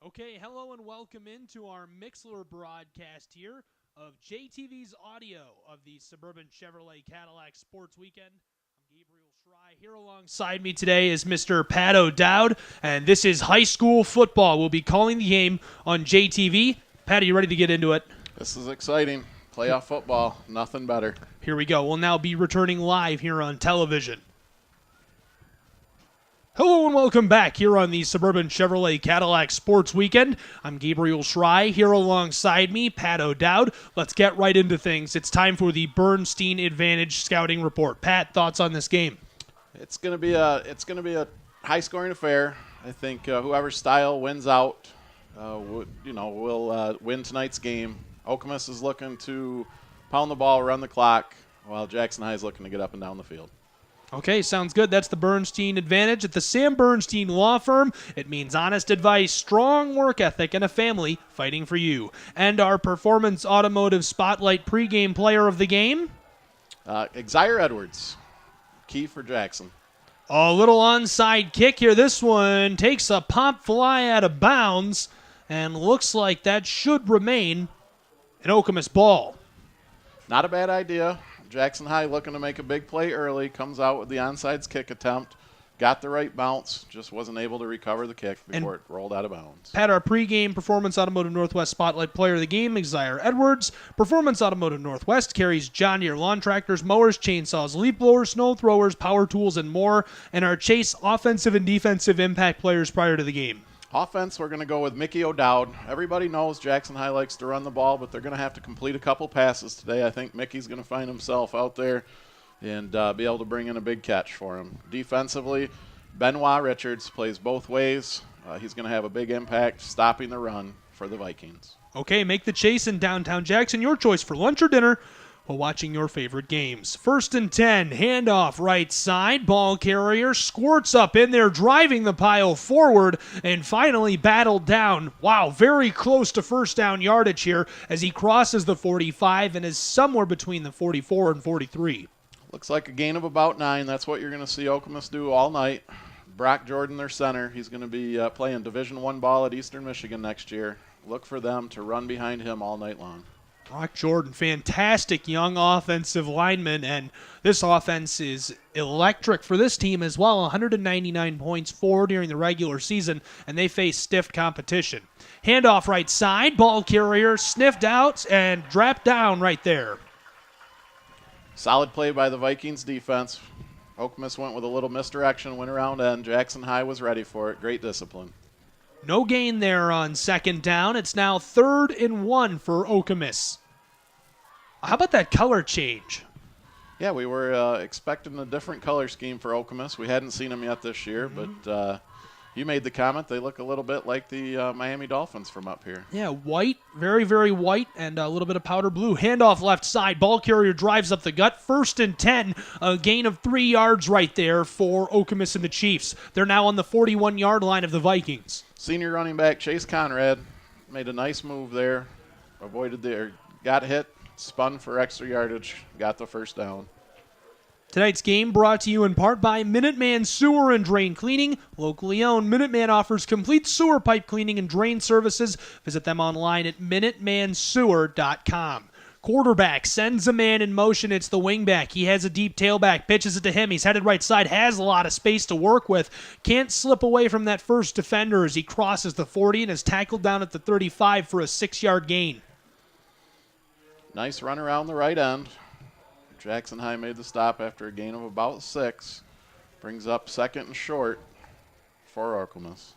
Okay, hello and welcome into our Mixler broadcast here of JTV's audio of the Suburban Chevrolet Cadillac Sports Weekend. I'm Gabriel Schrei. Here alongside me today is Mr. Pat O'Dowd, and this is high school football. We'll be calling the game on JTV. Pat, are you ready to get into it? This is exciting. Playoff football, nothing better. Here we go. We'll now be returning live here on television. Hello and welcome back here on the Suburban Chevrolet Cadillac Sports Weekend. I'm Gabriel Schrei. Here alongside me, Pat O'Dowd. Let's get right into things. It's time for the Bernstein Advantage Scouting Report. Pat, thoughts on this game? It's gonna be a high-scoring affair. I think whoever's style wins out, will win tonight's game. Okemos is looking to pound the ball, run the clock, while Jackson High is looking to get up and down the field. Okay, sounds good. That's the Bernstein Advantage at the Sam Bernstein Law Firm. It means honest advice, strong work ethic, and a family fighting for you. And our Performance Automotive Spotlight pregame player of the game? Exire Edwards, key for Jackson. A little onside kick here. This one takes a pop fly out of bounds, and looks like that should remain an Okemos ball. Not a bad idea. Jackson High looking to make a big play early, comes out with the onside kick attempt, got the right bounce, just wasn't able to recover the kick before it rolled out of bounds. Pat, our pregame Performance Automotive Northwest Spotlight player of the game, Exire Edwards. Performance Automotive Northwest carries John Deere lawn tractors, mowers, chainsaws, leaf blowers, snow throwers, power tools, and more, and our Chase offensive and defensive impact players prior to the game. Offense, we're going to go with Mickey O'Dowd. Everybody knows Jackson High likes to run the ball, but they're going to have to complete a couple passes today. I think Mickey's going to find himself out there and be able to bring in a big catch for him. Defensively, Benoit Richards plays both ways. He's going to have a big impact stopping the run for the Vikings. Okay, make the chase in downtown Jackson your choice for lunch or dinner while watching your favorite games. 1st and 10, handoff right side, ball carrier squirts up in there, driving the pile forward, and finally battled down. Wow, very close to first down yardage here as he crosses the 45 and is somewhere between the 44 and 43. Looks like a gain of about 9. That's what you're going to see Okemos do all night. Brock Jordan, their center, he's going to be playing Division I ball at Eastern Michigan next year. Look for them to run behind him all night long. Brock Jordan, fantastic young offensive lineman, and this offense is electric for this team as well. 199 points for during the regular season, and they face stiff competition. Handoff right side, ball carrier sniffed out and dropped down right there. Solid play by the Vikings defense. Okemos went with a little misdirection, went around end. Jackson High was ready for it. Great discipline. No gain there on second down. It's now 3rd and 1 for Okemos. How about that color change? Yeah, we were expecting a different color scheme for Okemos. We hadn't seen them yet this year, but you made the comment they look a little bit like the Miami Dolphins from up here. Yeah, white, very, very white, and a little bit of powder blue. Handoff left side. Ball carrier drives up the gut. 1st and 10, a gain of 3 yards right there for Okemos and the Chiefs. They're now on the 41-yard line of the Vikings. Senior running back Chase Conrad made a nice move there, got hit, spun for extra yardage, got the first down. Tonight's game brought to you in part by Minuteman Sewer and Drain Cleaning. Locally owned, Minuteman offers complete sewer pipe cleaning and drain services. Visit them online at minutemansewer.com. Quarterback sends a man in motion. It's the wingback. He has a deep tailback, pitches it to him. He's headed right side, has a lot of space to work with. Can't slip away from that first defender as he crosses the 40 and is tackled down at the 35 for a 6-yard gain. Nice run around the right end. Jackson High made the stop after a gain of about 6. Brings up 2nd and short for Okemos.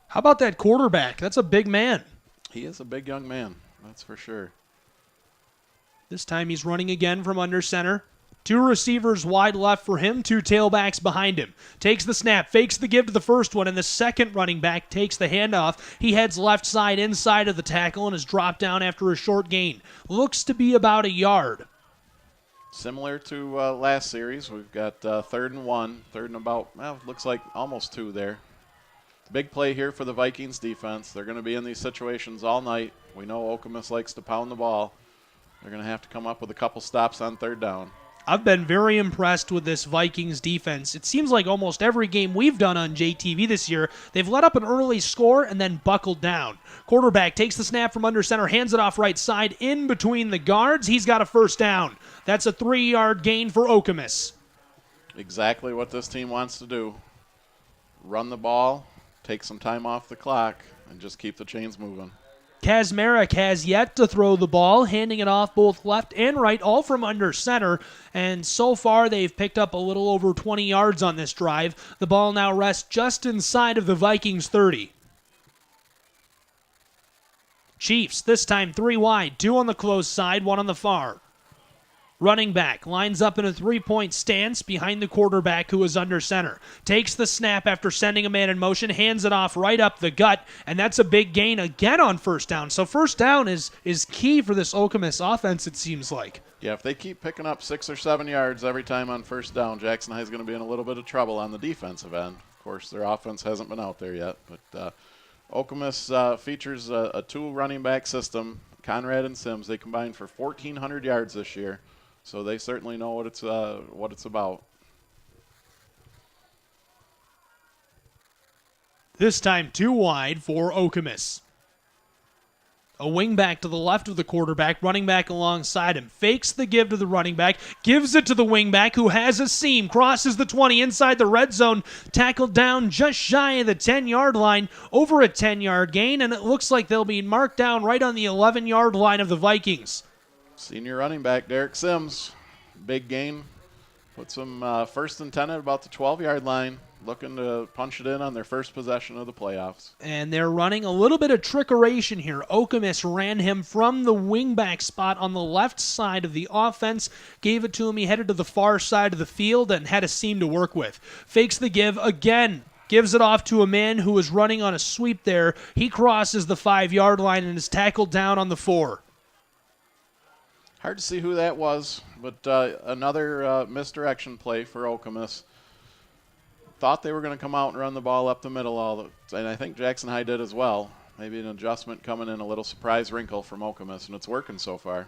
How about that quarterback? That's a big man. He is a big young man, that's for sure. This time he's running again from under center. 2 receivers wide left for him, 2 tailbacks behind him. Takes the snap, fakes the give to the first one, and the second running back takes the handoff. He heads left side inside of the tackle and is dropped down after a short gain. Looks to be about a yard. Similar to last series, we've got 3rd and 1, 3rd and about, looks like almost 2 there. Big play here for the Vikings defense. They're going to be in these situations all night. We know Okemos likes to pound the ball. They're going to have to come up with a couple stops on 3rd down. I've been very impressed with this Vikings defense. It seems like almost every game we've done on JTV this year, they've let up an early score and then buckled down. Quarterback takes the snap from under center, hands it off right side in between the guards. He's got a first down. That's a 3-yard gain for Okemos. Exactly what this team wants to do. Run the ball, take some time off the clock, and just keep the chains moving. Kazmarek has yet to throw the ball, handing it off both left and right, all from under center. And so far, they've picked up a little over 20 yards on this drive. The ball now rests just inside of the Vikings 30. Chiefs, this time 3 wide, 2 on the close side, 1 on the far. Running back lines up in a 3-point stance behind the quarterback who is under center. Takes the snap after sending a man in motion, hands it off right up the gut, and that's a big gain again on first down. So first down is key for this Okemos offense, it seems like. Yeah, if they keep picking up 6 or 7 yards every time on first down, Jackson High is going to be in a little bit of trouble on the defensive end. Of course, their offense hasn't been out there yet, but Okemos features a 2 running back system. Conrad and Sims, they combined for 1,400 yards this year. So they certainly know what it's about. This time 2 wide for Okemos. A wing back to the left of the quarterback, running back alongside him. Fakes the give to the running back, gives it to the wing back who has a seam, crosses the 20 inside the red zone, tackled down just shy of the 10-yard line, over a 10-yard gain, and it looks like they'll be marked down right on the 11-yard line of the Vikings. Senior running back Derek Sims, big gain, puts them first and 10 at about the 12-yard line, looking to punch it in on their first possession of the playoffs. And they're running a little bit of trickeration here. Okemos ran him from the wingback spot on the left side of the offense, gave it to him. He headed to the far side of the field and had a seam to work with. Fakes the give again. Gives it off to a man who was running on a sweep there. He crosses the 5-yard line and is tackled down on the 4. Hard to see who that was, but another misdirection play for Okemos. Thought they were going to come out and run the ball up the middle, and I think Jackson High did as well. Maybe an adjustment coming in, a little surprise wrinkle from Okemos, and it's working so far.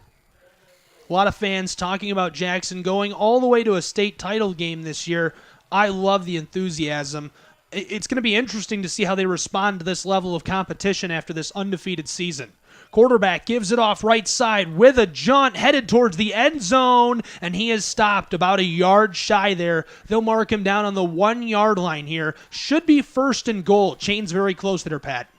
A lot of fans talking about Jackson going all the way to a state title game this year. I love the enthusiasm. It's going to be interesting to see how they respond to this level of competition after this undefeated season. Quarterback gives it off right side with a jaunt headed towards the end zone, and he is stopped about a yard shy there. They'll mark him down on the 1-yard line here. Should be first and goal. Chains very close there, Pat.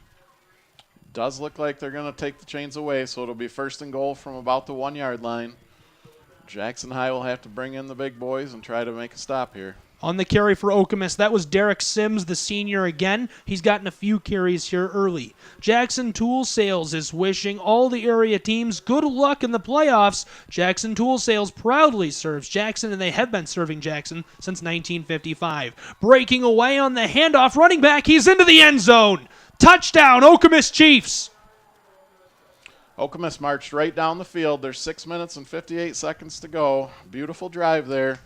Does look like they're going to take the chains away, so it'll be first and goal from about the 1-yard line. Jackson High will have to bring in the big boys and try to make a stop here. On the carry for Okemos, that was Derek Sims, the senior again. He's gotten a few carries here early. Jackson Tool Sales is wishing all the area teams good luck in the playoffs. Jackson Tool Sales proudly serves Jackson, and they have been serving Jackson since 1955. Breaking away on the handoff, running back, he's into the end zone. Touchdown, Okemos Chiefs. Okemos marched right down the field. There's 6 minutes and 58 seconds to go. Beautiful drive there.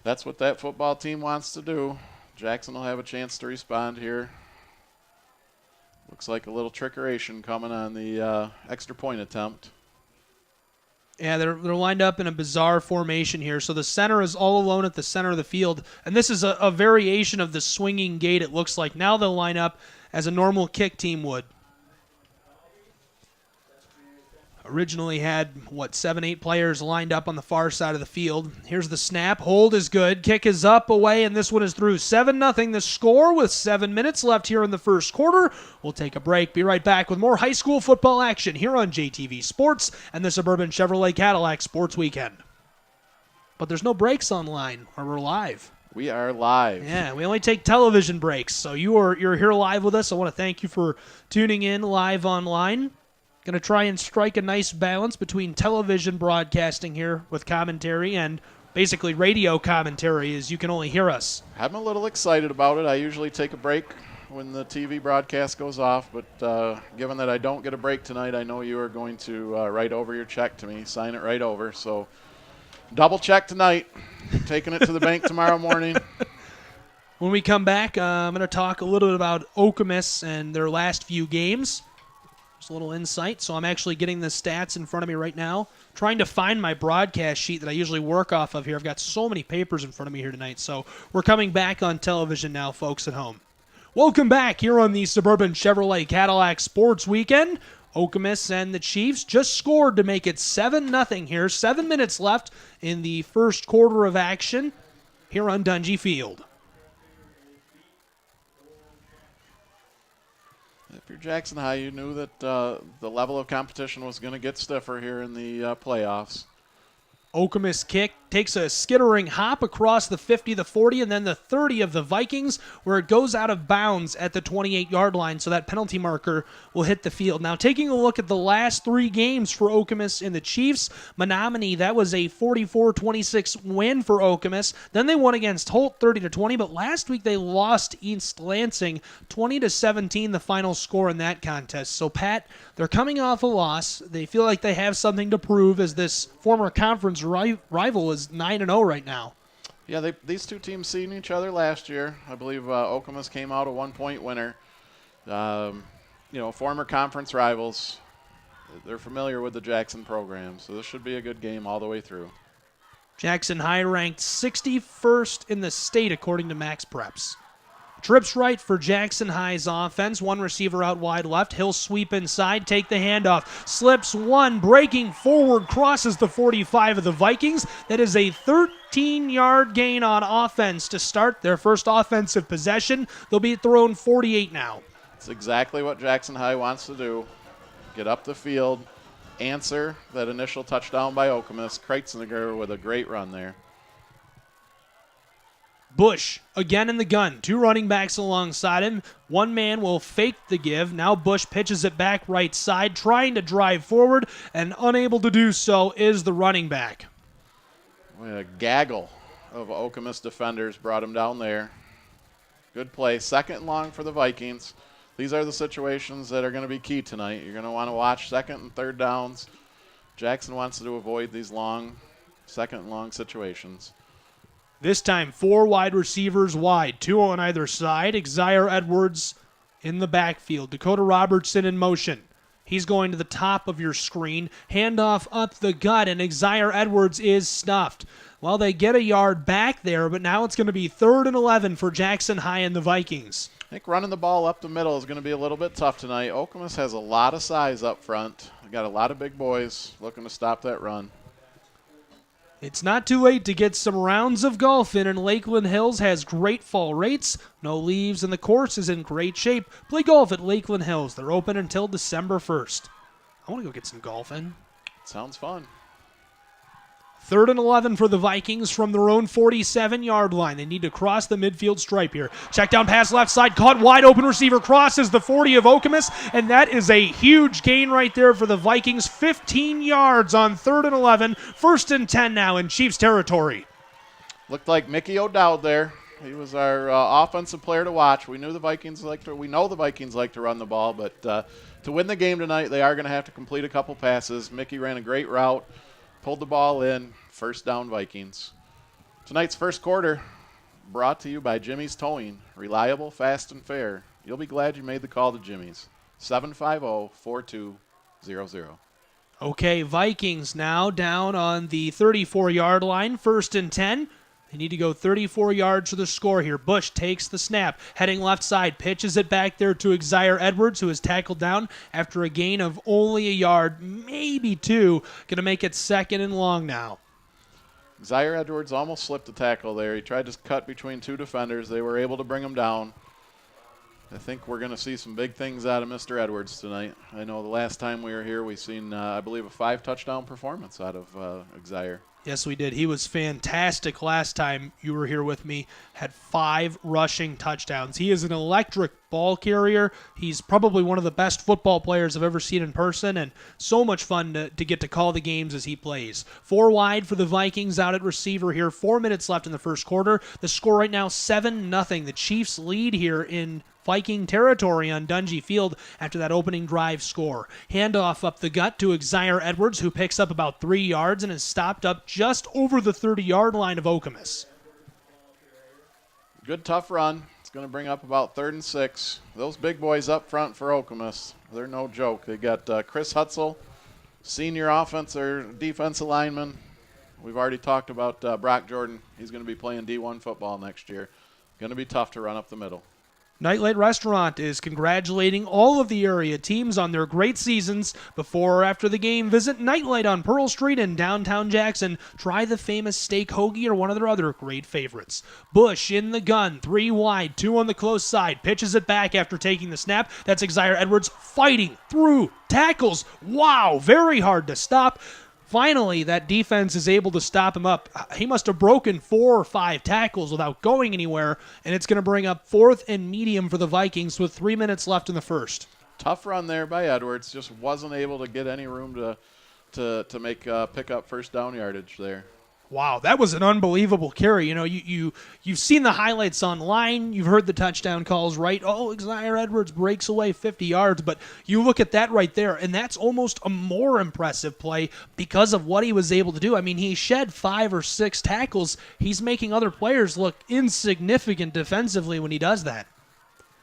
That's what that football team wants to do. Jackson will have a chance to respond here. Looks like a little trickeration coming on the extra point attempt. Yeah, they're lined up in a bizarre formation here. So the center is all alone at the center of the field. And this is a variation of the swinging gate, it looks like. Now they'll line up as a normal kick team would. Originally had, 7, 8 players lined up on the far side of the field. Here's the snap. Hold is good. Kick is up, away, and this one is through. 7-0 the score with 7 minutes left here in the first quarter. We'll take a break. Be right back with more high school football action here on JTV Sports and the Suburban Chevrolet Cadillac Sports Weekend. But there's no breaks online, or we're live. We are live. Yeah, we only take television breaks. So you're here live with us. I want to thank you for tuning in live online. Going to try and strike a nice balance between television broadcasting here with commentary and basically radio commentary, as you can only hear us. I'm a little excited about it. I usually take a break when the TV broadcast goes off, but given that I don't get a break tonight, I know you are going to write over your check to me, sign it right over. So double check tonight, taking it to the bank tomorrow morning. When we come back, I'm going to talk a little bit about Okemos and their last few games. Just a little insight. So I'm actually getting the stats in front of me right now, trying to find my broadcast sheet that I usually work off of here. I've got so many papers in front of me here tonight. So we're coming back on television now, folks at home. Welcome back here on the Suburban Chevrolet Cadillac Sports Weekend. Okemos and the Chiefs just scored to make it 7-0 here. 7 minutes left in the first quarter of action here on Dungy Field. If you're Jackson High, you knew that the level of competition was going to get stiffer here in the playoffs. Okemos kick takes a skittering hop across the 50, the 40, and then the 30 of the Vikings, where it goes out of bounds at the 28-yard line, so that penalty marker will hit the field. Now, taking a look at the last 3 games for Okemos and the Chiefs, Menominee, that was a 44-26 win for Okemos. Then they won against Holt 30-20, but last week they lost East Lansing 20-17, the final score in that contest. So, Pat, they're coming off a loss. They feel like they have something to prove, as this former conference rival is 9-0 right now. Yeah, these two teams seen each other last year. I believe Okemos came out a 1-point winner. Former conference rivals. They're familiar with the Jackson program, so this should be a good game all the way through. Jackson High ranked 61st in the state according to Max Preps. Trips right for Jackson High's offense. One receiver out wide left. He'll sweep inside, take the handoff. Slips one, breaking forward, crosses the 45 of the Vikings. That is a 13-yard gain on offense to start their first offensive possession. They'll be at their own 48 now. It's exactly what Jackson High wants to do. Get up the field, answer that initial touchdown by Okemos. Kreitzinger with a great run there. Bush again in the gun. 2 running backs alongside him. One man will fake the give. Now Bush pitches it back right side, trying to drive forward, and unable to do so is the running back. A gaggle of Okemos defenders brought him down there. Good play. 2nd and long for the Vikings. These are the situations that are going to be key tonight. You're going to want to watch 2nd and 3rd downs. Jackson wants to avoid these long, 2nd and long situations. This time, 4 wide receivers wide, 2 on either side. Xavier Edwards in the backfield. Dakota Robertson in motion. He's going to the top of your screen. Handoff up the gut, and Xavier Edwards is stuffed. Well, they get a yard back there, but now it's going to be 3rd and 11 for Jackson High and the Vikings. I think running the ball up the middle is going to be a little bit tough tonight. Okemos has a lot of size up front. They got a lot of big boys looking to stop that run. It's not too late to get some rounds of golf in, and Lakeland Hills has great fall rates, no leaves, and the course is in great shape. Play golf at Lakeland Hills. They're open until December 1st. I want to go get some golf in. Sounds fun. 3rd and 11 for the Vikings from their own 47-yard line. They need to cross the midfield stripe here. Check down pass left side, caught wide open receiver, crosses the 40 of Okemos, and that is a huge gain right there for the Vikings. 15 yards on 3rd and 11. 1st and 10 now in Chiefs territory. Looked like Mickey O'Dowd there. He was our offensive player to watch. We know the Vikings like to run the ball, but to win the game tonight, they are going to have to complete a couple passes. Mickey ran a great route. Pulled the ball in, 1st down Vikings. Tonight's first quarter brought to you by Jimmy's Towing. Reliable, fast, and fair. You'll be glad you made the call to Jimmy's. 750-4200. Okay, Vikings now down on the 34-yard line, 1st and 10. They need to go 34 yards for the score here. Bush takes the snap, heading left side, pitches it back there to Xavier Edwards, who is tackled down after a gain of only a yard, maybe 2. Going to make it 2nd and long now. Xavier Edwards almost slipped the tackle there. He tried to cut between 2 defenders. They were able to bring him down. I think we're going to see some big things out of Mr. Edwards tonight. I know the last time we were here, we seen, I believe, a 5-touchdown performance out of Xavier. Yes, we did. He was fantastic last time you were here with me. Had 5 rushing touchdowns. He is an electric ball carrier. He's probably one of the best football players I've ever seen in person, and so much fun to get to call the games as he plays. 4 wide for the Vikings out at receiver here. 4 minutes left in the first quarter. The score right now, 7-0. The Chiefs lead here in Viking territory on Dungy Field after that opening drive score. Handoff up the gut to Xavier Edwards, who picks up about 3 yards and is stopped up just over the 30-yard line of Okemos. Good tough run. It's going to bring up about 3rd and 6. Those big boys up front for Okemos. They're no joke. They got Chris Hutzel, senior offense or defensive lineman. We've already talked about Brock Jordan. He's going to be playing D1 football next year. Going to be tough to run up the middle. Nightlight Restaurant is congratulating all of the area teams on their great seasons. Before or after the game, visit Nightlight on Pearl Street in downtown Jackson. Try the famous steak hoagie or one of their other great favorites. Bush in the gun, 3 wide, 2 on the close side. Pitches it back after taking the snap. That's Xavier Edwards fighting through tackles. Wow, very hard to stop. Finally, that defense is able to stop him up. He must have broken 4 or 5 tackles without going anywhere, and it's going to bring up 4th and medium for the Vikings with 3 minutes left in the first. Tough run there by Edwards. Just wasn't able to get any room to make pick up first down yardage there. Wow, that was an unbelievable carry. You know, you've seen the highlights online. You've heard the touchdown calls, right? Oh, Xavier Edwards breaks away 50 yards. But you look at that right there, and that's almost a more impressive play because of what he was able to do. I mean, he shed 5 or 6 tackles. He's making other players look insignificant defensively when he does that.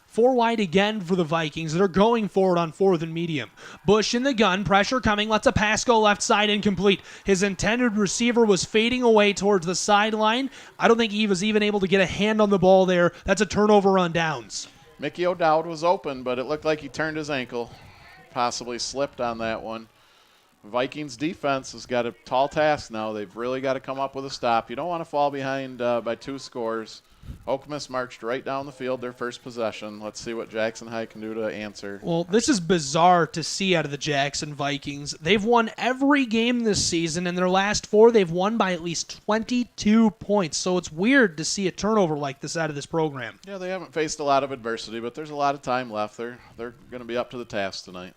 4 wide again for the Vikings. They're going forward on 4th and medium. Bush in the gun, pressure coming, lets a pass go left side, incomplete. His intended receiver was fading away towards the sideline. I don't think he was even able to get a hand on the ball there. That's a turnover on downs. Mickey O'Dowd was open, but it looked like he turned his ankle, possibly slipped on that one. Vikings defense has got a tall task now. They've really got to come up with a stop. You don't want to fall behind by 2 scores. Okemos marched right down the field their first possession. Let's see what Jackson High can do to answer. Well, this is bizarre to see out of the Jackson Vikings. They've won every game this season. In their last 4, they've won by at least 22 points. So it's weird to see a turnover like this out of this program. Yeah, they haven't faced a lot of adversity, but there's a lot of time left. They're going to be up to the task tonight.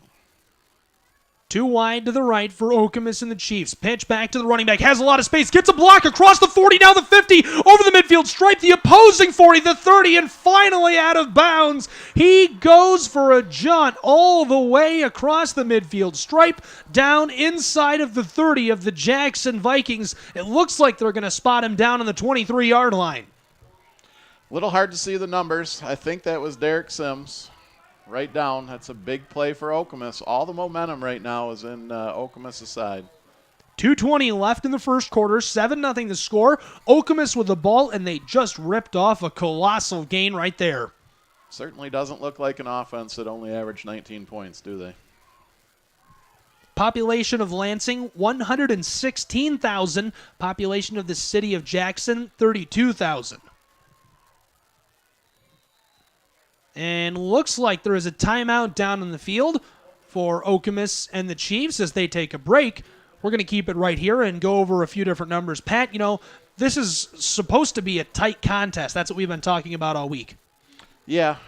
2 wide to the right for Okemos and the Chiefs. Pitch back to the running back. Has a lot of space. Gets a block across the 40, now the 50. Over the midfield stripe, the opposing 40, the 30, and finally out of bounds. He goes for a jaunt all the way across the midfield stripe, down inside of the 30 of the Jackson Vikings. It looks like they're going to spot him down on the 23-yard line. A little hard to see the numbers. I think that was Derek Sims. Right down. That's a big play for Okemos. All the momentum right now is in Okemos' side. 2:20 left in the first quarter, 7-0 the score. Okemos with the ball, and they just ripped off a colossal gain right there. Certainly doesn't look like an offense that only averaged 19 points, do they? Population of Lansing, 116,000. Population of the city of Jackson, 32,000. And looks like there is a timeout down in the field for Okemos and the Chiefs as they take a break. We're going to keep it right here and go over a few different numbers. Pat, you know, this is supposed to be a tight contest. That's what we've been talking about all week. Yeah,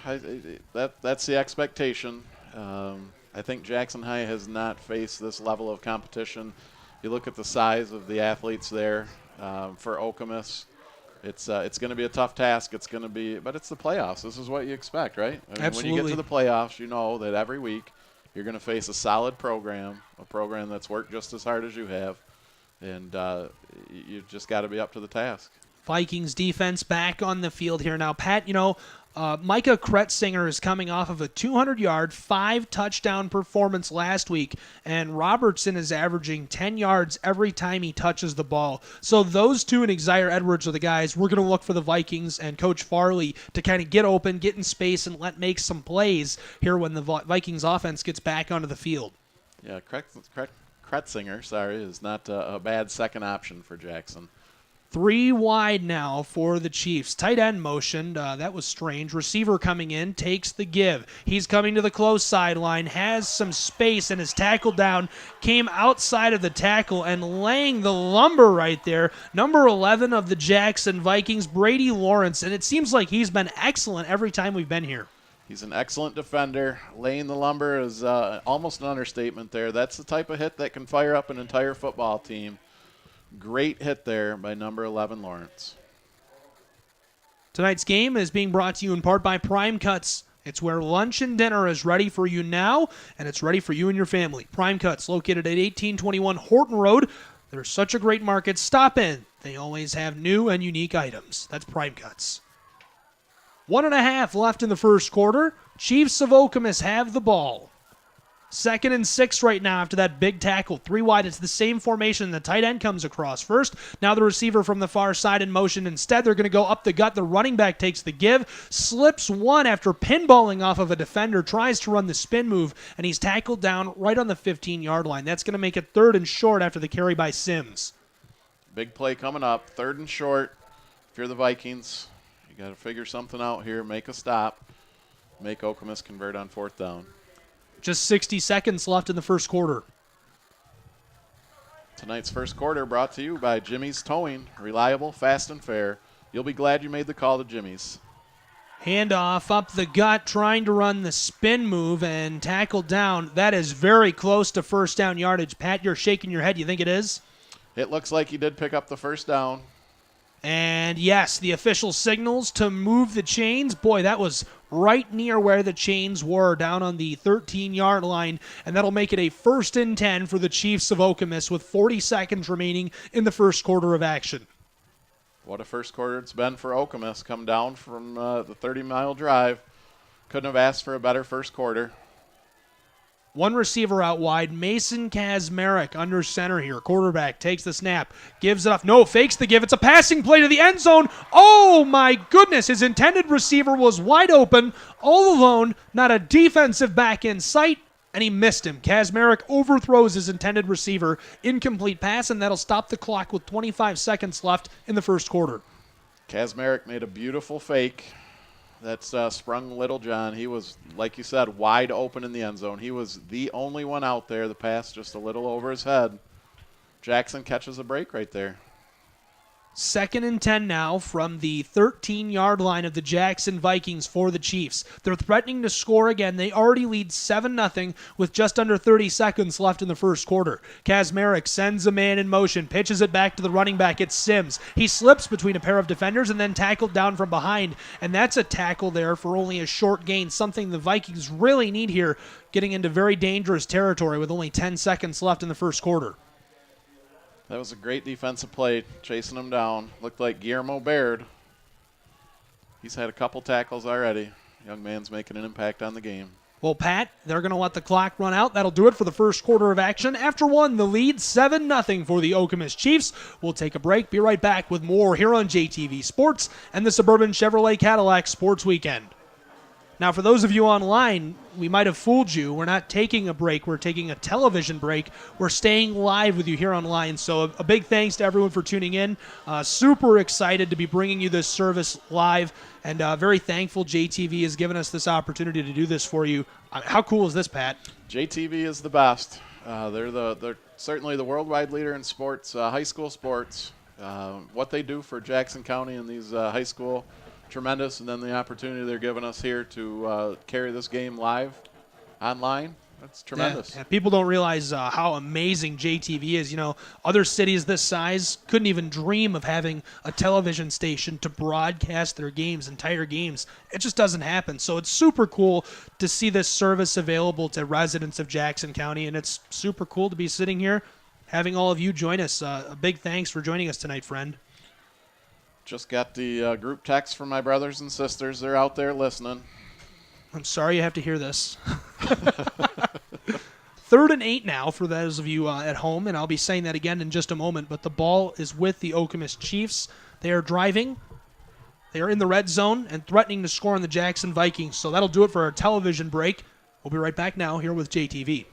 that's the expectation. I think Jackson High has not faced this level of competition. You look at the size of the athletes there for Okemos. It's going to be a tough task. It's going to be, but it's the playoffs. This is what you expect, right? I mean, Absolutely. When you get to the playoffs, you know that every week you're going to face a solid program, a program that's worked just as hard as you have, and you just got to be up to the task. Vikings defense back on the field here now. Pat, you know, Micah Kretzinger is coming off of a 200-yard, 5-touchdown performance last week, and Robertson is averaging 10 yards every time he touches the ball. So those two and Xavier Edwards are the guys we're going to look for the Vikings and Coach Farley to kind of get open, get in space, and make some plays here when the Vikings offense gets back onto the field. Yeah, Kretzinger, is not a bad second option for Jackson. 3 wide now for the Chiefs. Tight end motion. That was strange. Receiver coming in, takes the give. He's coming to the close sideline, has some space, and is tackled down. Came outside of the tackle and laying the lumber right there. Number 11 of the Jackson Vikings, Brady Lawrence. And it seems like he's been excellent every time we've been here. He's an excellent defender. Laying the lumber is almost an understatement there. That's the type of hit that can fire up an entire football team. Great hit there by number 11, Lawrence. Tonight's game is being brought to you in part by Prime Cuts. It's where lunch and dinner is ready for you now, and it's ready for you and your family. Prime Cuts, located at 1821 Horton Road. They're such a great market. Stop in. They always have new and unique items. That's Prime Cuts. 1.5 left in the first quarter. Chiefs of Okemos have the ball. 2nd and 6 right now after that big tackle. 3 wide. It's the same formation. The tight end comes across first. Now the receiver from the far side in motion. Instead, they're going to go up the gut. The running back takes the give, slips one after pinballing off of a defender, tries to run the spin move, and he's tackled down right on the 15-yard line. That's going to make it 3rd and short after the carry by Sims. Big play coming up, 3rd and short. If you're the Vikings, you got to figure something out here, make a stop, make Okemos convert on 4th down. Just 60 seconds left in the first quarter. Tonight's first quarter brought to you by Jimmy's Towing. Reliable, fast, and fair. You'll be glad you made the call to Jimmy's. Handoff up the gut, trying to run the spin move and tackled down. That is very close to first down yardage. Pat, you're shaking your head. You think it is? It looks like he did pick up the first down. And yes, the official signals to move the chains. Boy, that was right near where the chains were, down on the 13-yard line, and that'll make it a 1st and 10 for the Chiefs of Okemos with 40 seconds remaining in the first quarter of action. What a first quarter it's been for Okemos. Come down from the 30-mile drive. Couldn't have asked for a better first quarter. One receiver out wide, Mason Kazmarek under center here. Quarterback takes the snap, gives it off. No, fakes the give. It's a passing play to the end zone. Oh, my goodness. His intended receiver was wide open, all alone, not a defensive back in sight, and he missed him. Kazmarek overthrows his intended receiver. Incomplete pass, and that'll stop the clock with 25 seconds left in the first quarter. Kazmarek made a beautiful fake. That's sprung Little John. He was, like you said, wide open in the end zone. He was the only one out there. The pass just a little over his head. Jackson catches a break right there. 2nd and 10 now from the 13-yard line of the Jackson Vikings for the Chiefs. They're threatening to score again. They already lead 7-0 with just under 30 seconds left in the first quarter. Kazmarek sends a man in motion, pitches it back to the running back. It's Sims. He slips between a pair of defenders and then tackled down from behind, and that's a tackle there for only a short gain, something the Vikings really need here, getting into very dangerous territory with only 10 seconds left in the first quarter. That was a great defensive play, chasing him down. Looked like Guillermo Baird. He's had a couple tackles already. Young man's making an impact on the game. Well, Pat, they're going to let the clock run out. That'll do it for the first quarter of action. After one, the lead 7-0 for the Okemos Chiefs. We'll take a break. Be right back with more here on JTV Sports and the Suburban Chevrolet Cadillac Sports Weekend. Now, for those of you online, we might have fooled you. We're not taking a break. We're taking a television break. We're staying live with you here online. So a big thanks to everyone for tuning in. Super excited to be bringing you this service live, and very thankful JTV has given us this opportunity to do this for you. How cool is this, Pat? JTV is the best. They're certainly the worldwide leader in sports, high school sports. What they do for Jackson County and these high school, tremendous, and then the opportunity they're giving us here to carry this game live online. That's tremendous. Yeah, people don't realize how amazing JTV is. You know, other cities this size couldn't even dream of having a television station to broadcast their games, entire games. It just doesn't happen. So it's super cool to see this service available to residents of Jackson County, and it's super cool to be sitting here having all of you join us. A big thanks for joining us tonight, friend. Just got the group text from my brothers and sisters. They're out there listening. I'm sorry you have to hear this. 3rd and 8 now for those of you at home, and I'll be saying that again in just a moment, but the ball is with the Okemos Chiefs. They are driving. They are in the red zone and threatening to score on the Jackson Vikings. So that'll do it for our television break. We'll be right back now here with JTV.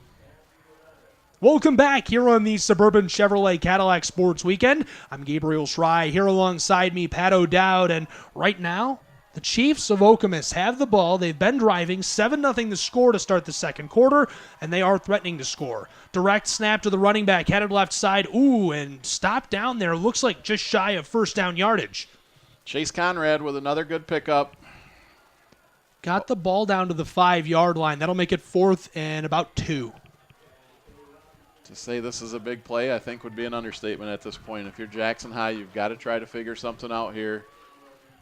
Welcome back here on the Suburban Chevrolet Cadillac Sports Weekend. I'm Gabriel Schrei, here alongside me, Pat O'Dowd, and right now, the Chiefs of Okemos have the ball. They've been driving 7-0 the score to start the second quarter, and they are threatening to score. Direct snap to the running back, headed left side. Ooh, and stopped down there. Looks like just shy of first down yardage. Chase Conrad with another good pickup. Got the ball down to the 5-yard line. That'll make it 4th and about 2. To say this is a big play, I think, would be an understatement at this point. If you're Jackson High, you've got to try to figure something out here.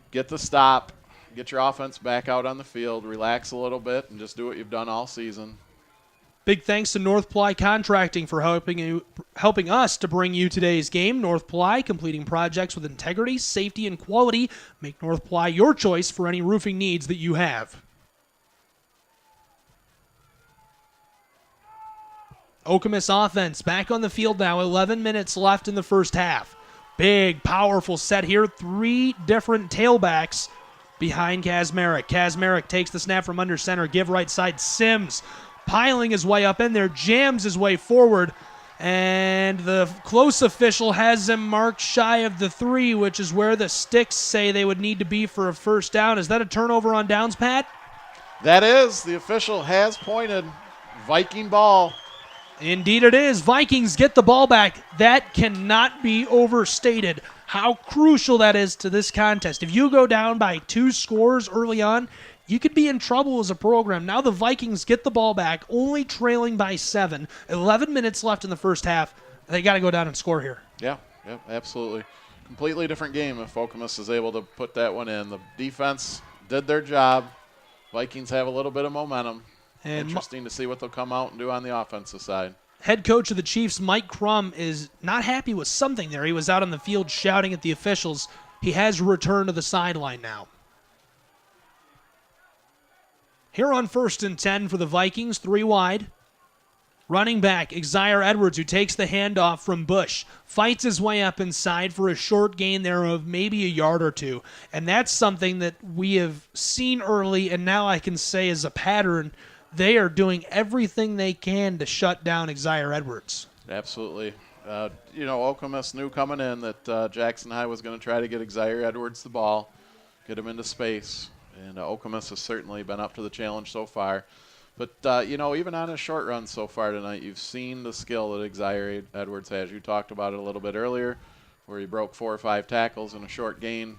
Get the stop, get your offense back out on the field, relax a little bit, and just do what you've done all season. Big thanks to North Ply Contracting for helping us to bring you today's game. North Ply, completing projects with integrity, safety, and quality. Make North Ply your choice for any roofing needs that you have. Okemos offense back on the field now. 11 minutes left in the first half. Big, powerful set here. 3 different tailbacks behind Kazmarek. Kazmarek takes the snap from under center. Give right side. Sims piling his way up in there. Jams his way forward. And the close official has him marked shy of the 3, which is where the sticks say they would need to be for a first down. Is that a turnover on downs, Pat? That is. The official has pointed. Viking ball. Indeed it is. Vikings get the ball back. That cannot be overstated how crucial that is to this contest. If you go down by 2 scores early on, you could be in trouble as a program. Now the Vikings get the ball back, only trailing by 7. 11 minutes left in the first half. They got to go down and score here. Yeah, absolutely. Completely different game if Okemos is able to put that one in. The defense did their job. Vikings have a little bit of momentum. And interesting to see what they'll come out and do on the offensive side. Head coach of the Chiefs, Mike Crum, is not happy with something there. He was out on the field shouting at the officials. He has returned to the sideline now. Here on 1st and 10 for the Vikings, 3 wide. Running back, Xavier Edwards, who takes the handoff from Bush, fights his way up inside for a short gain there of maybe a yard or 2. And that's something that we have seen early, and now I can say is a pattern. They are doing everything they can to shut down Xavier Edwards. Absolutely. Okemos knew coming in that Jackson High was going to try to get Xavier Edwards the ball, get him into space. And Okemos has certainly been up to the challenge so far. But, even on his short run so far tonight, you've seen the skill that Xavier Edwards has. You talked about it a little bit earlier, where he broke 4 or 5 tackles in a short gain.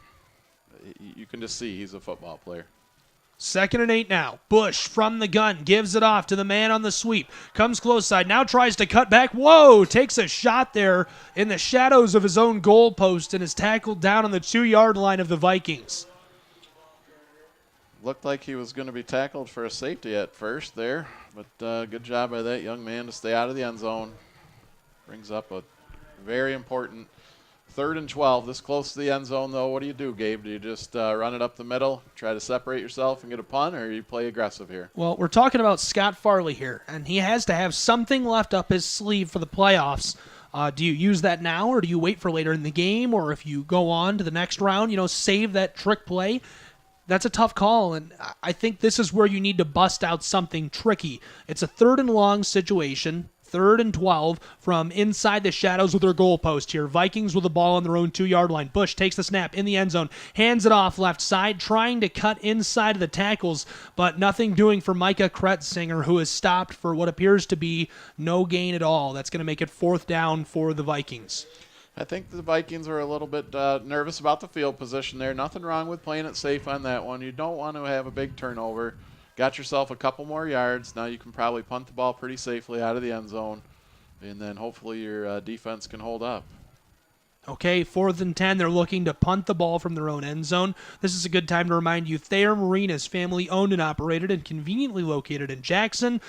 You can just see he's a football player. 2nd and 8 now. Bush from the gun gives it off to the man on the sweep. Comes close side. Now tries to cut back. Whoa! Takes a shot there in the shadows of his own goal post and is tackled down on the 2-yard line of the Vikings. Looked like he was going to be tackled for a safety at first there, but good job by that young man to stay out of the end zone. Brings up a very important 3rd and 12, this close to the end zone, though. What do you do, Gabe? Do you just run it up the middle, try to separate yourself and get a punt, or you play aggressive here? Well, we're talking about Scott Farley here, and he has to have something left up his sleeve for the playoffs. Do you use that now, or do you wait for later in the game, or if you go on to the next round, save that trick play? That's a tough call, and I think this is where you need to bust out something tricky. It's a 3rd and long situation, 3rd and 12 from inside the shadows of their goalpost here. Vikings with the ball on their own 2-yard line. Bush takes the snap in the end zone, hands it off left side, trying to cut inside of the tackles, but nothing doing for Micah Kretzinger, who is stopped for what appears to be no gain at all. That's going to make it 4th down for the Vikings. I think the Vikings are a little bit nervous about the field position there. Nothing wrong with playing it safe on that one. You don't want to have a big turnover. Got yourself a couple more yards. Now you can probably punt the ball pretty safely out of the end zone, and then hopefully your defense can hold up. Okay, 4th and 10. They're looking to punt the ball from their own end zone. This is a good time to remind you, Thayer Marine is family owned and operated and conveniently located in Jackson.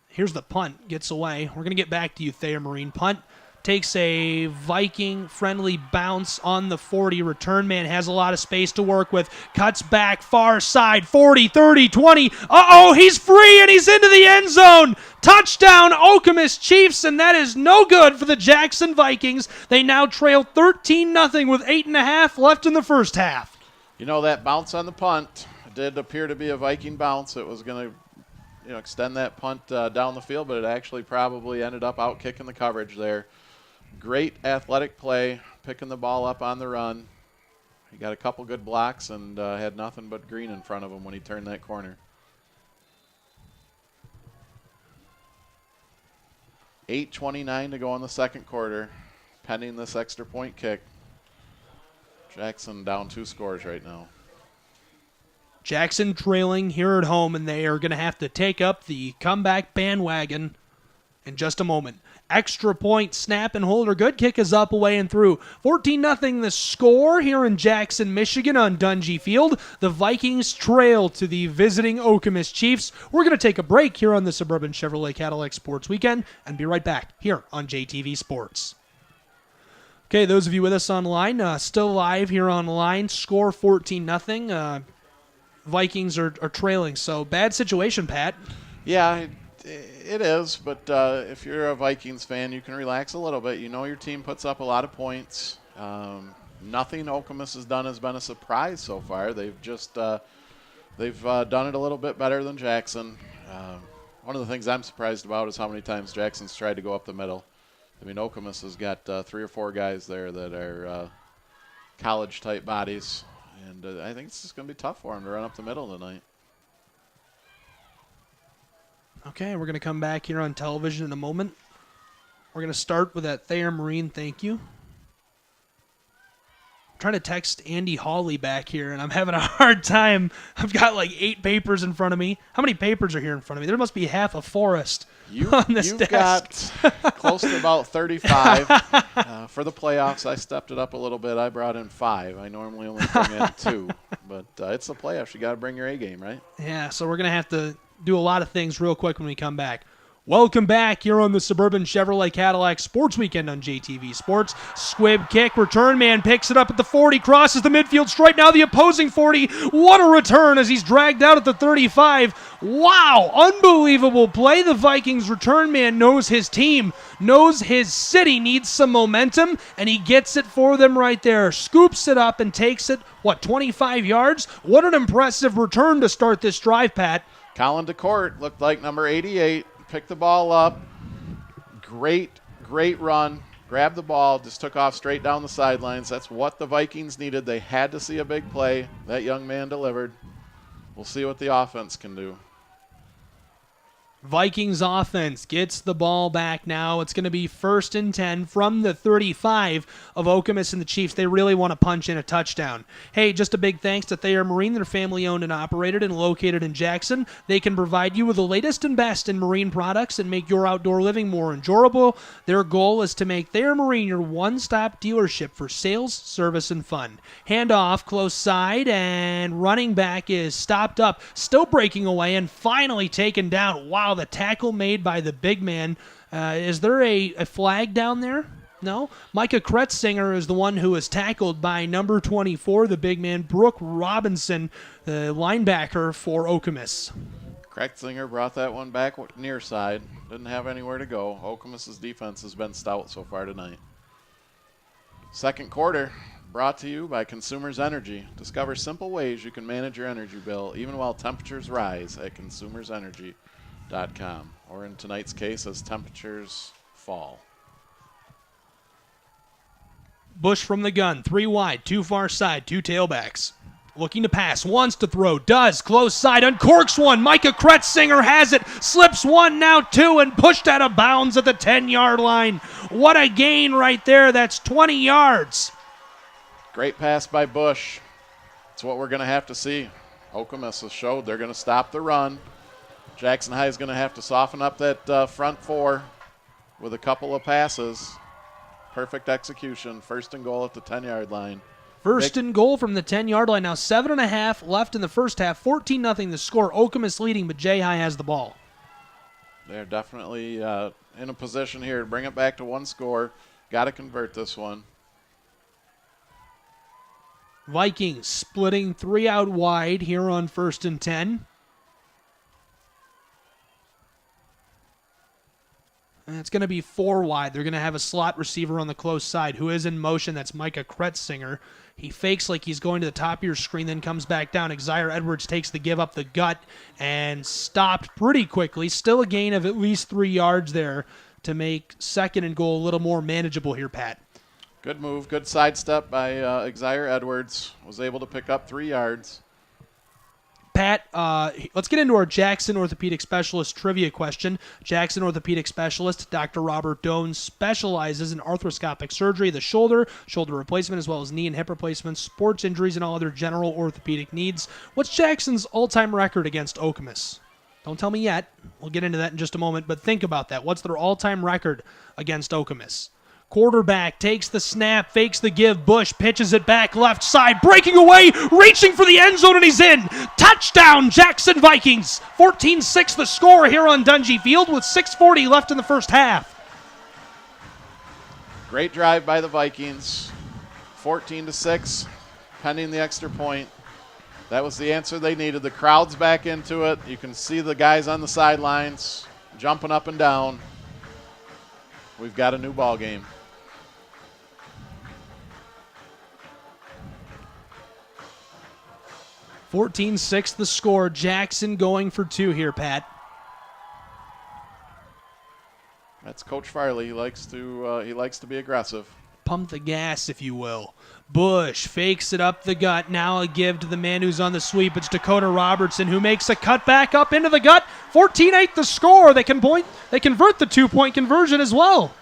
Here's the punt. Gets away. We're going to get back to you, Thayer Marine. Punt takes a Viking-friendly bounce on the 40. Return man has a lot of space to work with. Cuts back far side. 40, 30, 20. Uh-oh, he's free and he's into the end zone. Touchdown, Okemos Chiefs, and that is no good for the Jackson Vikings. They now trail 13-0 with 8.5 left in the first half. That bounce on the punt did appear to be a Viking bounce. It was going to extend that punt down the field, but it actually probably ended up out kicking the coverage there. Great athletic play, picking the ball up on the run. He got a couple good blocks and had nothing but green in front of him when he turned that corner. 8:29 to go in the second quarter, pending this extra point kick. Jackson down 2 scores right now. Jackson trailing here at home, and they are going to have to take up the comeback bandwagon in just a moment. Extra point, snap and hold are good. Kick is up, away, and through. 14-0 the score here in Jackson, Michigan on Dungy Field. The Vikings trail to the visiting Okemos Chiefs. We're going to take a break here on the Suburban Chevrolet Cadillac Sports Weekend and be right back here on JTV Sports. Okay, those of you with us online, still live here online. Score 14-0. Vikings are trailing, so bad situation, Pat. Yeah, It is, but if you're a Vikings fan, you can relax a little bit. You know your team puts up a lot of points. Nothing Okemos has done has been a surprise so far. They've just they've done it a little bit better than Jackson. One of the things I'm surprised about is how many times Jackson's tried to go up the middle. I mean, Okemos has got 3 or 4 guys there that are college-type bodies, and I think it's just going to be tough for him to run up the middle tonight. Okay, we're going to come back here on television in a moment. We're going to start with that Thayer Marine thank you. I'm trying to text Andy Hawley back here, and I'm having a hard time. I've got like 8 papers in front of me. How many papers are here in front of me? There must be half a forest on this You've desk. got close to about 35. For the playoffs, I stepped it up a little bit. I brought in 5. I normally only bring in 2. But it's the playoffs. You got to bring your A game, right? Yeah, so we're going to have to do a lot of things real quick when we come back. Welcome back here on the Suburban Chevrolet Cadillac Sports Weekend on JTV Sports. Squib kick, return man picks it up at the 40, crosses the midfield stripe, now the opposing 40. What a return as he's dragged out at the 35. Wow, unbelievable play. The Vikings return man knows his team, knows his city needs some momentum, and he gets it for them right there. Scoops it up and takes it, 25 yards? What an impressive return to start this drive, Pat. Colin DeCourt looked like number 88. Picked the ball up. Great run. Grabbed the ball. Just took off straight down the sidelines. That's what the Vikings needed. They had to see a big play. That young man delivered. We'll see what the offense can do. Vikings offense gets the ball back now. It's going to be 1st and 10 from the 35 of Okemos and the Chiefs. They really want to punch in a touchdown. Hey, just a big thanks to Thayer Marine. They're family owned and operated and located in Jackson. They can provide you with the latest and best in marine products and make your outdoor living more enjoyable. Their goal is to make Thayer Marine your one-stop dealership for sales, service, and fun. Handoff close side, and running back is stopped up, still breaking away, and finally taken down. Wow, the tackle made by the big man. Is there a flag down there? No. Micah Kretzinger is the one who was tackled by number 24, the big man, Brooke Robinson, the linebacker for Okemos. Kretzinger brought that one back near side. Didn't have anywhere to go. Okemos' defense has been stout so far tonight. Second quarter brought to you by Consumers Energy. Discover simple ways you can manage your energy bill even while temperatures rise at consumersenergy.com. Or in tonight's case, as temperatures fall. Bush from the gun, 3 wide, 2 far side, 2 tailbacks. Looking to pass, wants to throw, does, close side, uncorks one. Micah Kretzinger has it, slips 1, now 2, and pushed out of bounds at the 10-yard line. What a gain right there. That's 20 yards. Great pass by Bush. It's what we're going to have to see. Okemos has showed they're going to stop the run. Jackson High is going to have to soften up that front 4 with a couple of passes. Perfect execution. 1st and goal at the 10-yard line. First and goal from the 10-yard line. Now 7.5 left in the first half. 14-0 the score. Okemos leading, but Jay High has the ball. They're definitely in a position here to bring it back to 1 score. Got to convert this one. Vikings splitting 3 out wide here on 1st and 10. And it's going to be 4 wide. They're going to have a slot receiver on the close side who is in motion. That's Micah Kretzinger. He fakes like he's going to the top of your screen, then comes back down. Xavier Edwards takes the give up the gut and stopped pretty quickly. Still a gain of at least 3 yards there to make 2nd and goal a little more manageable here, Pat. Good move. Good sidestep by Xavier Edwards. Was able to pick up 3 yards. Pat, let's get into our Jackson Orthopedic Specialist trivia question. Jackson Orthopedic Specialist, Dr. Robert Doan, specializes in arthroscopic surgery, the shoulder replacement, as well as knee and hip replacements, sports injuries, and all other general orthopedic needs. What's Jackson's all-time record against Okemos? Don't tell me yet. We'll get into that in just a moment, but think about that. What's their all-time record against Okemos? Quarterback takes the snap, fakes the give. Bush pitches it back left side, breaking away, reaching for the end zone, and he's in. Touchdown, Jackson Vikings. 14-6 the score here on Dungy Field with 6:40 left in the first half. Great drive by the Vikings. 14-6, pending the extra point. That was the answer they needed. The crowd's back into it. You can see the guys on the sidelines. jumping up and down. We've got a new ball game. (14-6) the score. Jackson going for 2 here, Pat. That's Coach Farley. He likes to be aggressive. Pump the gas, if you will. Bush fakes it up the gut. Now a give to the man who's on the sweep. It's Dakota Robertson who makes a cut back up into the gut. 14-8 the score. They convert the 2-point conversion as well.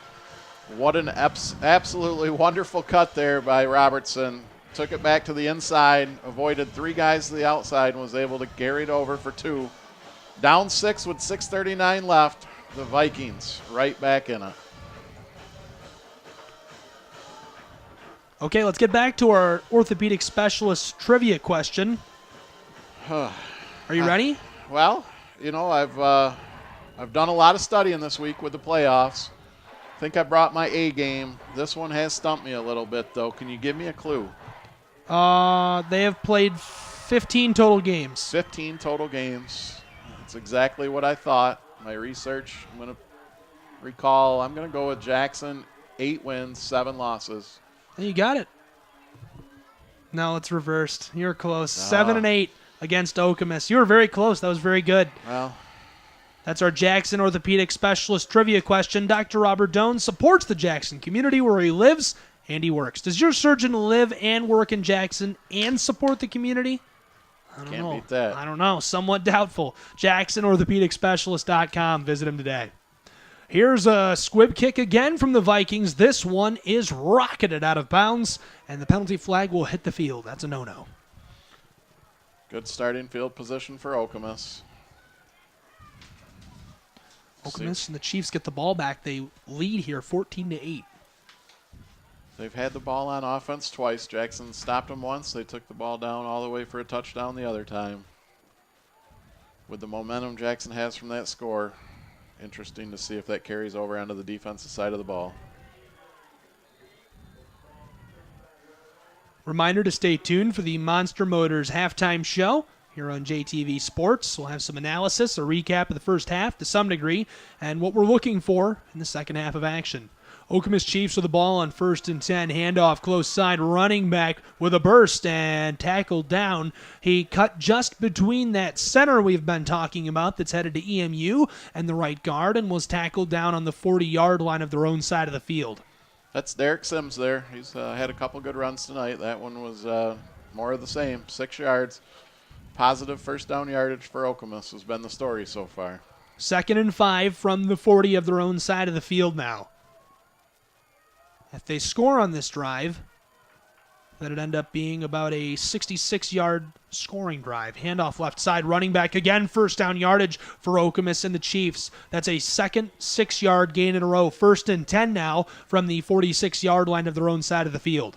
What an absolutely wonderful cut there by Robertson. Took it back to the inside, avoided 3 guys to the outside, and was able to carry it over for 2. Down 6 with 6:39 left. The Vikings right back in it. Okay, let's get back to our orthopedic specialist trivia question. Are you ready? Well, I've done a lot of studying this week with the playoffs. I think I brought my A game. This one has stumped me a little bit, though. Can you give me a clue? They have played 15 total games. 15 total games. That's exactly what I thought. My research, I'm going to go with Jackson, 8 wins, 7 losses. You got it. No, it's reversed. You're close. 7-8 against Okemos. You were very close. That was very good. Well, that's our Jackson orthopedic specialist trivia question. Dr. Robert Doan supports the Jackson community where he lives and he works. Does your surgeon live and work in Jackson and support the community? I don't know. Beat that. I don't know. Somewhat doubtful. JacksonOrthopedicSpecialist.com. Visit him today. Here's a squib kick again from the Vikings. This one is rocketed out of bounds, and the penalty flag will hit the field. That's a no-no. Good starting field position for Okemos. Okemos and the Chiefs get the ball back. They lead here 14-8. They've had the ball on offense twice. Jackson stopped them once. They took the ball down all the way for a touchdown the other time. With the momentum Jackson has from that score, interesting to see if that carries over onto the defensive side of the ball. Reminder to stay tuned for the Monster Motors halftime show here on JTV Sports. We'll have some analysis, a recap of the first half to some degree, and what we're looking for in the second half of action. Okemos Chiefs with the ball on 1st and 10. Handoff close side, running back with a burst and tackled down. He cut just between that center we've been talking about that's headed to EMU and the right guard and was tackled down on the 40-yard line of their own side of the field. That's Derek Sims there. He's had a couple good runs tonight. That one was more of the same, 6 yards. Positive first down yardage for Okemos has been the story so far. 2nd and 5 from the 40 of their own side of the field now. If they score on this drive, that'd end up being about a 66-yard scoring drive. Handoff left side, running back again, first down yardage for Okemos and the Chiefs. That's a second 6-yard gain in a row. 1st and 10 now from the 46-yard line of their own side of the field.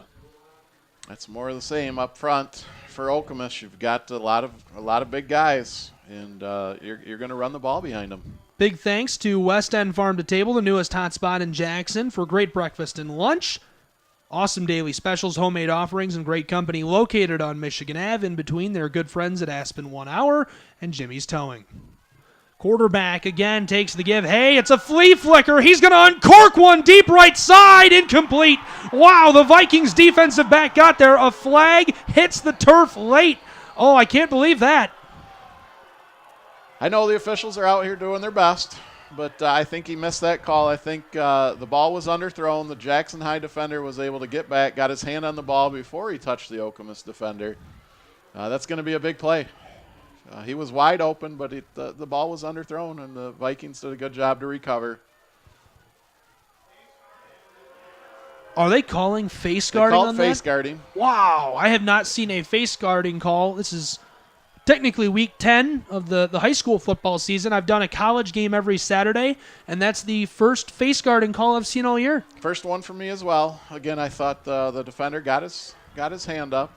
That's more of the same up front for Okemos. You've got a lot of big guys, and you're going to run the ball behind them. Big thanks to West End Farm to Table, the newest hotspot in Jackson, for great breakfast and lunch. Awesome daily specials, homemade offerings, and great company located on Michigan Ave in between their good friends at Aspen 1 Hour and Jimmy's Towing. Quarterback again takes the give. Hey, it's a flea flicker. He's going to uncork one deep right side. Incomplete. Wow, the Vikings defensive back got there. A flag hits the turf late. Oh, I can't believe that. I know the officials are out here doing their best, but I think he missed that call. I think the ball was underthrown. The Jackson High defender was able to get back, got his hand on the ball before he touched the Okemos defender. That's going to be a big play. He was wide open, but the ball was underthrown, and the Vikings did a good job to recover. Are they calling face guarding on that? They called face guarding. Wow, I have not seen a face guarding call. This is technically week 10 of the high school football season. I've done a college game every Saturday, and that's the first face guarding call I've seen all year. First one for me as well. Again, I thought the defender got his hand up,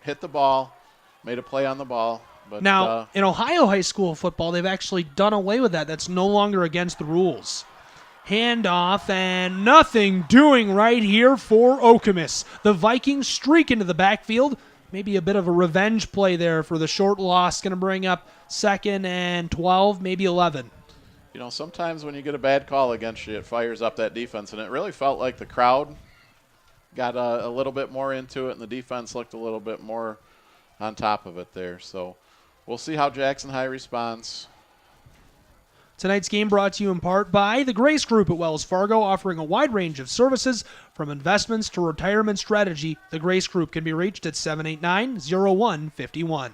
hit the ball, made a play on the ball. But now, in Ohio high school football, they've actually done away with that. That's no longer against the rules. Handoff, and nothing doing right here for Okemos. The Vikings streak into the backfield. Maybe a bit of a revenge play there for the short loss. Going to bring up 2nd and 12, maybe 11. You know, sometimes when you get a bad call against you, it fires up that defense, and it really felt like the crowd got a little bit more into it, and the defense looked a little bit more on top of it there. So we'll see how Jackson High responds. Tonight's game brought to you in part by the Grace Group at Wells Fargo, offering a wide range of services from investments to retirement strategy. The Grace Group can be reached at 789-0151.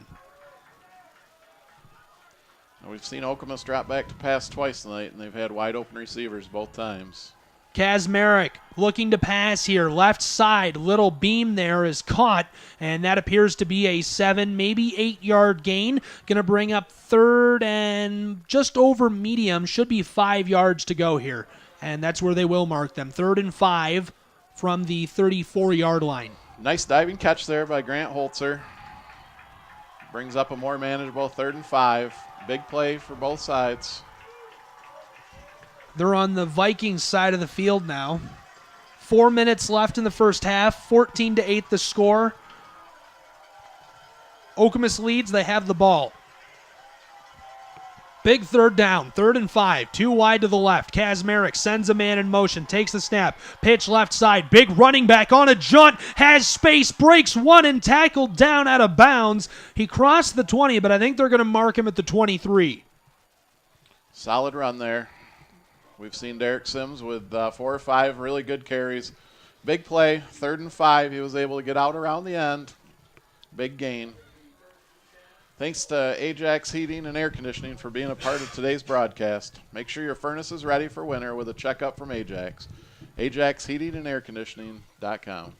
We've seen Okemos drop back to pass twice tonight, and they've had wide open receivers both times. Kazmarek looking to pass here. Left side, little beam there is caught, and that appears to be a 7, maybe 8-yard gain. Going to bring up third and just over medium. Should be 5 yards to go here, and that's where they will mark them. 3rd and 5 from the 34-yard line. Nice diving catch there by Grant Holzer. Brings up a more manageable 3rd and 5. Big play for both sides. They're on the Vikings side of the field now. 4 minutes left in the first half. 14-8 the score. Okemos leads. They have the ball. Big 3rd down. 3rd and 5. 2 wide to the left. Kazmarek sends a man in motion. Takes the snap. Pitch left side. Big running back on a jaunt. Has space. Breaks one and tackled down out of bounds. He crossed the 20, but I think they're going to mark him at the 23. Solid run there. We've seen Derek Sims with 4 or 5 really good carries. Big play, 3rd and 5. He was able to get out around the end. Big gain. Thanks to Ajax Heating and Air Conditioning for being a part of today's broadcast. Make sure your furnace is ready for winter with a checkup from Ajax. AjaxHeatingandAirConditioning.com.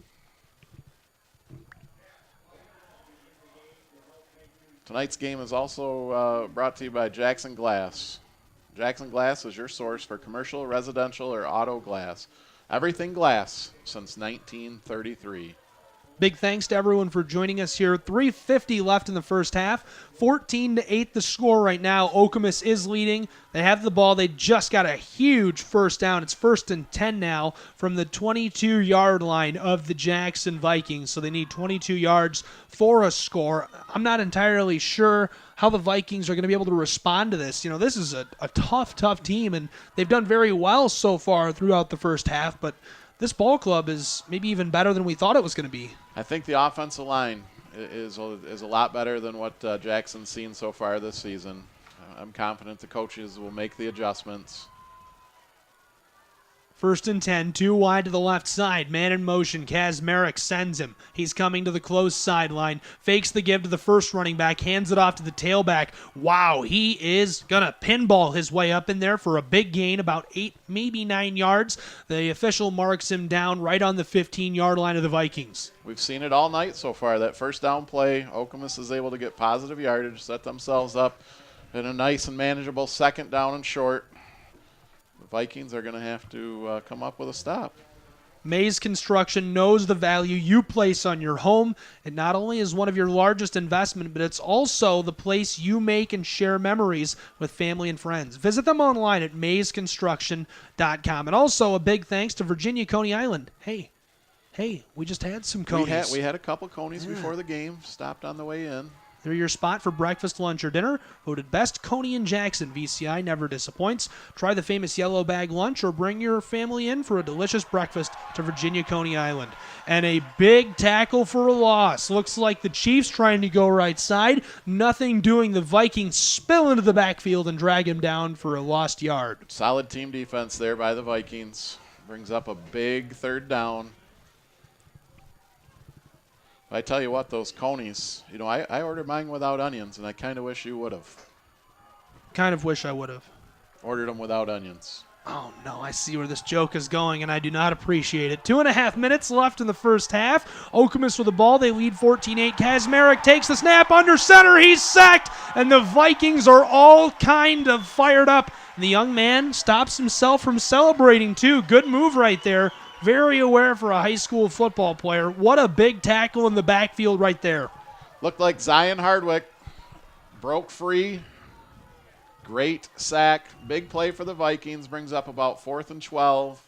Tonight's game is also brought to you by Jackson Glass. Jackson Glass is your source for commercial, residential, or auto glass. Everything glass since 1933. Big thanks to everyone for joining us here. 3:50 left in the first half. 14-8 the score right now. Okemos is leading. They have the ball. They just got a huge first down. It's 1st and 10 now from the 22-yard line of the Jackson Vikings. So they need 22 yards for a score. I'm not entirely sure how the Vikings are going to be able to respond to this. You know, this is a tough team, and they've done very well so far throughout the first half, but this ball club is maybe even better than we thought it was going to be. I think the offensive line is a lot better than what Jackson's seen so far this season. I'm confident the coaches will make the adjustments. 1st and 10, 2 wide to the left side. Man in motion. Kazmarek sends him. He's coming to the close sideline. Fakes the give to the first running back. Hands it off to the tailback. Wow, he is going to pinball his way up in there for a big gain, about 8, maybe 9 yards. The official marks him down right on the 15-yard line of the Vikings. We've seen it all night so far. That first down play, Okemos is able to get positive yardage, set themselves up in a nice and manageable 2nd down and short. The Vikings are going to have to come up with a stop. Mays Construction knows the value you place on your home. It not only is one of your largest investment, but it's also the place you make and share memories with family and friends. Visit them online at maysconstruction.com. And also a big thanks to Virginia Coney Island. Hey, we just had some conies. We had a couple conies before the game. Stopped on the way in. They're your spot for breakfast, lunch, or dinner. Voted best Coney in Jackson. VCI never disappoints. Try the famous yellow bag lunch or bring your family in for a delicious breakfast to Virginia Coney Island. And a big tackle for a loss. Looks like the Chiefs trying to go right side. Nothing doing. The Vikings spill into the backfield and drag him down for a lost yard. Solid team defense there by the Vikings. Brings up a big 3rd down. I tell you what, those conies, you know, I ordered mine without onions, and I kind of wish you would have. Kind of wish I would have. Ordered them without onions. Oh, no, I see where this joke is going, and I do not appreciate it. 2.5 minutes left in the first half. Okemos with the ball. They lead 14-8. Kazmarek takes the snap under center. He's sacked, and the Vikings are all kind of fired up. And the young man stops himself from celebrating, too. Good move right there. Very aware for a high school football player. What a big tackle in the backfield right there. Looked like Zion Hardwick broke free. Great sack. Big play for the Vikings. Brings up about 4th and 12.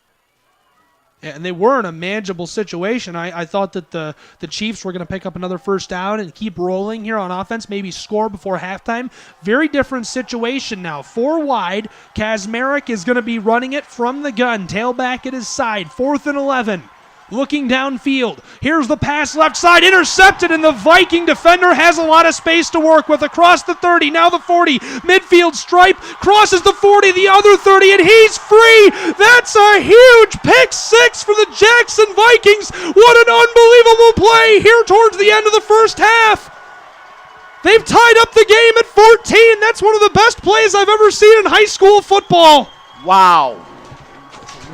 And they were in a manageable situation. I thought that the Chiefs were going to pick up another first down and keep rolling here on offense, maybe score before halftime. Very different situation now. 4 wide. Kazmarek is going to be running it from the gun. Tailback at his side. 4th and 11. Looking downfield. Here's the pass left side, intercepted, and the Viking defender has a lot of space to work with across the 30, now the 40. Midfield stripe, crosses the 40, the other 30, and he's free. That's a huge pick six for the Jackson Vikings. What an unbelievable play here towards the end of the first half. They've tied up the game at 14. That's one of the best plays I've ever seen in high school football. Wow.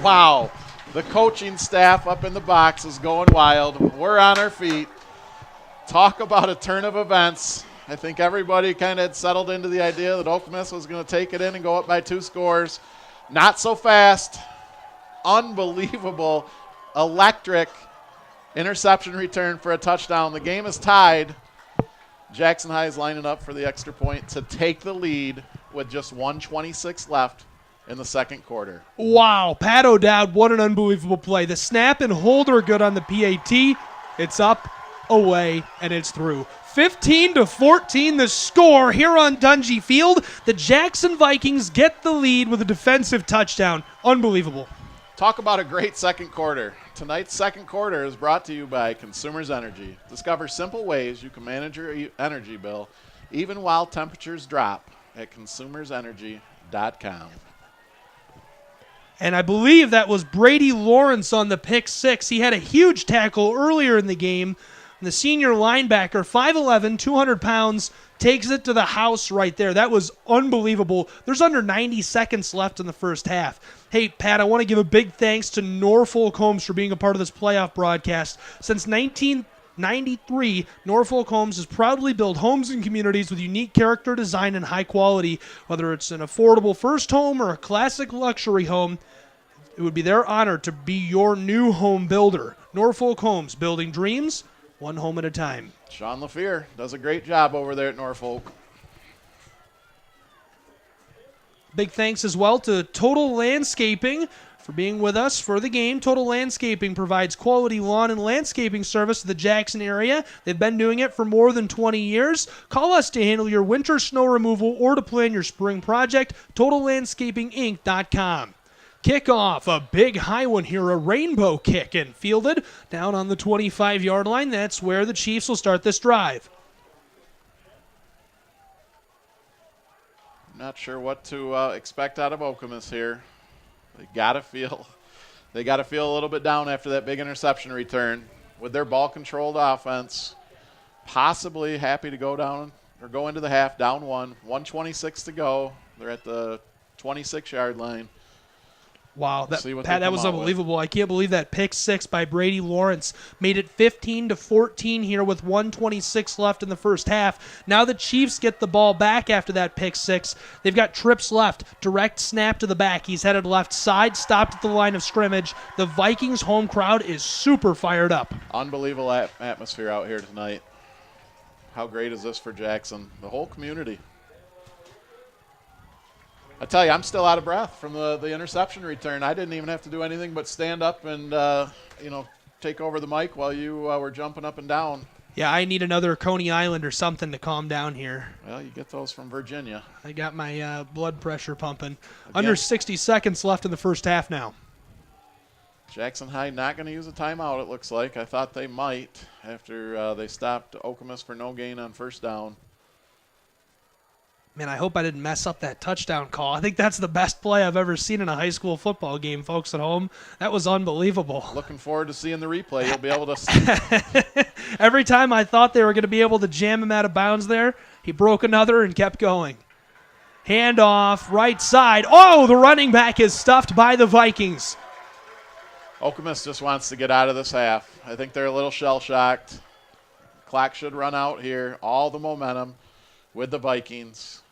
Wow. The coaching staff up in the box is going wild. We're on our feet. Talk about a turn of events. I think everybody kind of had settled into the idea that Okemos was going to take it in and go up by 2 scores. Not so fast. Unbelievable, electric interception return for a touchdown. The game is tied. Jackson High is lining up for the extra point to take the lead with just 1:26 left in the second quarter. Wow, Pat O'Dowd, what an unbelievable play. The snap and hold are good on the PAT. It's up, away, and it's through. 15-14 the score here on Dungy Field. The Jackson Vikings get the lead with a defensive touchdown. Unbelievable. Talk about a great second quarter. Tonight's second quarter is brought to you by Consumers Energy. Discover simple ways you can manage your energy bill even while temperatures drop at consumersenergy.com. And I believe that was Brady Lawrence on the pick six. He had a huge tackle earlier in the game. And the senior linebacker, 5'11", 200 pounds, takes it to the house right there. That was unbelievable. There's under 90 seconds left in the first half. Hey, Pat, I want to give a big thanks to Norfolk Homes for being a part of this playoff broadcast. Since 1993, Norfolk Homes has proudly built homes and communities with unique character, design, and high quality. Whether it's an affordable first home or a classic luxury home, it would be their honor to be your new home builder. Norfolk Homes, building dreams, one home at a time. Sean LaFear does a great job over there at Norfolk. Big thanks as well to Total Landscaping for being with us for the game. Total Landscaping provides quality lawn and landscaping service to the Jackson area. They've been doing it for more than 20 years. Call us to handle your winter snow removal or to plan your spring project. TotalLandscapingInc.com. Kickoff, a big high one here, a rainbow kick, and fielded down on the 25-yard line. That's where the Chiefs will start this drive. Not sure what to expect out of Okemos here. They gotta feel a little bit down after that big interception return. With their ball-controlled offense, possibly happy to go down or go into the half down 1:26 to go. They're at the 26-yard line. Wow, Pat, that was unbelievable. I can't believe that pick six by Brady Lawrence made it 15-14 here with 1:26 left in the first half. Now the Chiefs get the ball back after that pick six. They've got trips left, direct snap to the back. He's headed left side, stopped at the line of scrimmage. The Vikings home crowd is super fired up. Unbelievable atmosphere out here tonight. How great is this for Jackson? The whole community. I tell you, I'm still out of breath from the interception return. I didn't even have to do anything but stand up and, take over the mic while you were jumping up and down. Yeah, I need another Coney Island or something to calm down here. Well, you get those from Virginia. I got my blood pressure pumping. Under 60 seconds left in the first half now. Jackson High not going to use a timeout, it looks like. I thought they might after they stopped Okemos for no gain on first down. Man, I hope I didn't mess up that touchdown call. I think that's the best play I've ever seen in a high school football game, folks at home. That was unbelievable. Looking forward to seeing the replay. You'll be able to see. Every time I thought they were going to be able to jam him out of bounds there, he broke another and kept going. Handoff, right side. Oh, the running back is stuffed by the Vikings. Okemos just wants to get out of this half. I think they're a little shell-shocked. Clock should run out here. All the momentum with the Vikings.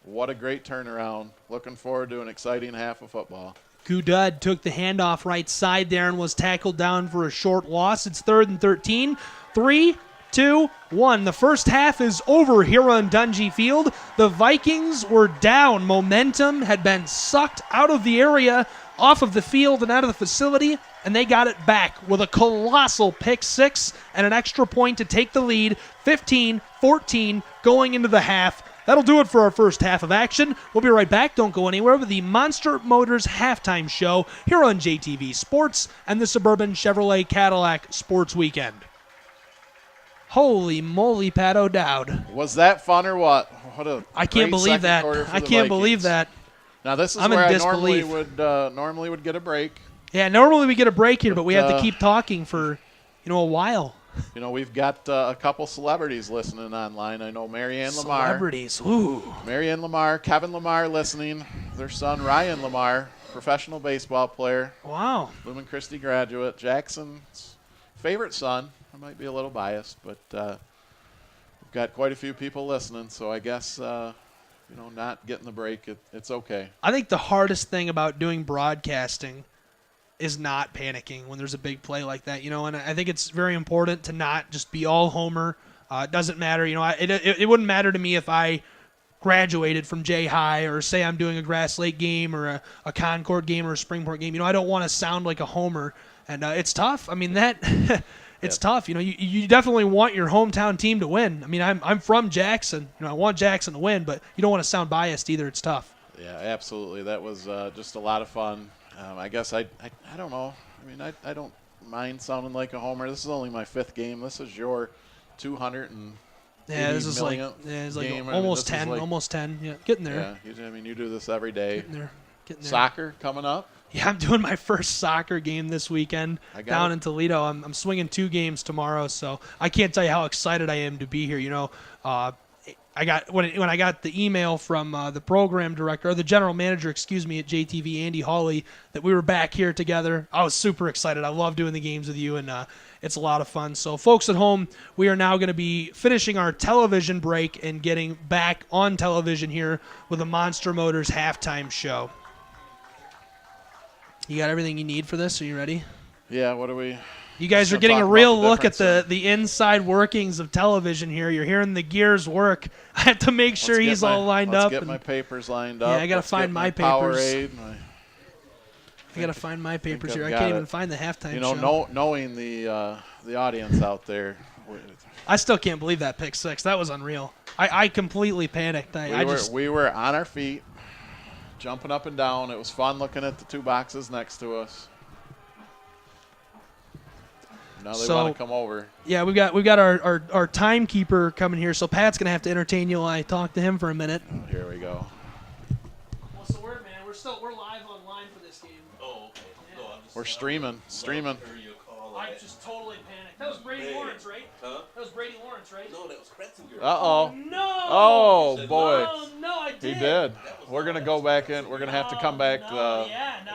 What a great turnaround. Looking forward to an exciting half of football. Gudud took the handoff right side there and was tackled down for a short loss. It's 3rd and 13. 3, 2, 1. The first half is over here on Dungy Field. The Vikings were down. Momentum had been sucked out of the area, off of the field and out of the facility, and they got it back with a colossal pick six and an extra point to take the lead, 15-14 going into the half. That'll do it for our first half of action. We'll be right back. Don't go anywhere with the Monster Motors halftime show here on JTV Sports and the Suburban Chevrolet Cadillac Sports Weekend. Holy moly, Pat O'Dowd. Was that fun or what? What a I can't great believe second that. quarter for I the can't Vikings. believe that. Now this is I'm where in I disbelief. normally would get a break. Yeah, normally we get a break here, but we have to uh, keep talking for, a while. You know, we've got a couple celebrities listening online. I know Marianne Lamar. Celebrities, ooh. Marianne Lamar, Kevin Lamar listening. Their son, Ryan Lamar, professional baseball player. Wow. Lumen Christi graduate. Jackson's favorite son. I might be a little biased, but we've got quite a few people listening, so I guess, not getting the break, it's okay. I think the hardest thing about doing broadcasting is not panicking when there's a big play like that, and I think it's very important to not just be all homer. It doesn't matter, it wouldn't matter to me if I graduated from J High or say I'm doing a Grass Lake game or a Concord game or a Springport game. I don't want to sound like a homer, and it's tough. I mean, that it's tough. You definitely want your hometown team to win. I mean, I'm from Jackson. I want Jackson to win, but you don't want to sound biased either. It's tough. Yeah, absolutely. That was just a lot of fun. I guess I don't know. I mean, I don't mind sounding like a homer. This is only my 5th game. This is your 200 and this is like game. almost 10, almost 10. Yeah, getting there. Yeah, you do this every day. Getting there. Soccer coming up. Yeah, I'm doing my first soccer game this weekend down in Toledo. I'm swinging 2 games tomorrow, so I can't tell you how excited I am to be here. I got when I got the email from the program director, or the general manager, at JTV, Andy Hawley, that we were back here together. I was super excited. I love doing the games with you, and it's a lot of fun. So, folks at home, we are now going to be finishing our television break and getting back on television here with the Monster Motors halftime show. You got everything you need for this? Are you ready? Yeah. What do we? You guys are getting a real look at the inside workings of television here. You're hearing the gears work. I have to make sure he's all lined up. Let's get my papers lined up. Yeah, I got to find my papers. Powerade. I got to find my papers here. I can't even find the halftime show. Knowing the audience out there. I still can't believe that pick six. That was unreal. I completely panicked. We were on our feet, jumping up and down. It was fun looking at the 2 boxes next to us. Now they want to come over. Yeah, we've got our timekeeper coming here, so Pat's gonna have to entertain you while I talk to him for a minute. Here we go. What's the word, man? We're live online for this game. Oh, okay. Yeah. No, I'm just, We're streaming. I just totally panicked. That was Brady Lawrence, right? Huh? That was Brady Lawrence, right? No, that was Kretzinger. Uh-oh. No. Oh, boy. Oh, no, I did. He did. We're going to go back in. We're going to have to come back. Now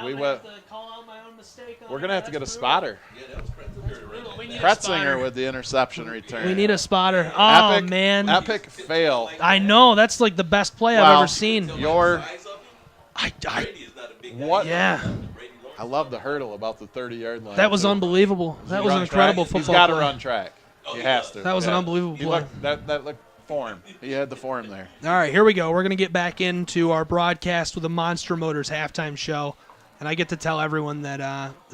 we have to call out my own mistake. We're going to have to get a spotter. Yeah, that was Kretzinger right We there. need a Kretzinger spotter. with the interception return. We need a spotter. Oh, man. Epic fail. I know. That's like the best play I've ever seen. Your Brady is not a big guy. what? Yeah. I love the hurdle about the 30-yard line. That was too. unbelievable. That was an Run incredible track. football He's got to play. run track. Oh, He he has does. to. That was an unbelievable He play. looked, that looked form. He had the form there. All right, here we go. We're going to get back into our broadcast with the Monster Motors halftime show. And I get to tell everyone that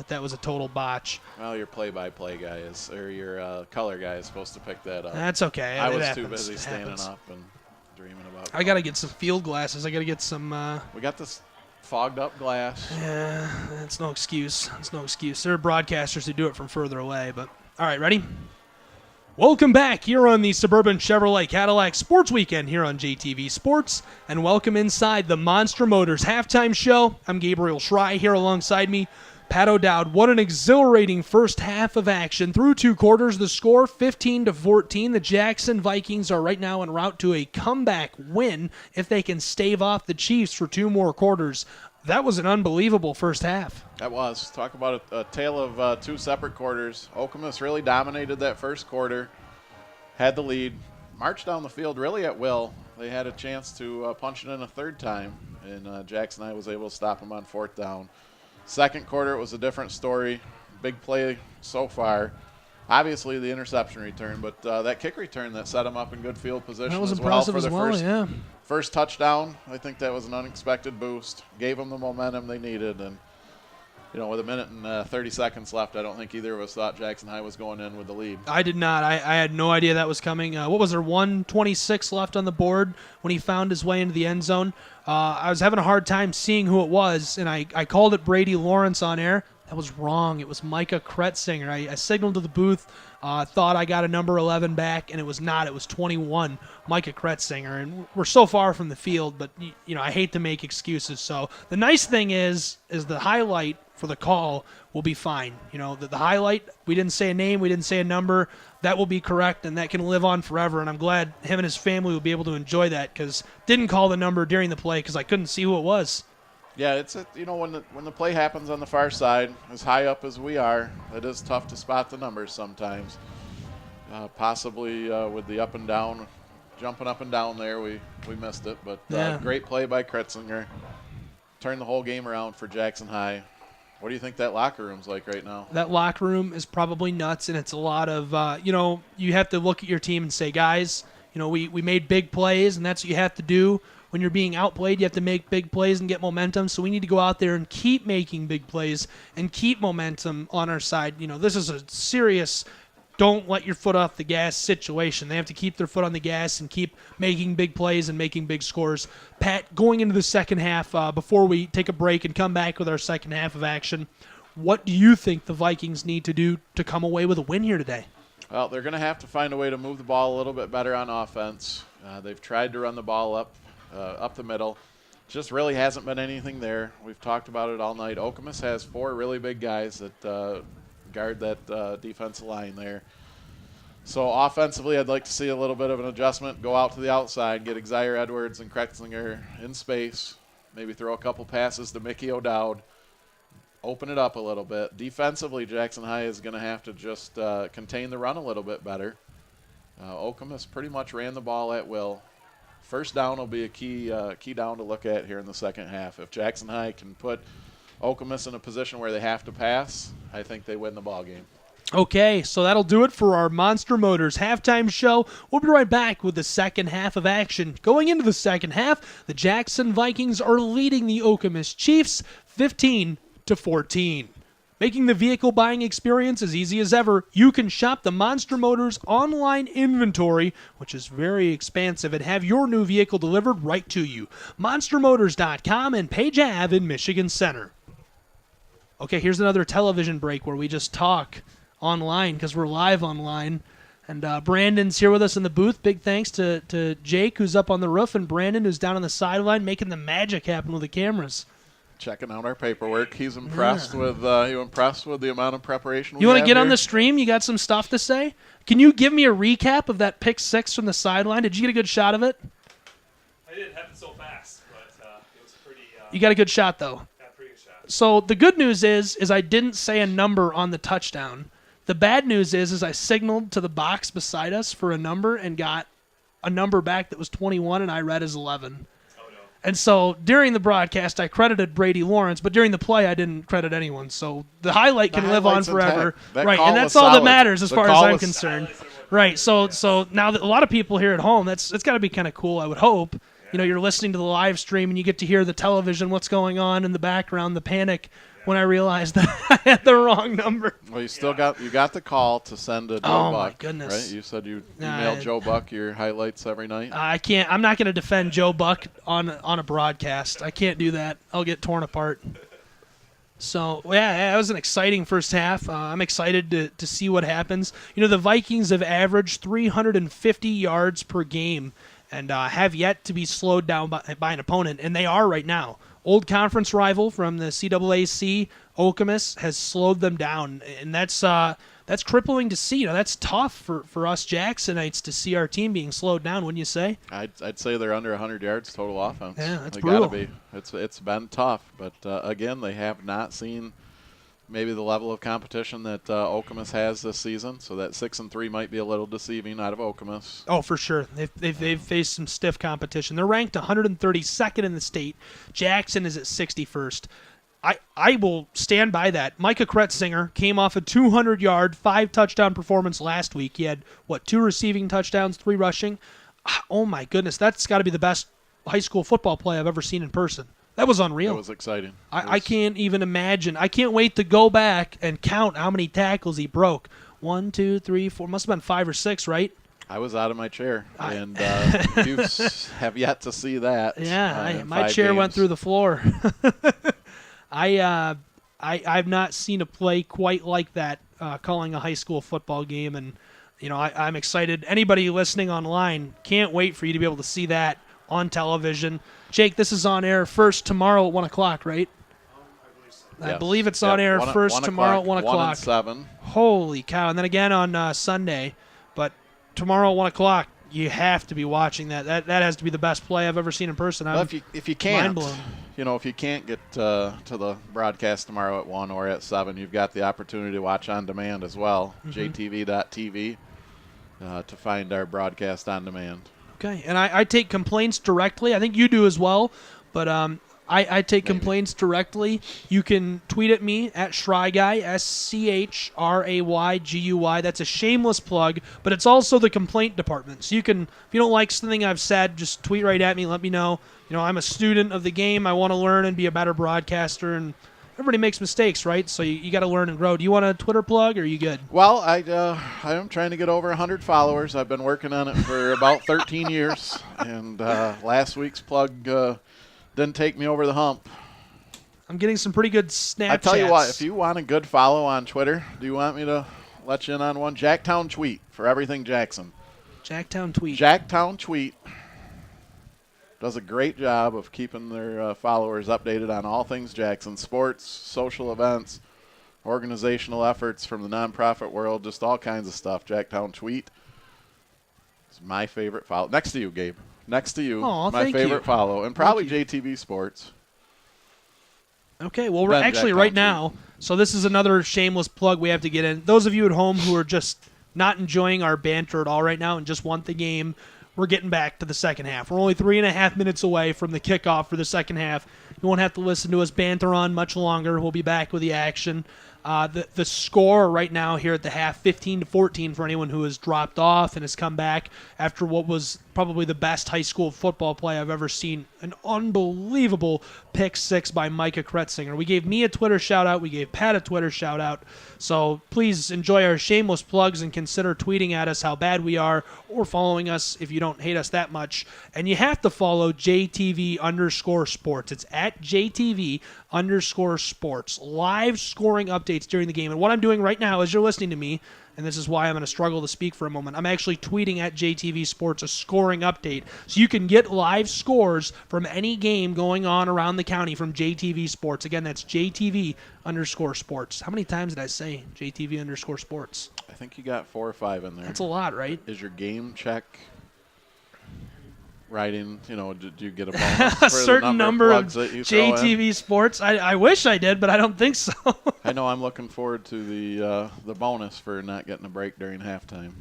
that was a total botch. Well, your play-by-play guy is, or your color guy is supposed to pick that up. That's okay. I It was happens. too busy It standing happens. up and dreaming about. I got to get some field glasses. I got to get some. We got this fogged up glass. Yeah, that's no excuse. That's no excuse. There are broadcasters who do it from further away. But all right, ready? Welcome back here on the Suburban Chevrolet Cadillac Sports Weekend here on JTV Sports, and welcome inside the Monster Motors halftime show. I'm Gabriel Schrei here alongside me, Pat O'Dowd. What an exhilarating first half of action. Through 2 quarters, the score 15-14. The Jackson Vikings are right now en route to a comeback win if they can stave off the Chiefs for 2 more quarters. That was an unbelievable first half. That was. Talk about a tale of 2 separate quarters. Okemos really dominated that first quarter, had the lead, marched down the field really at will. They had a chance to punch it in a third time, and Jackson High was able to stop them on 4th down. Second quarter, it was a different story. Big play so far. Obviously, the interception return, but that kick return that set them up in good field position That was as well impressive for the as well, yeah. first touchdown. I think that was an unexpected boost. Gave them the momentum they needed, and with a minute and 30 seconds left, I don't think either of us thought Jackson High was going in with the lead. I did not. I had no idea that was coming. What was there, 1:26 left on the board when he found his way into the end zone? I was having a hard time seeing who it was, and I called it Brady Lawrence on air. That was wrong. It was Micah Kretzinger. I signaled to the booth, thought I got a number 11 back, and it was not. It was 21, Micah Kretzinger. And we're so far from the field, but I hate to make excuses. So the nice thing is the highlight for the call will be fine. The highlight, we didn't say a name, we didn't say a number. That will be correct, and that can live on forever. And I'm glad him and his family will be able to enjoy that, because didn't call the number during the play because I couldn't see who it was. Yeah, it's when the play happens on the far side, as high up as we are, it is tough to spot the numbers sometimes. Possibly with the up and down, jumping up and down there, we missed it. But great play by Kretzinger. Turned the whole game around for Jackson High. What do you think that locker room's like right now? That locker room is probably nuts, and it's a lot of, you have to look at your team and say, guys, we made big plays, and that's what you have to do. When you're being outplayed, you have to make big plays and get momentum. So we need to go out there and keep making big plays and keep momentum on our side. This is a serious don't let your foot off the gas situation. They have to keep their foot on the gas and keep making big plays and making big scores. Pat, going into the second half, before we take a break and come back with our second half of action, what do you think the Vikings need to do to come away with a win here today? Well, they're going to have to find a way to move the ball a little bit better on offense. They've tried to run the ball up the middle. Just really hasn't been anything there. We've talked about it all night. Okemos has 4 really big guys that guard that defensive line there. So offensively, I'd like to see a little bit of an adjustment. Go out to the outside, get Xavier Edwards and Kretzinger in space. Maybe throw a couple passes to Mickey O'Dowd. Open it up a little bit. Defensively, Jackson High is going to have to just contain the run a little bit better. Okemos pretty much ran the ball at will. First down will be a key down to look at here in the second half. If Jackson High can put Okemos in a position where they have to pass, I think they win the ball game. Okay, so that'll do it for our Monster Motors halftime show. We'll be right back with the second half of action. Going into the second half, the Jackson Vikings are leading the Okemos Chiefs 15-14. Making the vehicle buying experience as easy as ever, you can shop the Monster Motors online inventory, which is very expansive, and have your new vehicle delivered right to you. MonsterMotors.com and Page Ave in Michigan Center. Okay, here's another television break where we just talk online because we're live online. And Brandon's here with us in the booth. Big thanks to Jake, who's up on the roof, and Brandon, who's down on the sideline, making the magic happen with the cameras. Checking out our paperwork. He's impressed with the amount of preparation we You want to get here. on the stream? You got some stuff to say? Can you give me a recap of that pick six from the sideline? Did you get a good shot of it? I didn't happen so fast, but it was pretty. You got a good shot, though. Got a pretty good shot. So the good news is I didn't say a number on the touchdown. The bad news is I signaled to the box beside us for a number and got a number back that was 21, and I read as 11. And so during the broadcast, I credited Brady Lawrence, but during the play, I didn't credit anyone. So the highlight can live on forever. Right, and that's all that matters as far as I'm concerned. Right, so now that a lot of people here at home, it's got to be kind of cool, I would hope. Yeah. You're listening to the live stream, and you get to hear the television, what's going on in the background, the panic when I realized that I had the wrong number. Well, you got the call to send to Joe Buck. Oh, my goodness. Right? You said you emailed Joe Buck your highlights every night. I'm not going to defend Joe Buck on a broadcast. I can't do that. I'll get torn apart. So, yeah, that was an exciting first half. I'm excited to see what happens. The Vikings have averaged 350 yards per game and have yet to be slowed down by an opponent, and they are right now. Old conference rival from the CAAC, Okemos, has slowed them down, and that's crippling to see. That's tough for us Jacksonites to see our team being slowed down, wouldn't you say? I'd say they're under 100 yards total offense. Yeah, that's they brutal. Gotta be. It's been tough, but again, they have not seen maybe the level of competition that Okemos has this season. So that 6-3 might be a little deceiving out of Okemos. Oh, for sure. They've faced some stiff competition. They're ranked 132nd in the state. Jackson is at 61st. I will stand by that. Micah Kretzinger came off a 200-yard, 5-touchdown performance last week. He had, 2 receiving touchdowns, 3 rushing. Oh, my goodness. That's got to be the best high school football play I've ever seen in person. That was It unreal. was exciting. I can't even imagine. I can't wait to go back and count how many tackles he broke. 1, 2, 3, 4. Must have been 5 or 6, right? I was out of my chair, and you have yet to see that. Yeah, in my 5 chair went games. through the floor. I've not seen a play quite like that calling a high school football game, and I'm excited. Anybody listening online, can't wait for you to be able to see that on television. Jake, this is on air first tomorrow at 1 o'clock, right? I Yes. believe it's on air first tomorrow at 1 o'clock. 1 and 7. Holy cow! And then again on Sunday, but tomorrow at 1 o'clock, you have to be watching that. That has to be the best play I've ever seen in person. Well, if you can't, mind-blown. if you can't get to the broadcast tomorrow at 1 or at 7, you've got the opportunity to watch on demand as well. JTV.tv to find our broadcast on demand. Okay, and I take complaints directly. I think you do as well, but I take complaints directly. You can tweet at me at SchryGuy, SCHRAYGUY. That's a shameless plug, but it's also the complaint department. So you can, if you don't like something I've said, just tweet right at me. Let me know. I'm a student of the game. I want to learn and be a better broadcaster, and everybody makes mistakes, right? So you got to learn and grow. Do you want a Twitter plug, or are you good? Well, I am trying to get over 100 followers. I've been working on it for about 13 years, and last week's plug didn't take me over the hump. I'm getting some pretty good Snapchats. I tell you what, if you want a good follow on Twitter, do you want me to let you in on one? Jacktown Tweet for everything Jackson. Jacktown Tweet. Jacktown Tweet does a great job of keeping their followers updated on all things Jackson, sports, social events, organizational efforts from the nonprofit world, just all kinds of stuff. Jacktown Tweet is my favorite follow. Next to you, Gabe. Next to you, Aw, my thank favorite you. follow, and probably Thank JTV Sports. Okay, well, we're Ben actually Jacktown right Tweet. now, so this is another shameless plug we have to get in. Those of you at home who are just not enjoying our banter at all right now and just want the game, we're getting back to the second half. We're only 3.5 minutes away from the kickoff for the second half. You won't have to listen to us banter on much longer. We'll be back with the action. The score right now here at the half, 15-14 for anyone who has dropped off and has come back after what was probably the best high school football play I've ever seen. An unbelievable pick six by Micah Kretzinger. We gave me a Twitter shout-out. We gave Pat a Twitter shout-out. So please enjoy our shameless plugs and consider tweeting at us how bad we are or following us if you don't hate us that much. And you have to follow JTV_sports. It's at JTV_sports. Live scoring updates during the game. And what I'm doing right now as you're listening to me, and this is why I'm going to struggle to speak for a moment, I'm actually tweeting at JTV Sports a scoring update. So you can get live scores from any game going on around the county from JTV Sports. Again, that's JTV_sports. How many times did I say JTV_sports? I think you got 4 or 5 in there. That's a lot, right? Is your game check writing, did you get a bonus for A certain the number of plugs that you throw in? JTV Sports. I wish I did, but I don't think so. I know I'm looking forward to the bonus for not getting a break during halftime.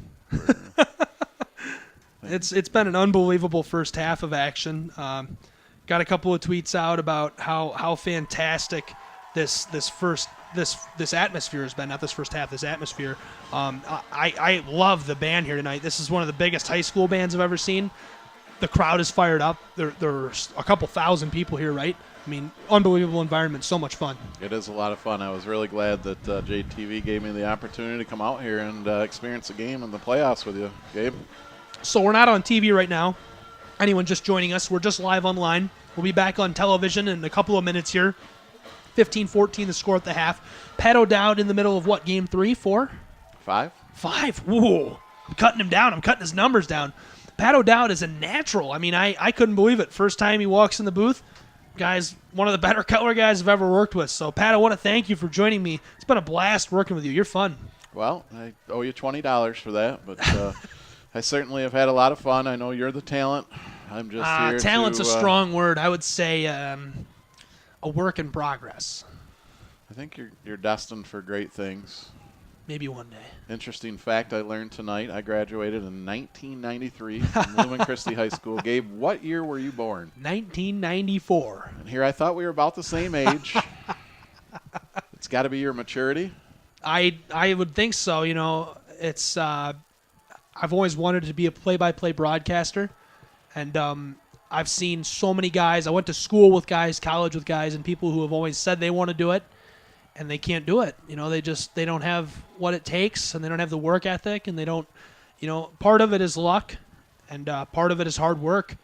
It's been an unbelievable first half of action. Got a couple of tweets out about how fantastic this atmosphere has been. Not this first half, this atmosphere. I love the band here tonight. This is one of the biggest high school bands I've ever seen. The crowd is fired up. There's a couple thousand people here, right? I mean, unbelievable environment. So much fun. It is a lot of fun. I was really glad that JTV gave me the opportunity to come out here and experience a game in the playoffs with you, Gabe. So we're not on TV right now. Anyone just joining us, we're just live online. We'll be back on television in a couple of minutes here. 15-14 the score at the half. Pat O'Dowd in the middle of what, game 3, 4? 5? 5. Whoa. I'm cutting him down. I'm cutting his numbers down. Pat O'Dowd is a natural. I mean, I couldn't believe it. First time he walks in the booth, guys, one of the better color guys I've ever worked with. So, Pat, I want to thank you for joining me. It's been a blast working with you. You're fun. Well, I owe you $20 for that, but I certainly have had a lot of fun. I know you're the talent. I'm just here talent's to, a strong word. I would say a work in progress. I think you're destined for great things. Maybe one day. Interesting fact I learned tonight. I graduated in 1993 from Lumen Christi High School. Gabe, what year were you born? 1994. And here I thought we were about the same age. It's got to be your maturity. I would think so. It's I've always wanted to be a play-by-play broadcaster, and I've seen so many guys. I went to school with guys, college with guys, and people who have always said they want to do it, and they can't do it. They don't have what it takes, and they don't have the work ethic, and they don't, part of it is luck, and part of it is hard work.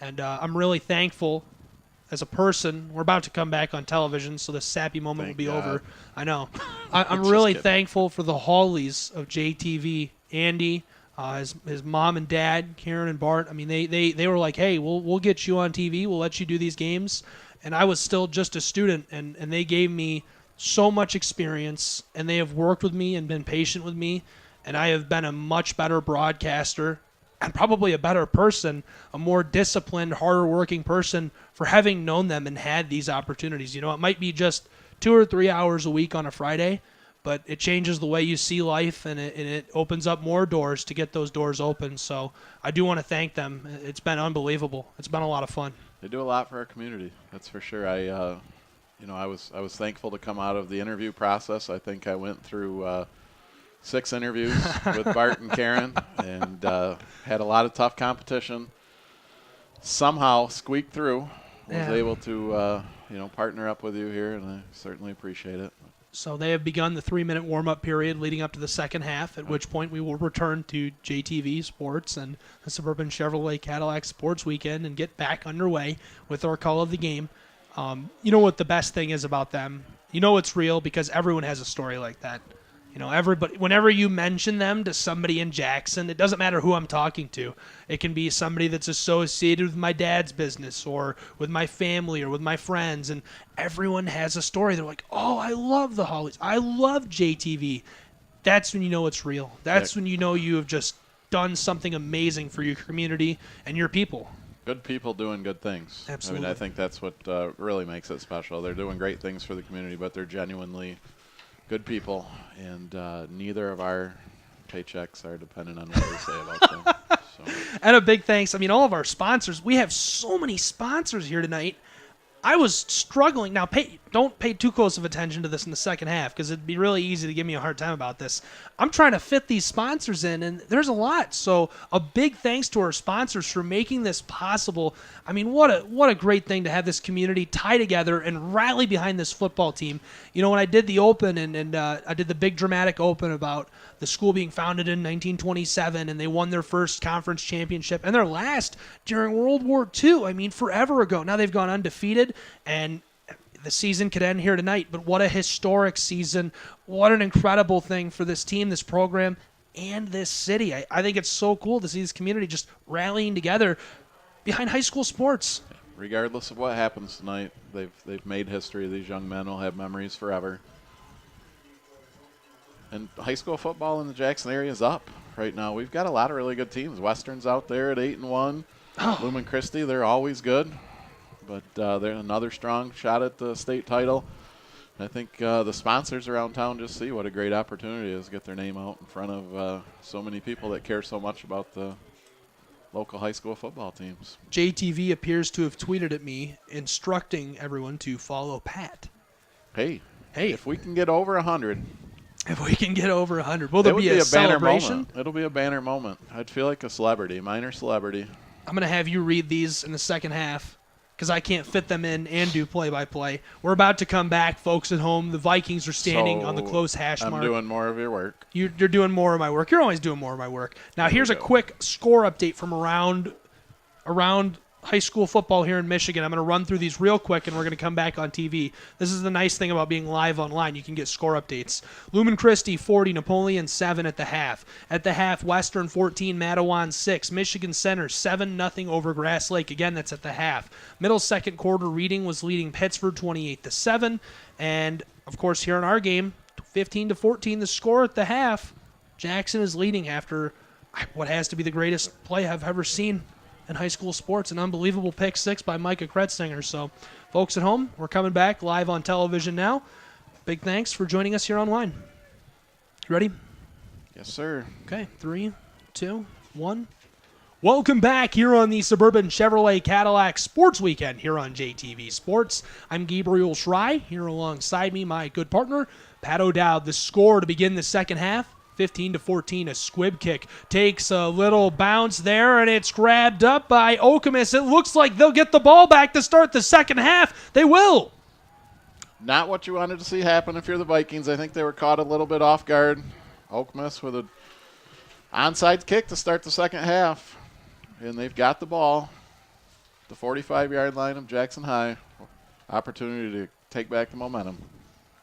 And I'm really thankful as a person. We're about to come back on television, so this sappy moment Thank will be God. over. I know. I'm Just really kidding. thankful for the Hawleys of JTV, Andy, his mom and dad, Karen and Bart. I mean, they were like, hey, we'll get you on TV. We'll let you do these games. And I was still just a student, and they gave me so much experience, and they have worked with me and been patient with me, and I have been a much better broadcaster and probably a better person, a more disciplined, harder working person for having known them and had these opportunities. It might be just 2 or 3 hours a week on a Friday, but it changes the way you see life, and it opens up more doors to get those doors open. So I do want to thank them. It's been unbelievable. It's been a lot of fun. They do a lot for our community, that's for sure. I was thankful to come out of the interview process. I think I went through 6 interviews with Bart and Karen, and had a lot of tough competition. Somehow squeaked through. Was able to partner up with you here, and I certainly appreciate it. So they have begun the 3-minute warm-up period leading up to the second half, at which point we will return to JTV Sports and the Suburban Chevrolet Cadillac Sports Weekend and get back underway with our call of the game. You know what the best thing is about them? It's real because everyone has a story like that. Everybody, whenever you mention them to somebody in Jackson, it doesn't matter who I'm talking to. It can be somebody that's associated with my dad's business or with my family or with my friends, and everyone has a story. They're like, oh, I love the Hollies. I love JTV. That's when you know it's real. That's when you know you have just done something amazing for your community and your people. Good people doing good things. Absolutely. I think that's what really makes it special. They're doing great things for the community, but they're genuinely good people, and neither of our paychecks are dependent on what they say about them. So. And a big thanks. All of our sponsors. We have so many sponsors here tonight. I was struggling. Now, don't pay too close of attention to this in the second half because it'd be really easy to give me a hard time about this. I'm trying to fit these sponsors in, and there's a lot. So a big thanks to our sponsors for making this possible. What a great thing to have this community tie together and rally behind this football team. When I did the open and I did the big dramatic open about the school being founded in 1927, and they won their first conference championship and their last during World War II. Forever ago. Now they've gone undefeated, and the season could end here tonight, but what a historic season. What an incredible thing for this team, this program, and this city. I think it's so cool to see this community just rallying together behind high school sports. Regardless of what happens tonight, they've made history. These young men will have memories forever. And high school football in the Jackson area is up right now. We've got a lot of really good teams. Western's out there at 8-1. Lumen Christi, they're always good. But they're another strong shot at the state title. I think the sponsors around town just see what a great opportunity it is to get their name out in front of so many people that care so much about the local high school football teams. JTV appears to have tweeted at me instructing everyone to follow Pat. Hey, Hey. if we can get over 100. If we can get over 100, will It there would be be a a banner celebration? moment. It'll be a banner moment. I'd feel like a celebrity, minor celebrity. I'm going to have you read these in the second half because I can't fit them in and do play-by-play. We're about to come back, folks at home. The Vikings are standing on the close hash mark. I'm doing more of your work. You're doing more of my work. You're always doing more of my work. Now, here's a quick score update from around high school football here in Michigan. I'm going to run through these real quick, and we're going to come back on TV. This is the nice thing about being live online. You can get score updates. Lumen Christi 40, Napoleon 7 at the half. At the half, Western 14, Matawan 6. Michigan Center 7-0 over Grass Lake. Again, that's at the half. Middle second quarter, Reading was leading Pittsford 28-7. And, of course, here in our game, 15-14 the score at the half. Jackson is leading after what has to be the greatest play I've ever seen in high school sports. An unbelievable pick six by Micah Kretzinger. So, folks at home, we're coming back live on television now. Big thanks for joining us here online. You ready? Yes, sir. Okay, 3, 2, 1. Welcome back here on the Suburban Chevrolet Cadillac Sports Weekend here on JTV Sports. I'm Gabriel Schrei. Here alongside me, my good partner, Pat O'Dowd. The score to begin the second half, 15-14, a squib kick. Takes a little bounce there, and it's grabbed up by Okemos. It looks like they'll get the ball back to start the second half. They will. Not what you wanted to see happen if you're the Vikings. I think they were caught a little bit off guard. Okemos with an onside kick to start the second half. And they've got the ball. The 45-yard line of Jackson High. Opportunity to take back the momentum.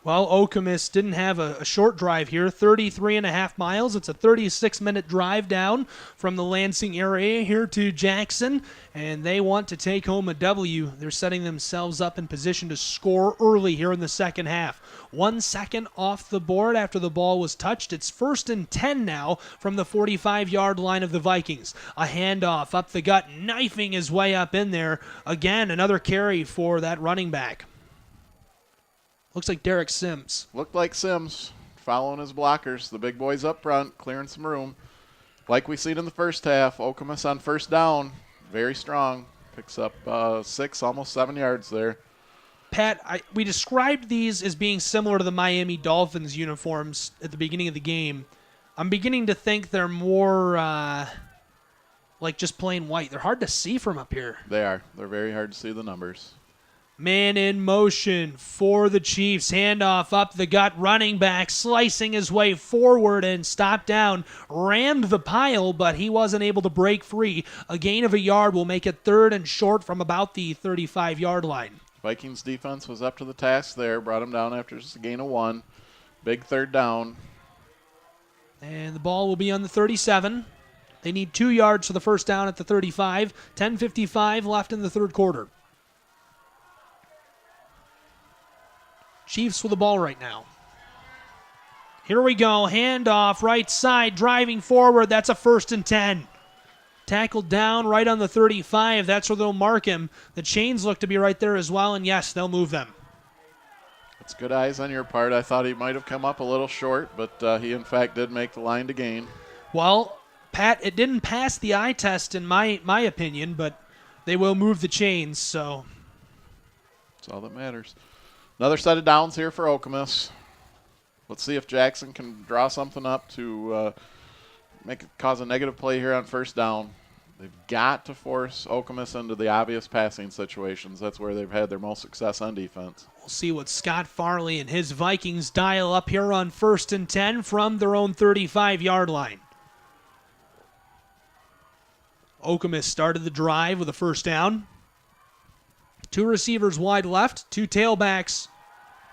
Well, Okemos didn't have a short drive here, 33.5 miles. It's a 36-minute drive down from the Lansing area here to Jackson, and they want to take home a W. They're setting themselves up in position to score early here in the second half. 1 second off the board after the ball was touched. It's 1st and 10 now from the 45-yard line of the Vikings. A handoff up the gut, knifing his way up in there. Again, another carry for that running back. Looks like Derek Sims. Looked like Sims following his blockers. The big boys up front, clearing some room. Like we seen in the first half, Okemos on first down, very strong. Picks up 6, almost 7 yards there. Pat, we described these as being similar to the Miami Dolphins uniforms at the beginning of the game. I'm beginning to think they're more like just plain white. They're hard to see from up here. They are. They're very hard to see the numbers. Man in motion for the Chiefs. Handoff up the gut. Running back slicing his way forward and stopped down. Rammed the pile, but he wasn't able to break free. A gain of a yard will make it 3rd and short from about the 35-yard line. Vikings defense was up to the task there. Brought him down after just a gain of 1. Big 3rd down. And the ball will be on the 37. They need 2 yards for the first down at the 35. 10:55 left in the third quarter. Chiefs with the ball right now. Here we go. Handoff, right side, driving forward. That's a 1st and 10. Tackled down right on the 35. That's where they'll mark him. The chains look to be right there as well, and yes, they'll move them. It's good eyes on your part. I thought he might have come up a little short, but he, in fact, did make the line to gain. Well, Pat, it didn't pass the eye test in my opinion, but they will move the chains, so. That's all that matters. Another set of downs here for Okemos. Let's see if Jackson can draw something up to cause a negative play here on first down. They've got to force Okemos into the obvious passing situations. That's where they've had their most success on defense. We'll see what Scott Farley and his Vikings dial up here on 1st and 10 from their own 35-yard line. Okemos started the drive with a first down. 2 receivers wide left, 2 tailbacks.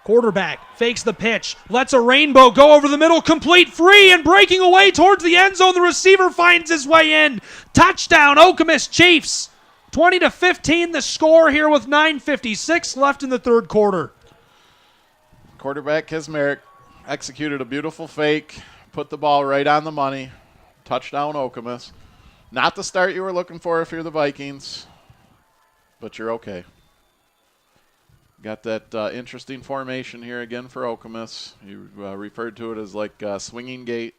Quarterback fakes the pitch, lets a rainbow go over the middle, complete, free, and breaking away towards the end zone. The receiver finds his way in. Touchdown, Okemos Chiefs. 20-15 the score here with 9:56 left in the third quarter. Quarterback Kismerick executed a beautiful fake, put the ball right on the money. Touchdown, Okemos. Not the start you were looking for if you're the Vikings, but you're okay. Got that interesting formation here again for Okemos. You referred to it as like a swinging gate.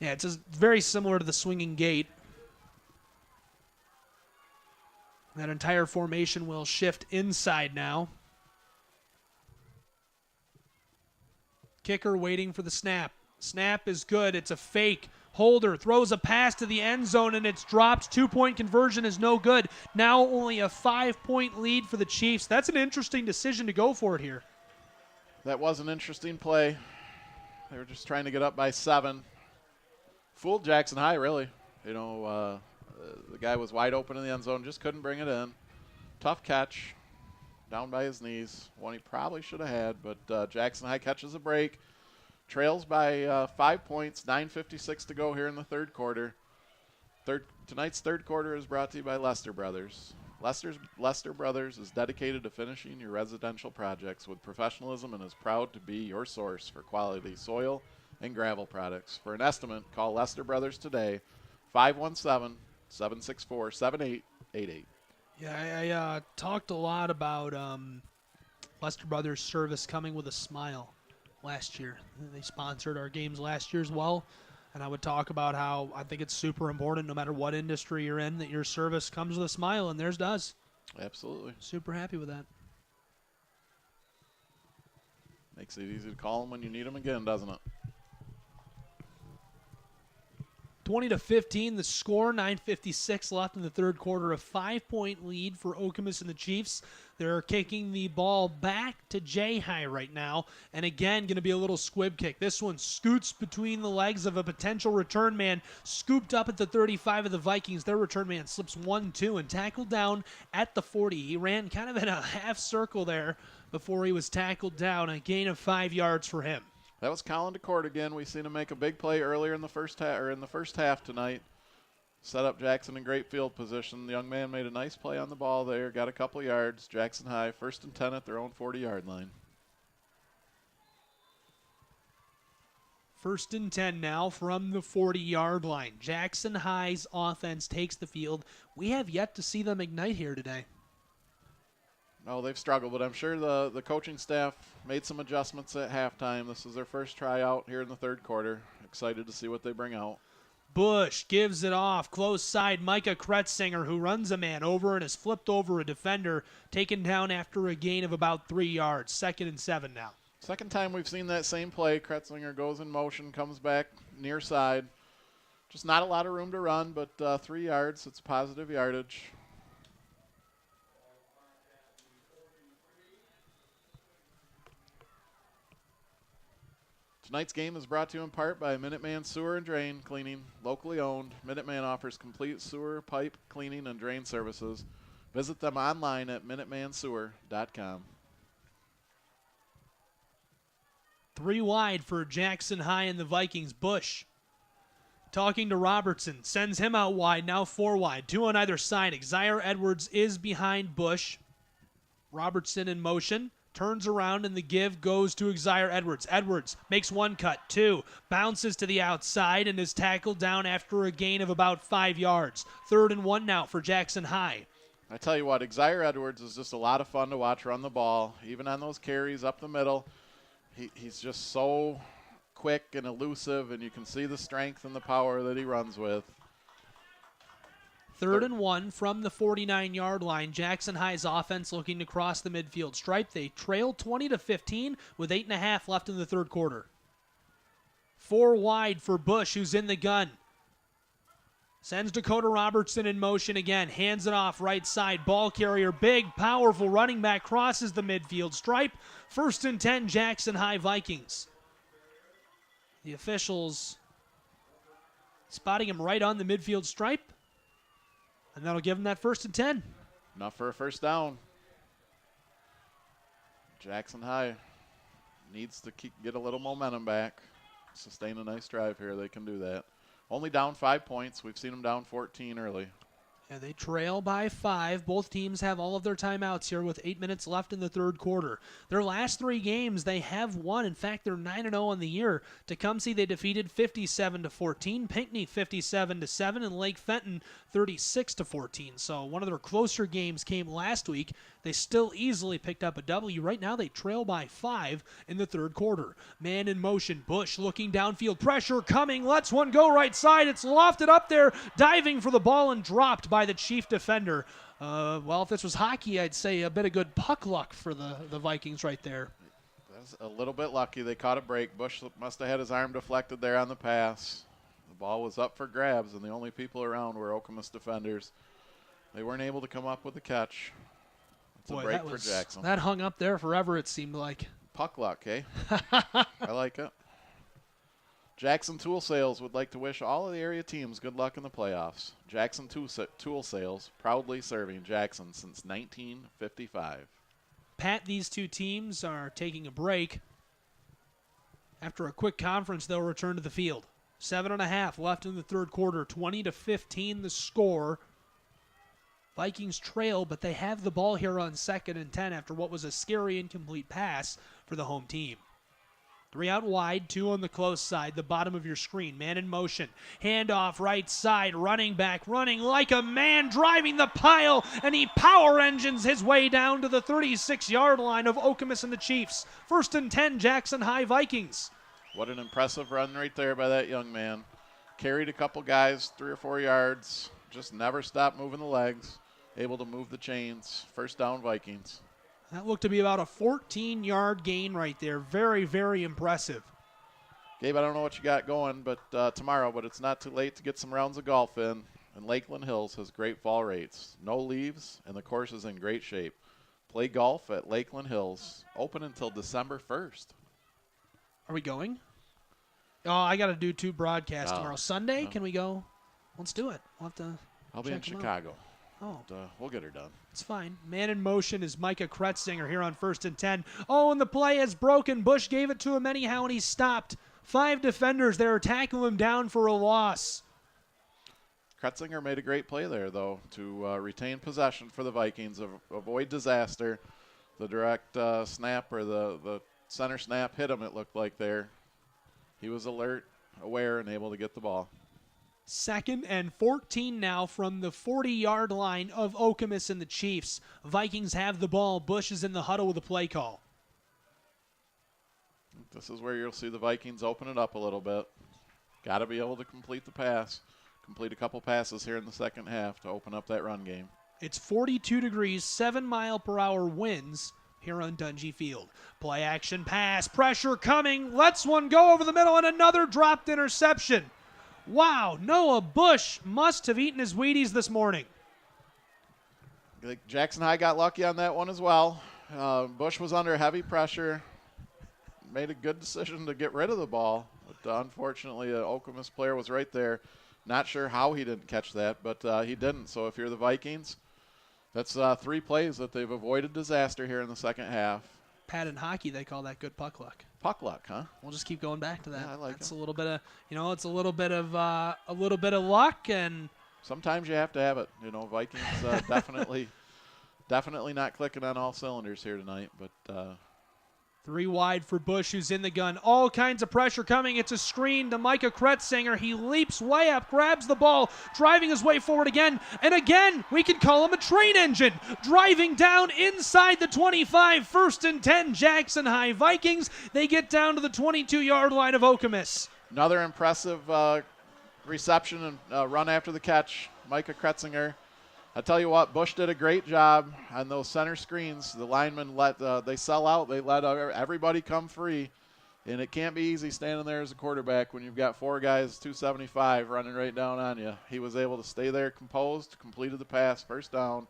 Yeah, it's very similar to the swinging gate. That entire formation will shift inside now. Kicker waiting for the snap. Snap is good. It's a fake. Holder throws a pass to the end zone, and it's dropped. 2-point conversion is no good. Now only a 5-point lead for the Chiefs. That's an interesting decision to go for it here. That was an interesting play. They were just trying to get up by 7. Fooled Jackson High, really. You know, the guy was wide open in the end zone, just couldn't bring it in. Tough catch, down by his knees. One he probably should have had, but Jackson High catches a break. Trails by 5 points, 9:56 to go here in the third quarter. Tonight's third quarter is brought to you by Lester Brothers. Lester Brothers is dedicated to finishing your residential projects with professionalism and is proud to be your source for quality soil and gravel products. For an estimate, call Lester Brothers today, 517-764-7888. Yeah, I talked a lot about Lester Brothers service coming with a smile last year. They sponsored our games last year as well, and I would talk about how I think it's super important no matter what industry you're in that your service comes with a smile, and theirs does. Absolutely. Super happy with that. Makes it easy to call them when you need them again, doesn't it? 20-15, the score, 9:56 left in the third quarter. A 5-point lead for Okemos and the Chiefs. They're kicking the ball back to J-High right now. And again, going to be a little squib kick. This one scoots between the legs of a potential return man, scooped up at the 35 of the Vikings. Their return man slips 1-2 and tackled down at the 40. He ran kind of in a half circle there before he was tackled down. A gain of 5 yards for him. That was Colin DeCourt again. We've seen him make a big play earlier in the first half tonight. Set up Jackson in great field position. The young man made a nice play on the ball there, got a couple yards. Jackson High, 1st and 10 at their own 40-yard line. 1st and 10 now from the 40-yard line. Jackson High's offense takes the field. We have yet to see them ignite here today. No, they've struggled, but I'm sure the coaching staff made some adjustments at halftime. This is their first tryout here in the third quarter. Excited to see what they bring out. Bush gives it off. Close side, Micah Kretzinger, who runs a man over and has flipped over a defender, taken down after a gain of about 3 yards. 2nd and 7 now. Second time we've seen that same play. Kretzinger goes in motion, comes back near side. Just not a lot of room to run, but 3 yards. It's positive yardage. Tonight's game is brought to you in part by Minuteman Sewer and Drain Cleaning, locally owned. Minuteman offers complete sewer, pipe, cleaning, and drain services. Visit them online at minutemansewer.com. 3 wide for Jackson High and the Vikings. Bush talking to Robertson, sends him out wide, now 4 wide. 2 on either side. Xavier Edwards is behind Bush. Robertson in motion. Turns around and the give goes to Xavier Edwards. Edwards makes 1 cut, 2, bounces to the outside and is tackled down after a gain of about 5 yards. 3rd and 1 now for Jackson High. I tell you what, Xavier Edwards is just a lot of fun to watch run the ball, even on those carries up the middle. He's just so quick and elusive, and you can see the strength and the power that he runs with. 3rd and 1 from the 49-yard line. Jackson High's offense looking to cross the midfield stripe. They trail 20-15 with 8.5 left in the third quarter. 4 wide for Bush, who's in the gun. Sends Dakota Robertson in motion again. Hands it off right side. Ball carrier, big, powerful running back, crosses the midfield stripe. 1st and 10, Jackson High Vikings. The officials spotting him right on the midfield stripe. And that'll give him that 1st and 10. Enough for a first down. Jackson High needs to get a little momentum back. Sustain a nice drive here. They can do that. Only down 5 points. We've seen them down 14 early. And they trail by 5. Both teams have all of their timeouts here with 8 minutes left in the third quarter. Their last 3 games, they have won. In fact, they're 9-0 on the year. Tecumseh, they defeated 57-14. Pinckney, 57-7. And Lake Fenton, 36-14. So one of their closer games came last week. They still easily picked up a W. Right now, they trail by 5 in the third quarter. Man in motion. Bush looking downfield. Pressure coming. Lets one go right side. It's lofted up there. Diving for the ball and dropped by the Chief defender. Well, if this was hockey, I'd say a bit of good puck luck for the Vikings right there. That's a little bit lucky. They caught a break. Bush must have had his arm deflected there on the pass. The ball was up for grabs, and the only people around were Okemos defenders. They weren't able to come up with a catch. It's a break for Jackson. That hung up there forever, it seemed like. Puck luck, eh? I like it. Jackson Tool Sales would like to wish all of the area teams good luck in the playoffs. Jackson Tool Sales, proudly serving Jackson since 1955. Pat, these 2 teams are taking a break. After a quick conference, they'll return to the field. 7.5 left in the third quarter. 20-15 the score. Vikings trail, but they have the ball here on 2nd and 10 after what was a scary incomplete pass for the home team. 3 out wide, 2 on the close side, the bottom of your screen. Man in motion. Handoff right side, running back, running like a man, driving the pile, and he power engines his way down to the 36-yard line of Okemos and the Chiefs. 1st and 10, Jackson High Vikings. What an impressive run right there by that young man. Carried a couple guys 3 or 4 yards, just never stopped moving the legs, able to move the chains. 1st down, Vikings. That looked to be about a 14-yard gain right there. Very, very impressive. Gabe, I don't know what you got going tomorrow, but it's not too late to get some rounds of golf in. And Lakeland Hills has great fall rates. No leaves, and the course is in great shape. Play golf at Lakeland Hills. Open until December 1st. Are we going? Oh, I got to do 2 broadcasts Oh, tomorrow. Sunday, no. can we go? Let's do it. We'll have to I'll be in check 'em out. Chicago. Oh, We'll get her done. it's fine. Man in motion is Micah Kretzinger here on 1st and 10. Oh, and the play is broken. Bush gave it to him anyhow, and he stopped. 5 defenders there tackle him down for a loss. Kretzinger made a great play there, though, to retain possession for the Vikings, avoid disaster. The direct snap or the center snap hit him, it looked like there. He was alert, aware, and able to get the ball. 2nd and 14 now from the 40-yard line of Okemos and the Chiefs. Vikings have the ball. Bush is in the huddle with a play call. This is where you'll see the Vikings open it up a little bit. Got to be able to complete the pass. Complete a couple passes here in the second half to open up that run game. It's 42 degrees, 7-mile-per-hour winds here on Dungy Field. Play action pass, pressure coming, lets one go over the middle, and another dropped interception. Wow, Noah Bush must have eaten his Wheaties this morning. I think Jackson High got lucky on that one as well. Bush was under heavy pressure. Made a good decision to get rid of the ball. But unfortunately, an Okemos player was right there. Not sure how he didn't catch that, but he didn't. So if you're the Vikings, that's 3 plays that they've avoided disaster here in the second half. Pat in hockey, they call that good puck luck. Puck luck, huh? We'll just keep going back to that. Yeah, I like That's it. a little bit of, it's a little bit of luck, and Sometimes you have to have it. Vikings definitely not clicking on all cylinders here tonight, but 3 wide for Bush, who's in the gun. All kinds of pressure coming. It's a screen to Micah Kretzinger. He leaps way up, grabs the ball, driving his way forward again. And again, we can call him a train engine. Driving down inside the 25, 1st and 10, Jackson High Vikings. They get down to the 22-yard line of Okemos. another impressive reception and run after the catch. Micah Kretzinger. I tell you what, Bush did a great job on those center screens. The linemen they sell out. They let everybody come free, and it can't be easy standing there as a quarterback when you've got 4 guys, 275, running right down on you. He was able to stay there composed, completed the pass, 1st down,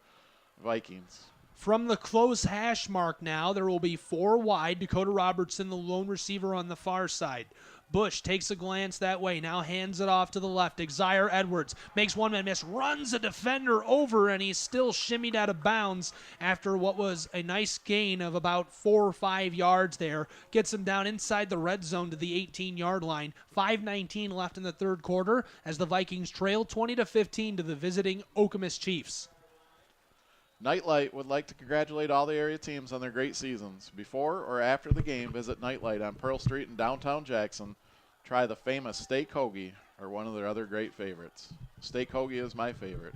Vikings. From the close hash mark now, there will be 4 wide. Dakota Robertson, the lone receiver on the far side. Bush takes a glance that way, now hands it off to the left. Xavier Edwards makes one man miss, runs a defender over, and he's still shimmied out of bounds after what was a nice gain of about 4 or 5 yards there. Gets him down inside the red zone to the 18-yard line. 5:19 left in the 3rd quarter as the Vikings trail 20-15 to the visiting Okemos Chiefs. Nightlight would like to congratulate all the area teams on their great seasons. Before or after the game, visit Nightlight on Pearl Street in downtown Jackson. Try the famous steak hoagie or one of their other great favorites. Steak hoagie is my favorite.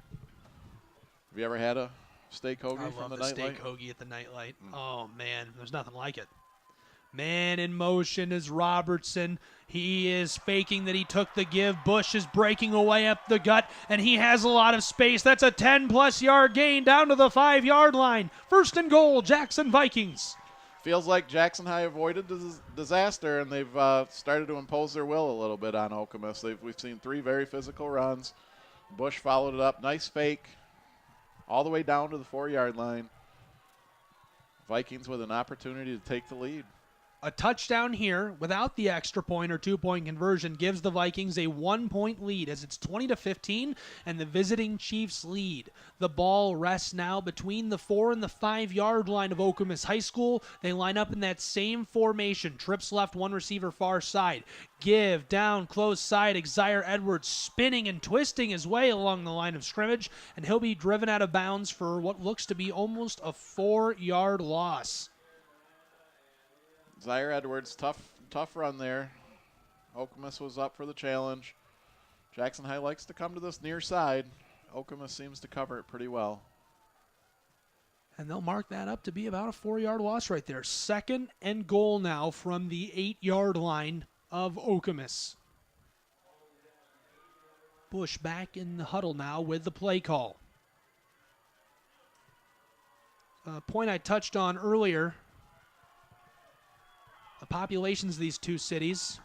Have you ever had a steak hoagie I from love the the Nightlight? steak hoagie at the Nightlight. Oh, man, there's nothing like it. Man in motion is Robertson. He is faking that he took the give. Bush is breaking away up the gut, and he has a lot of space. That's a 10-plus yard gain down to the 5-yard line. 1st and goal, Jackson Vikings. Feels like Jackson High avoided disaster, and they've started to impose their will a little bit on Okemos. We've seen 3 very physical runs. Bush followed it up. Nice fake all the way down to the 4-yard line. Vikings with an opportunity to take the lead. A touchdown here without the extra point or 2-point conversion gives the Vikings a 1-point lead as it's 20-15 and the visiting Chiefs lead. The ball rests now between the 4 and the 5-yard line of Okemos High School. They line up in that same formation. Trips left, 1 receiver far side. Give down close side. Xavier Edwards spinning and twisting his way along the line of scrimmage, and he'll be driven out of bounds for what looks to be almost a 4-yard loss. Zaire Edwards, tough run there. Okemos was up for the challenge. Jackson High likes to come to this near side. Okemos seems to cover it pretty well. And they'll mark that up to be about a 4-yard loss right there. 2nd and goal now from the 8-yard line of Okemos. Bush back in the huddle now with the play call. A point I touched on earlier. The populations of these 2 cities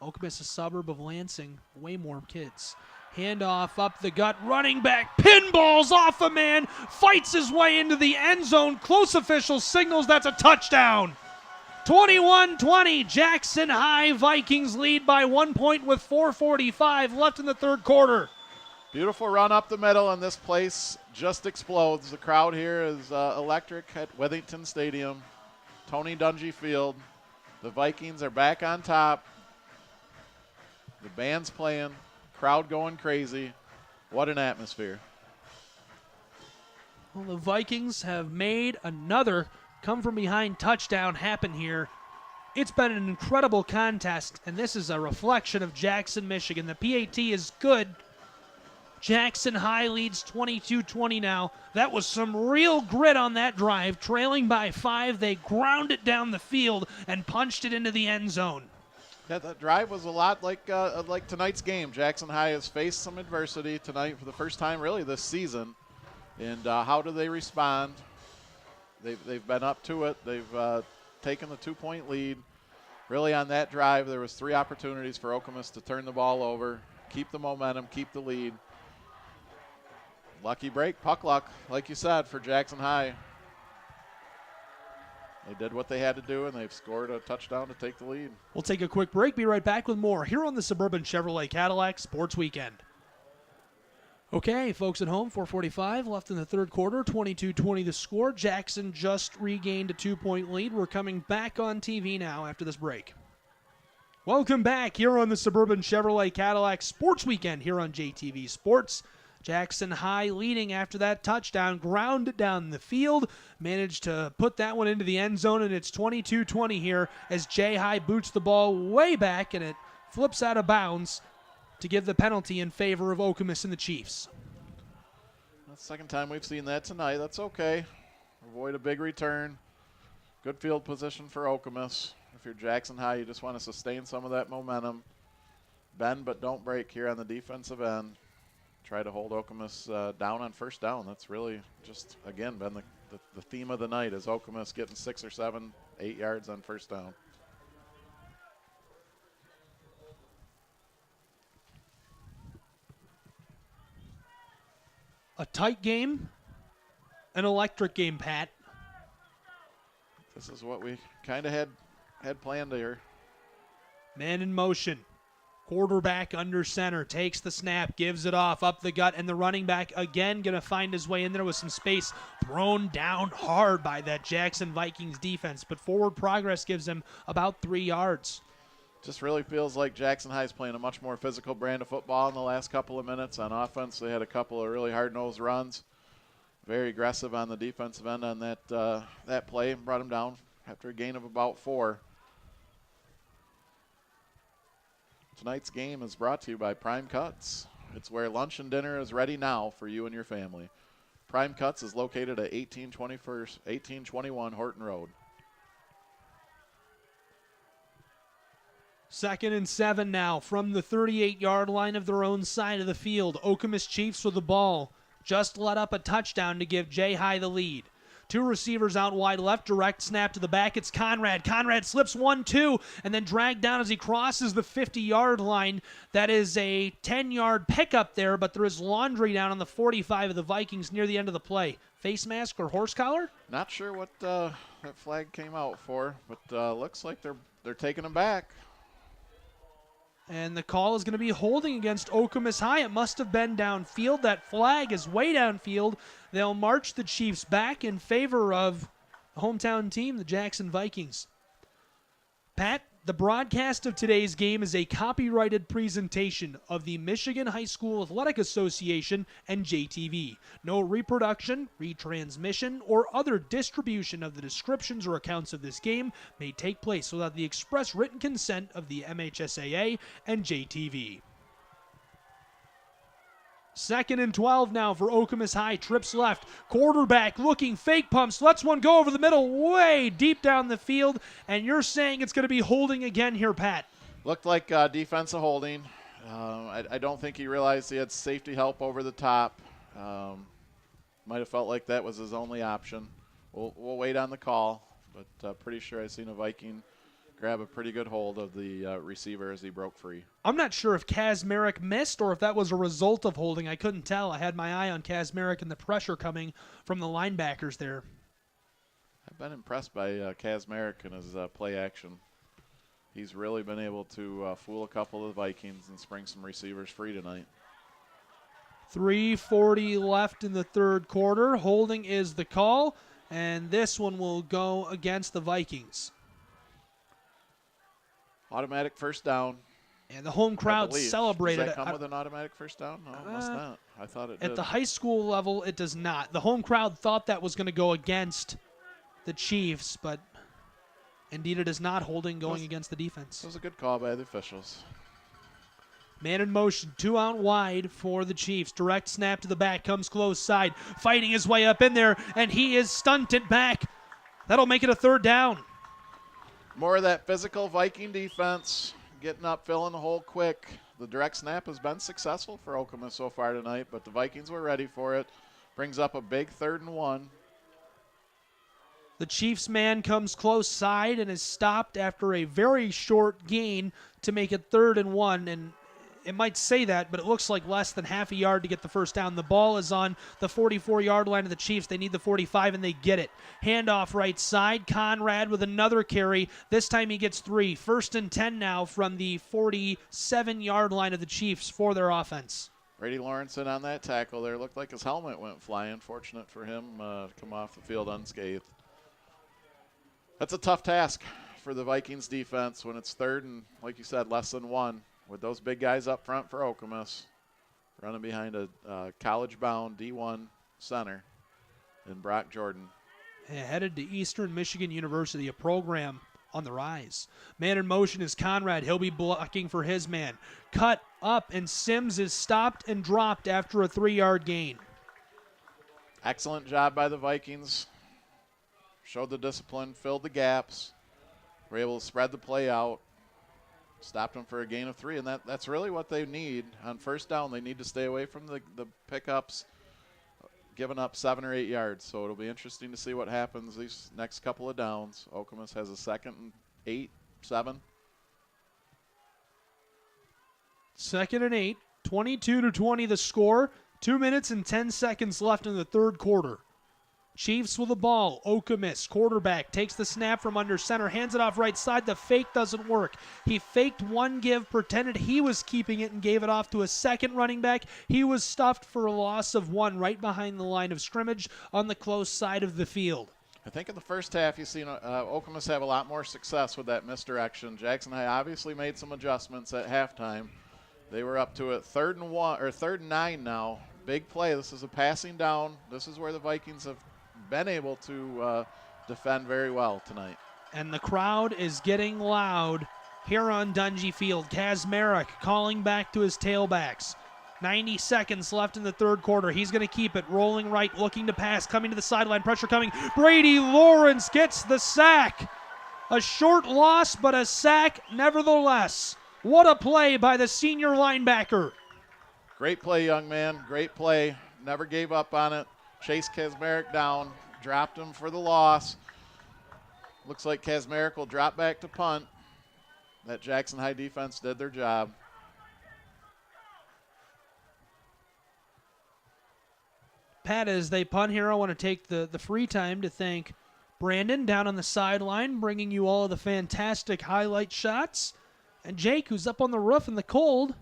Okemos, a suburb of Lansing, way more kids. Handoff up the gut, running back, pinballs off a man, fights his way into the end zone. Close official signals that's a touchdown. 21-20, Jackson High Vikings lead by 1 point with 4:45 left in the third quarter. Beautiful run up the middle, and this place just explodes. The crowd here is electric at Withington Stadium, Tony Dungy Field. The Vikings are back on top. The band's playing, crowd going crazy. What an atmosphere. Well, the Vikings have made another come-from-behind touchdown happen here. It's been an incredible contest, and this is a reflection of Jackson, Michigan. The PAT is good. Jackson High leads 22-20 now. That was some real grit on that drive. Trailing by 5, they ground it down the field and punched it into the end zone. Yeah, that drive was a lot like tonight's game. Jackson High has faced some adversity tonight for the first time really this season. And how do they respond? They've been up to it. They've taken the 2-point lead. Really on that drive, there was 3 opportunities for Okemos to turn the ball over, keep the momentum, keep the lead. Lucky break, puck luck, like you said, for Jackson High. They did what they had to do, and they've scored a touchdown to take the lead. We'll take a quick break, be right back with more here on the Suburban Chevrolet Cadillac Sports Weekend. Okay, folks at home, 4:45 left in the third quarter, 22-20 the score. Jackson just regained a 2-point lead. We're coming back on TV now after this break. Welcome back here on the Suburban Chevrolet Cadillac Sports Weekend here on JTV Sports. Jackson High leading after that touchdown, ground it down the field, managed to put that one into the end zone, and it's 22-20 here as J High boots the ball way back, and it flips out of bounds to give the penalty in favor of Okemos and the Chiefs. That's the second time we've seen that tonight. That's okay. Avoid a big return. Good field position for Okemos. If you're Jackson High, you just want to sustain some of that momentum. Bend but don't break here on the defensive end. Try to hold Okemos down on first down. That's really just, again, been the theme of the night is Okemos getting 6 or 7, 8 yards on first down. A tight game, an electric game, Pat. This is what we kind of had planned here. Man in motion. Quarterback under center, takes the snap, gives it off, up the gut, and the running back again going to find his way in there with some space. Thrown down hard by that Jackson Vikings defense, but forward progress gives him about 3 yards. Just really feels like Jackson High is playing a much more physical brand of football in the last couple of minutes. On offense, they had a couple of really hard-nosed runs. Very aggressive on the defensive end on that play. Brought him down after a gain of about 4. Tonight's game is brought to you by Prime Cuts. It's where lunch and dinner is ready now for you and your family. Prime Cuts is located at 1821 Horton Road. 2nd and 7 now from the 38-yard line of their own side of the field. Okemos Chiefs with the ball. Just let up a touchdown to give J High the lead. 2 receivers out wide left, direct snap to the back. It's Conrad. Conrad slips 1-2 and then dragged down as he crosses the 50-yard line. That is a 10-yard pickup there, but there is laundry down on the 45 of the Vikings near the end of the play. Face mask or horse collar? Not sure what that flag came out for, but looks like they're taking him back. And the call is going to be holding against Okemos High. It must have been downfield. That flag is way downfield. They'll march the Chiefs back in favor of the hometown team, the Jackson Vikings. Pat, the broadcast of today's game is a copyrighted presentation of the Michigan High School Athletic Association and JTV. No reproduction, retransmission, or other distribution of the descriptions or accounts of this game may take place without the express written consent of the MHSAA and JTV. 2nd and 12 now for Okemos High. Trips left. Quarterback looking, fake pumps. Lets one go over the middle, way deep down the field. And you're saying it's going to be holding again here, Pat. Looked like defensive holding. I don't think he realized he had safety help over the top. Might have felt like that was his only option. We'll wait on the call, but pretty sure I seen a Viking grab a pretty good hold of the receiver as he broke free. I'm not sure if Kazmarek missed or if that was a result of holding. I couldn't tell. I had my eye on Kazmarek and the pressure coming from the linebackers there. I've been impressed by Kazmarek and his play action. He's really been able to fool a couple of the Vikings and spring some receivers free tonight. 3:40 left in the third quarter. Holding is the call, and this one will go against the Vikings. Automatic first down. And the home crowd celebrated Does that it. come with an automatic first down? No, it must not. I thought it did. At the high school level, it does not. The home crowd thought that was going to go against the Chiefs, but indeed it is not. Holding going against the defense. It was a good call by the officials. Man in motion, 2 out wide for the Chiefs. Direct snap to the back, comes close side, fighting his way up in there, and he is stunted back. That'll make it a third down. More of that physical Viking defense, getting up, filling the hole quick. The direct snap has been successful for Okemos so far tonight, but the Vikings were ready for it. Brings up a big 3rd and 1. The Chiefs man comes close side and is stopped after a very short gain to make it 3rd and 1, and it might say that, but it looks like less than half a yard to get the first down. The ball is on the 44-yard line of the Chiefs. They need the 45, and they get it. Handoff right side. Conrad with another carry. This time he gets 3. 1st and 10 now from the 47-yard line of the Chiefs for their offense. Brady Lawrenson on that tackle there. Looked like his helmet went flying. Fortunate for him to come off the field unscathed. That's a tough task for the Vikings defense when it's 3rd and, like you said, less than 1. With those big guys up front for Okemos, running behind a college-bound D1 center in Brock Jordan. Headed to Eastern Michigan University, a program on the rise. Man in motion is Conrad. He'll be blocking for his man. Cut up, and Sims is stopped and dropped after a 3-yard gain. Excellent job by the Vikings. Showed the discipline, filled the gaps, were able to spread the play out. Stopped them for a gain of 3, and that's really what they need. On first down, they need to stay away from the pickups, giving up 7 or 8 yards. So it'll be interesting to see what happens these next couple of downs. Okemos has a 2nd and 8, 7. 2nd and 8, 22-20 the score. 2 minutes and 10 seconds left in the third quarter. Chiefs with the ball. Okemos, quarterback, takes the snap from under center, hands it off right side. The fake doesn't work. He faked one give, pretended he was keeping it, and gave it off to a second running back. He was stuffed for a loss of 1 right behind the line of scrimmage on the close side of the field. I think in the first half you've seen Okemos have a lot more success with that misdirection. Jackson High obviously made some adjustments at halftime. They were up to a 3rd and 1 or 3rd and 9 now. Big play. This is a passing down. This is where the Vikings have been able to defend very well tonight. And the crowd is getting loud here on Dungy Field. Kazmarek calling back to his tailbacks. 90 seconds left in the third quarter. He's going to keep it. Rolling right, looking to pass, coming to the sideline. Pressure coming. Brady Lawrence gets the sack. A short loss, but a sack nevertheless. What a play by the senior linebacker. Great play, young man. Great play. Never gave up on it. Chased Kazmarek down, dropped him for the loss. Looks like Kazmarek will drop back to punt. That Jackson High defense did their job. Pat, as they punt here, I want to take the free time to thank Brandon down on the sideline, bringing you all of the fantastic highlight shots. And Jake, who's up on the roof in the cold.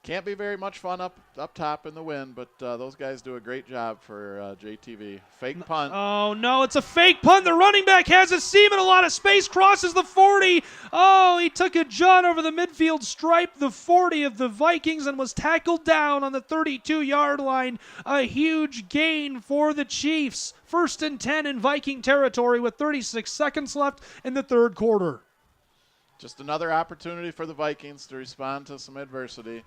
Can't be very much fun up top in the wind, but those guys do a great job for JTV. Fake punt. Oh, no, it's a fake punt. The running back has a seam and a lot of space, crosses the 40. Oh, he took a jaunt over the midfield stripe, the 40 of the Vikings, and was tackled down on the 32-yard line. A huge gain for the Chiefs. 1st and 10 in Viking territory with 36 seconds left in the third quarter. Just another opportunity for the Vikings to respond to some adversity.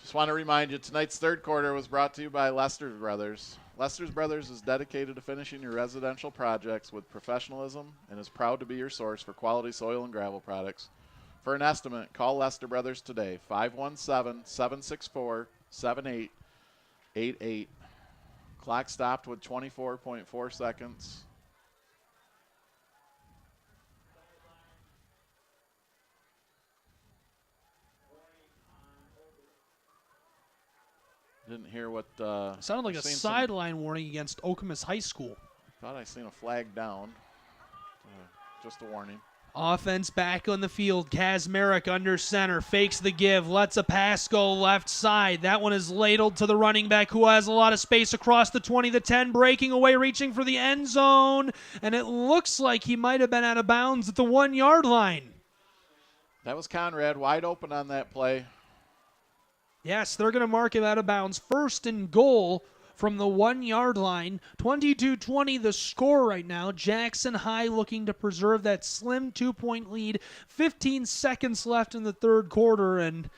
Just want to remind you, tonight's third quarter was brought to you by Lester's Brothers. Lester's Brothers is dedicated to finishing your residential projects with professionalism and is proud to be your source for quality soil and gravel products. For an estimate, call Lester Brothers today, 517-764-7888. Clock stopped with 24.4 seconds. Didn't hear what. Sounded like a sideline warning against Okemos High School. Thought I seen a flag down. Just a warning. Offense back on the field. Kazmarek under center. Fakes the give. Lets a pass go left side. That one is ladled to the running back who has a lot of space across the 20, the 10, breaking away, reaching for the end zone. And it looks like he might have been out of bounds at the 1 yard line. That was Conrad wide open on that play. Yes, they're going to mark him out of bounds. First and goal from the 1 yard line. 22-20 the score right now. Jackson High looking to preserve that slim 2-point lead. 15 seconds left in the third quarter. And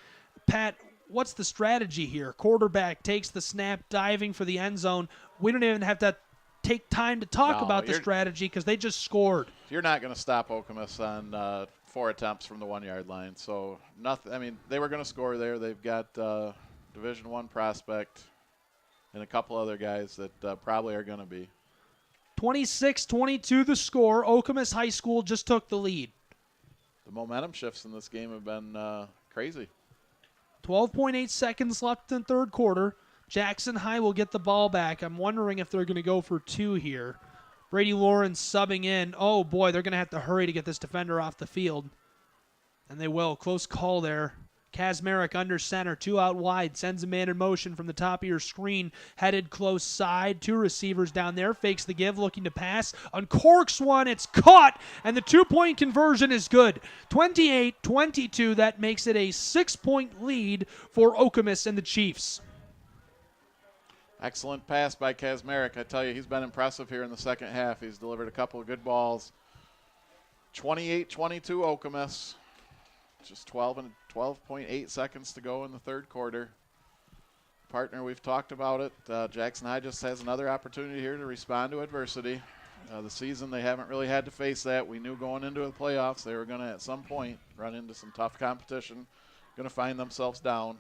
Pat, what's the strategy here? Quarterback takes the snap, diving for the end zone. We don't even have to take time to talk about the strategy because they just scored. You're not going to stop Okemos on 4 attempts from the 1 yard line. So nothing. I mean, they were going to score there. They've got Division I prospect and a couple other guys that probably are going to be. 26-22 the score. Okemos High School just took the lead. The momentum shifts in this game have been crazy. 12.8 seconds left in the third quarter. Jackson High will get the ball back. I'm wondering if they're going to go for 2 here. Brady Lawrence subbing in. Oh, boy, they're going to have to hurry to get this defender off the field. And they will. Close call there. Kazmarek under center, 2 out wide, sends a man in motion from the top of your screen, headed close side, 2 receivers down there, fakes the give, looking to pass, uncorks one, it's caught, and the 2-point conversion is good. 28-22, that makes it a 6-point lead for Okemos and the Chiefs. Excellent pass by Kazmarek. I tell you, he's been impressive here in the second half. He's delivered a couple of good balls. 28-22 Okemos. Just 12.8 seconds to go in the third quarter. Partner, we've talked about it. Jackson High just has another opportunity here to respond to adversity. The season, they haven't really had to face that. We knew going into the playoffs they were going to, at some point, run into some tough competition. Going to find themselves down.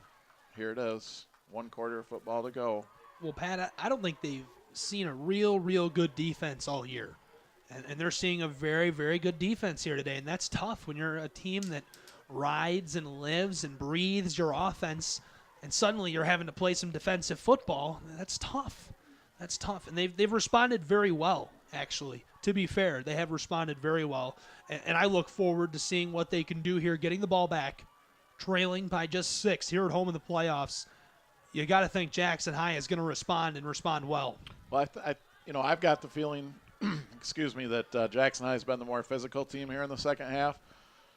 Here it is. 1 quarter of football to go. Well, Pat, I don't think they've seen a real good defense all year. And they're seeing a very, very good defense here today. And that's tough when you're a team that rides and lives and breathes your offense, and suddenly you're having to play some defensive football. That's tough. That's tough. And they've responded very well, actually. To be fair, they have responded very well. And I look forward to seeing what they can do here, getting the ball back, trailing by just 6 here at home in the playoffs. You got to think Jackson High is going to respond and respond well. Well, I've got the feeling, excuse me, that Jackson High has been the more physical team here in the second half.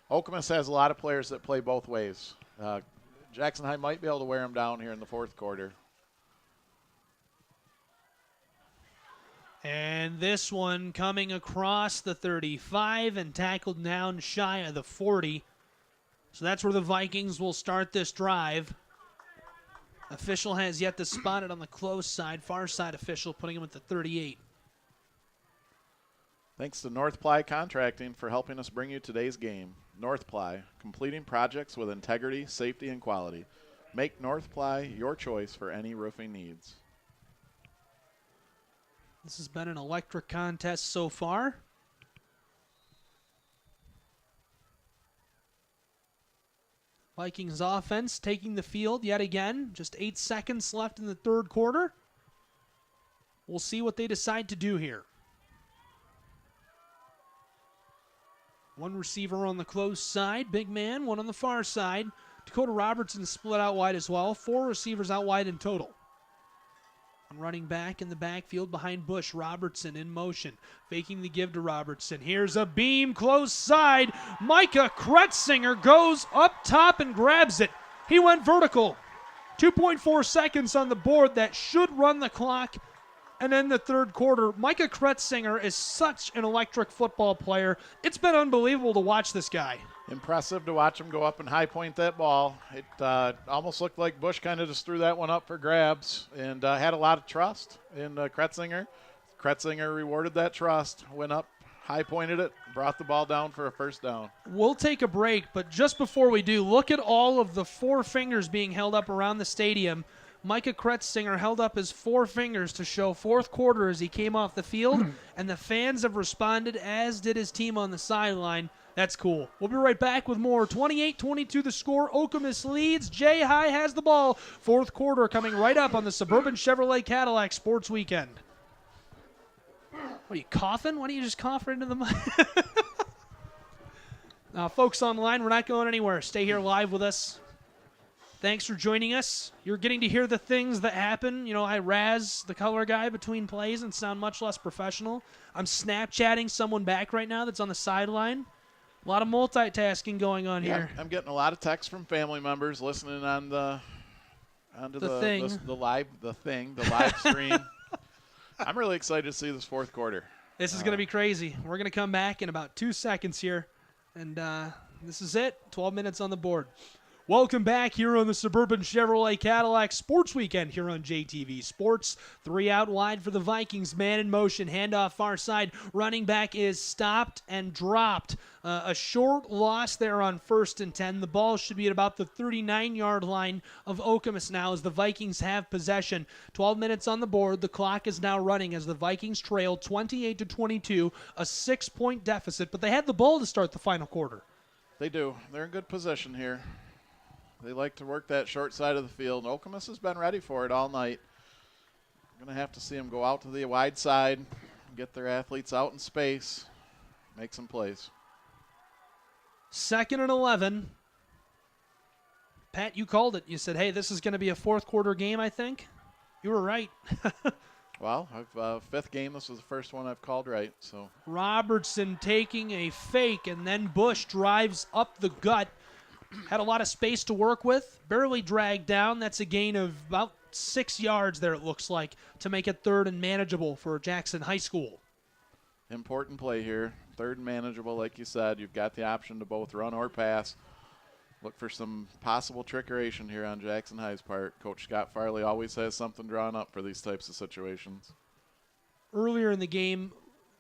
Okemos has a lot of players that play both ways. Jackson High might be able to wear them down here in the fourth quarter. And this one coming across the 35 and tackled down shy of the 40. So that's where the Vikings will start this drive. Official has yet to spot it on the close side. Far side official putting him at the 38. Thanks to North Ply Contracting for helping us bring you today's game. North Ply, completing projects with integrity, safety, and quality. Make North Ply your choice for any roofing needs. This has been an electric contest so far. Vikings offense taking the field yet again. Just 8 seconds left in the third quarter. We'll see what they decide to do here. 1 receiver on the close side, big man, 1 on the far side. Dakota Robertson split out wide as well. 4 receivers out wide in total. Running back in the backfield behind Bush. Robertson in motion, faking the give to Robertson. Here's a beam close side. Micah Kretzinger goes up top and grabs it. He went vertical. 2.4 seconds on the board. That should run the clock. And then the third quarter, Micah Kretzinger is such an electric football player. It's been unbelievable to watch this guy. Impressive to watch him go up and high point that ball. It almost looked like Bush kind of just threw that one up for grabs and had a lot of trust in Kretzinger. Kretzinger rewarded that trust, went up, high pointed it, brought the ball down for a first down. We'll take a break, but just before we do, look at all of the 4 fingers being held up around the stadium Micah Kretzinger held up his 4 fingers to show fourth quarter as he came off the field, and the fans have responded, as did his team on the sideline. That's cool. We'll be right back with more. 28-22 the score. Okemos leads. Jay High has the ball. Fourth quarter coming right up on the Suburban Chevrolet Cadillac Sports Weekend. What are you, coughing? Why don't you just cough right into the mic? Folks online, we're not going anywhere. Stay here live with us. Thanks for joining us. You're getting to hear the things that happen. You know, I razz the color guy between plays and sound much less professional. I'm Snapchatting someone back right now that's on the sideline. A lot of multitasking going on here. I'm getting a lot of texts from family members listening on the live stream. I'm really excited to see this fourth quarter. This is going to be crazy. We're going to come back in about 2 seconds here, and this is it. 12 minutes on the board. Welcome back here on the Suburban Chevrolet Cadillac Sports Weekend here on JTV Sports. 3 out wide for the Vikings. Man in motion. Handoff far side. Running back is stopped and dropped. A short loss there on 1st and 10. The ball should be at about the 39-yard line of Okemos now as the Vikings have possession. 12 minutes on the board. The clock is now running as the Vikings trail 28-22, a 6-point deficit. But they had the ball to start the final quarter. They do. They're in good position here. They like to work that short side of the field. Okemos has been ready for it all night. Going to have to see them go out to the wide side, get their athletes out in space, make some plays. 2nd and 11. Pat, you called it. You said, hey, this is going to be a fourth quarter game, I think. You were right. Well, I've 5th game. This was the first one I've called right. So Robertson taking a fake, and then Bush drives up the gut. Had a lot of space to work with. Barely dragged down. That's a gain of about 6 yards there, it looks like, to make it 3rd and manageable for Jackson High School. Important play here. 3rd and manageable, like you said. You've got the option to both run or pass. Look for some possible trickeration here on Jackson High's part. Coach Scott Farley always has something drawn up for these types of situations. Earlier in the game,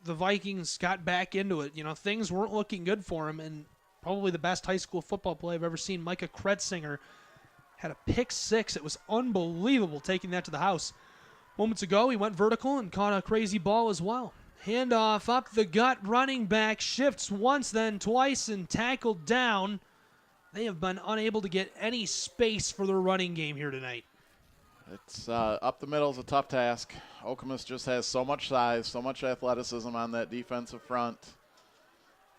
the Vikings got back into it. You know, things weren't looking good for them, and probably the best high school football play I've ever seen. Micah Kretzinger had a pick 6. It was unbelievable taking that to the house. Moments ago, he went vertical and caught a crazy ball as well. Handoff up the gut. Running back shifts once, then twice, and tackled down. They have been unable to get any space for their running game here tonight. It's up the middle is a tough task. Okemos just has so much size, so much athleticism on that defensive front.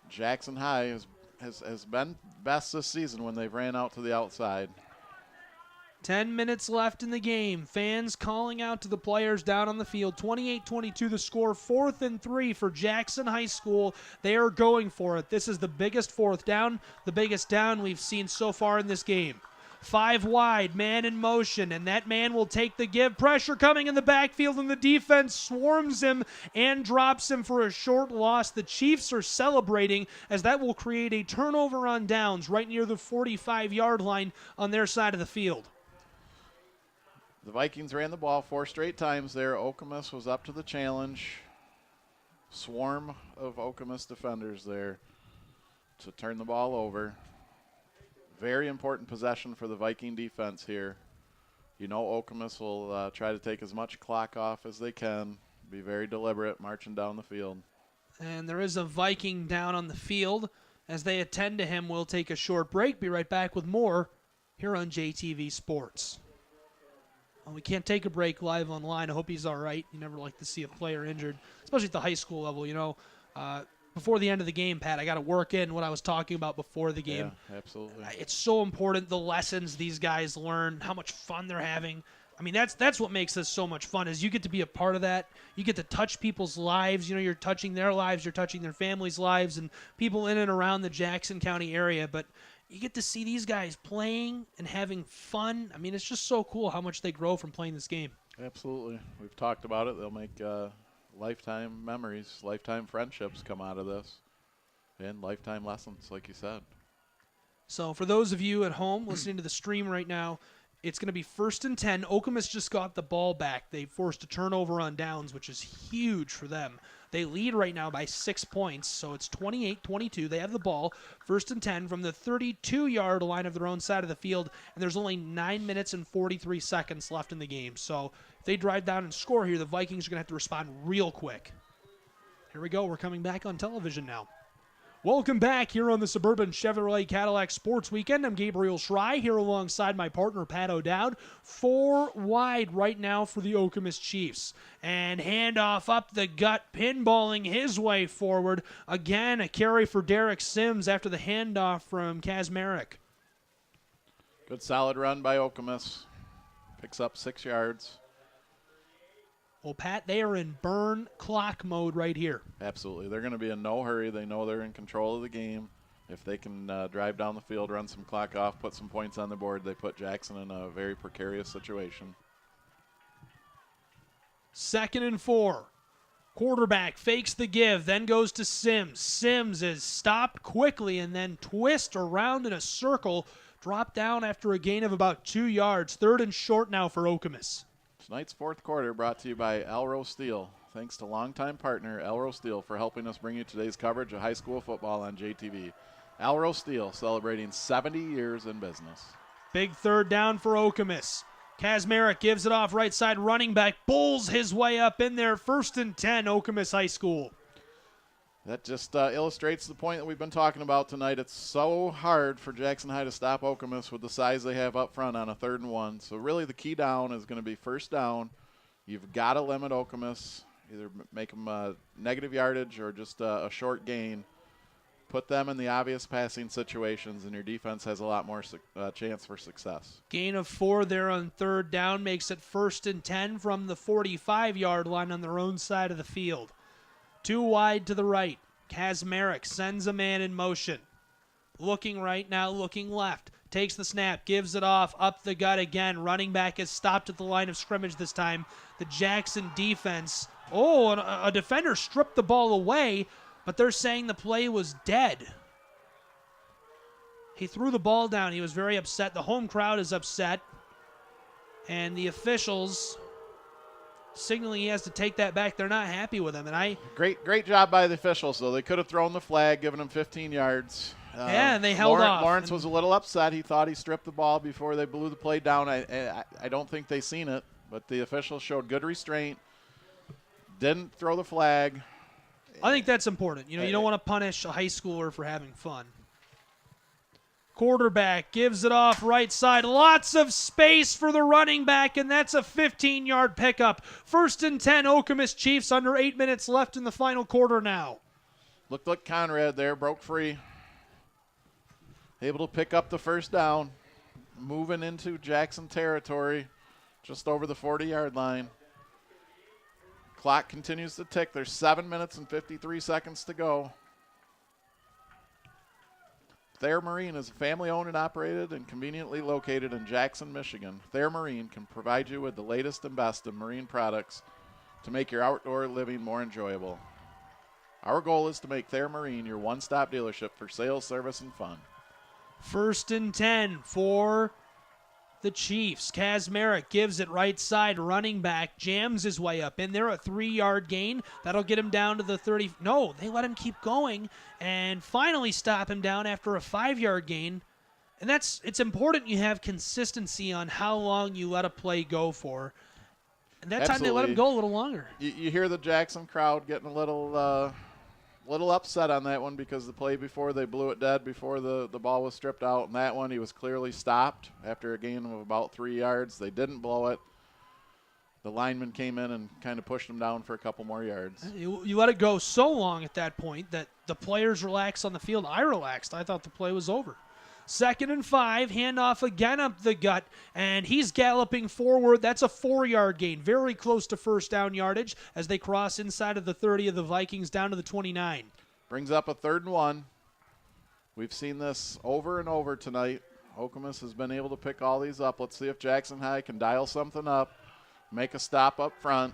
Jackson High has been best this season when they've ran out to the outside. 10 minutes left in the game. Fans calling out to the players down on the field. 28-22 the score. 4th and 3 for Jackson High School. They are going for it. This is the biggest 4th down, the biggest down we've seen so far in this game. 5 wide, man in motion, and that man will take the give. Pressure coming in the backfield, and the defense swarms him and drops him for a short loss. The Chiefs are celebrating as that will create a turnover on downs right near the 45-yard line on their side of the field. The Vikings ran the ball 4 straight times there. Okemos was up to the challenge. Swarm of Okemos defenders there to turn the ball over. Very important possession for the Viking defense here. You know Okemos will try to take as much clock off as they can. Be very deliberate marching down the field. And there is a Viking down on the field. As they attend to him, we'll take a short break. Be right back with more here on JTV Sports. Well, we can't take a break live online. I hope he's all right. You never like to see a player injured, especially at the high school level. You know, before the end of the game, Pat, I got to work in what I was talking about before the game. Yeah, absolutely. It's so important, the lessons these guys learn, how much fun they're having. I mean, that's what makes this so much fun is you get to be a part of that. You get to touch people's lives. You know, you're touching their lives. You're touching their families' lives and people in and around the Jackson County area. But you get to see these guys playing and having fun. I mean, it's just so cool how much they grow from playing this game. Absolutely. We've talked about it. They'll make lifetime memories, lifetime friendships come out of this, and lifetime lessons, like you said. So for those of you at home listening to the stream right now, it's going to be 1st and 10. Okemos just got the ball back. They forced a turnover on downs, which is huge for them. They lead right now by 6 points, so it's 28-22. They have the ball, 1st and 10 from the 32-yard line of their own side of the field, and there's only 9 minutes and 43 seconds left in the game. So if they drive down and score here, the Vikings are going to have to respond real quick. Here we go. We're coming back on television now. Welcome back here on the Suburban Chevrolet Cadillac Sports Weekend. I'm Gabriel Schrei here alongside my partner Pat O'Dowd. 4 wide right now for the Okemos Chiefs. And handoff up the gut, pinballing his way forward. Again, a carry for Derek Sims after the handoff from Kazmarek. Good solid run by Okemos. Picks up 6 yards. Well, Pat, they are in burn clock mode right here. Absolutely. They're going to be in no hurry. They know they're in control of the game. If they can drive down the field, run some clock off, put some points on the board, they put Jackson in a very precarious situation. 2nd and 4. Quarterback fakes the give, then goes to Sims. Sims is stopped quickly and then twist around in a circle, drop down after a gain of about 2 yards. 3rd and short now for Okemos. Tonight's 4th quarter brought to you by Elro Steel. Thanks to longtime partner Elro Steel for helping us bring you today's coverage of high school football on JTV. Elro Steel celebrating 70 years in business. Big 3rd down for Okemos. Kazmarek gives it off right side, running back, bulls his way up in there. 1st and 10, Okemos High School. That just illustrates the point that we've been talking about tonight. It's so hard for Jackson High to stop Okemos with the size they have up front on a 3rd and 1. So really the key down is going to be 1st down. You've got to limit Okemos, either make them negative yardage or just a short gain. Put them in the obvious passing situations, and your defense has a lot more chance for success. Gain of 4 there on 3rd down makes it 1st and 10 from the 45-yard line on their own side of the field. 2 wide to the right. Kazmarek sends a man in motion. Looking right now, looking left. Takes the snap, gives it off, up the gut again. Running back is stopped at the line of scrimmage this time. The Jackson defense. Oh, a defender stripped the ball away, but they're saying the play was dead. He threw the ball down. He was very upset. The home crowd is upset. And the officials signaling he has to take that back. They're not happy with him. And Great job by the officials, though. They could have thrown the flag, given him 15 yards. Yeah, and they held off. Lawrence was a little upset. He thought he stripped the ball before they blew the play down. I don't think they seen it, but the officials showed good restraint. Didn't throw the flag. I think that's important. You don't want to punish a high schooler for having fun. Quarterback gives it off right side. Lots of space for the running back, and that's a 15-yard pickup. 1st and 10, Okemos Chiefs, under 8 minutes left in the final quarter now. Looked like Conrad there, broke free. Able to pick up the 1st down. Moving into Jackson territory, just over the 40-yard line. Clock continues to tick. There's 7 minutes and 53 seconds to go. Thayer Marine is family-owned and operated and conveniently located in Jackson, Michigan. Thayer Marine can provide you with the latest and best in marine products to make your outdoor living more enjoyable. Our goal is to make Thayer Marine your one-stop dealership for sales, service, and fun. 1st and 10 for the Chiefs. Kazmarek gives it right side. Running back jams his way up in there. A 3-yard gain. That'll get him down to the 30. No, they let him keep going and finally stop him down after a 5-yard gain. And it's important you have consistency on how long you let a play go for. And that time they let him go a little longer. You hear the Jackson crowd getting a little upset on that one because the play before they blew it dead before the ball was stripped out. And that one he was clearly stopped after a gain of about 3 yards. They didn't blow it. The lineman came in and kind of pushed him down for a couple more yards. You let it go so long at that point that the players relaxed on the field. I relaxed. I thought the play was over. 2nd and 5, handoff again up the gut, and he's galloping forward. That's a 4-yard gain, very close to 1st down yardage as they cross inside of the 30 of the Vikings down to the 29. Brings up a 3rd and 1. We've seen this over and over tonight. Okemos has been able to pick all these up. Let's see if Jackson High can dial something up, make a stop up front.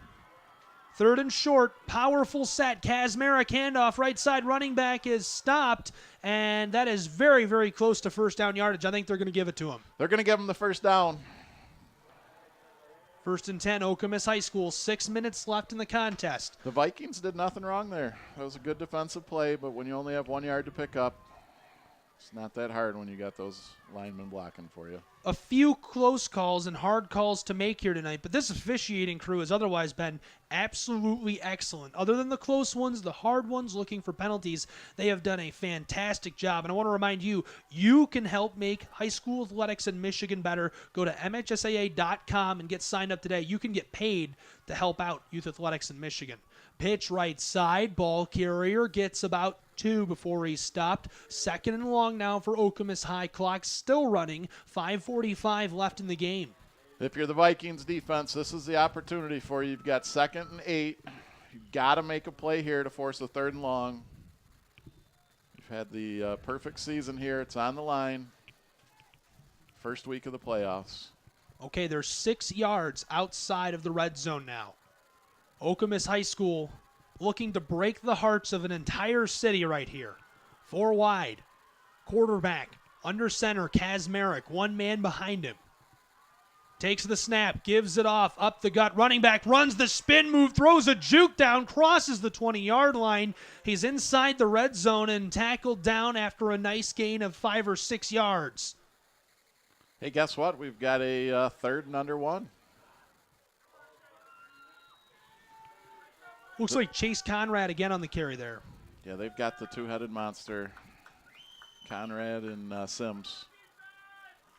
3rd and short, powerful set. Kazmarek handoff, right side running back is stopped, and that is very, very close to 1st down yardage. I think they're going to give it to him. They're going to give him the 1st down. First and 10, Okemos High School. 6 minutes left in the contest. The Vikings did nothing wrong there. That was a good defensive play, but when you only have 1 yard to pick up, it's not that hard when you got those linemen blocking for you. A few close calls and hard calls to make here tonight, but this officiating crew has otherwise been absolutely excellent. Other than the close ones, the hard ones looking for penalties, they have done a fantastic job. And I want to remind you, you can help make high school athletics in Michigan better. Go to MHSAA.com and get signed up today. You can get paid to help out youth athletics in Michigan. Pitch right side, ball carrier gets about 2 before he's stopped. Second and long now for Okemos High. Clock still running. 5:45 left in the game. If you're the Vikings defense, this is the opportunity for you. You've got 2nd and 8. You've got to make a play here to force a 3rd and long. You've had the perfect season here. It's on the line. First week of the playoffs. Okay, they're 6 yards outside of the red zone now. Okemos High School looking to break the hearts of an entire city right here. 4 wide. Quarterback. Under center, Kazmarek. 1 man behind him. Takes the snap. Gives it off. Up the gut. Running back runs the spin move. Throws a juke down. Crosses the 20-yard line. He's inside the red zone and tackled down after a nice gain of 5 or 6 yards. Hey, guess what? We've got a 3rd and under 1. Looks like Chase Conrad again on the carry there. Yeah, they've got the 2-headed monster, Conrad and Sims.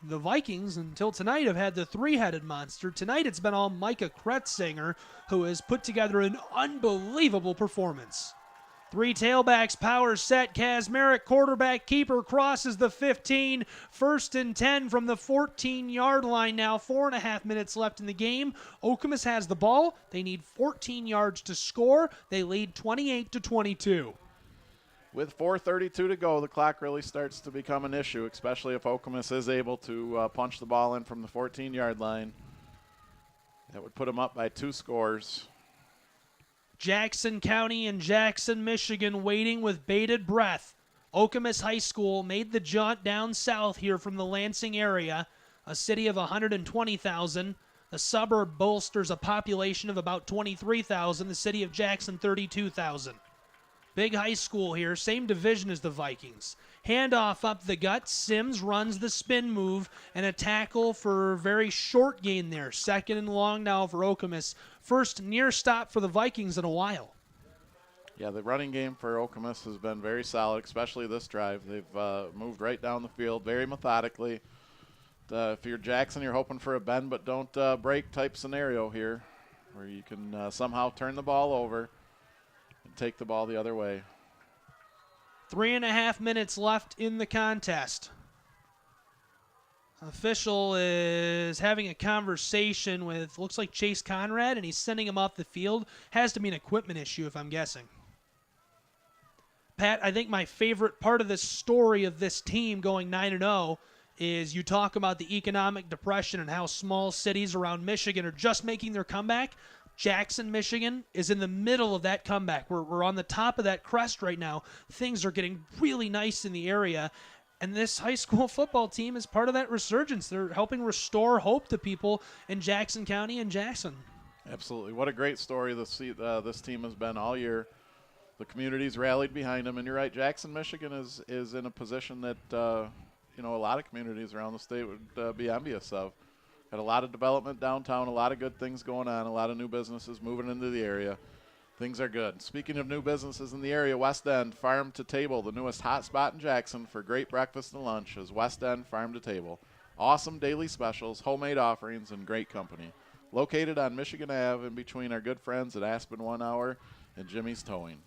The Vikings, until tonight, have had the 3-headed monster. Tonight it's been all Micah Kretzinger, who has put together an unbelievable performance. 3 tailbacks, power set, Kazmarek, quarterback keeper, crosses the 15. First and 10 from the 14-yard line now. 4.5 minutes left in the game. Okemos has the ball. They need 14 yards to score. They lead 28-22. With 4:32 to go, the clock really starts to become an issue, especially if Okemos is able to punch the ball in from the 14-yard line. That would put them up by 2 scores. Jackson County and Jackson, Michigan waiting with bated breath. Okemos High School made the jaunt down south here from the Lansing area, a city of 120,000. The suburb bolsters a population of about 23,000, the city of Jackson 32,000. Big high school here, same division as the Vikings. Handoff up the gut. Sims runs the spin move and a tackle for a very short gain there. 2nd and long now for Okemos. First near stop for the Vikings in a while. Yeah, the running game for Okemos has been very solid, especially this drive. They've moved right down the field very methodically. If you're Jackson, you're hoping for a bend but don't break type scenario here where you can somehow turn the ball over and take the ball the other way. 3.5 minutes left in the contest. Official is having a conversation with, looks like Chase Conrad, and he's sending him off the field. Has to be an equipment issue, if I'm guessing. Pat, I think my favorite part of this story of this team going 9-0 is you talk about the economic depression and how small cities around Michigan are just making their comeback. Jackson, Michigan is in the middle of that comeback. We're on the top of that crest right now. Things are getting really nice in the area. And this high school football team is part of that resurgence. They're helping restore hope to people in Jackson County and Jackson. Absolutely. What a great story this team has been all year. The community's rallied behind them. And you're right, Jackson, Michigan is in a position that a lot of communities around the state would be envious of. Got a lot of development downtown, a lot of good things going on, a lot of new businesses moving into the area. Things are good. Speaking of new businesses in the area, West End Farm to Table, the newest hot spot in Jackson for great breakfast and lunch is West End Farm to Table. Awesome daily specials, homemade offerings, and great company. Located on Michigan Ave in between our good friends at Aspen 1 Hour and Jimmy's Towing.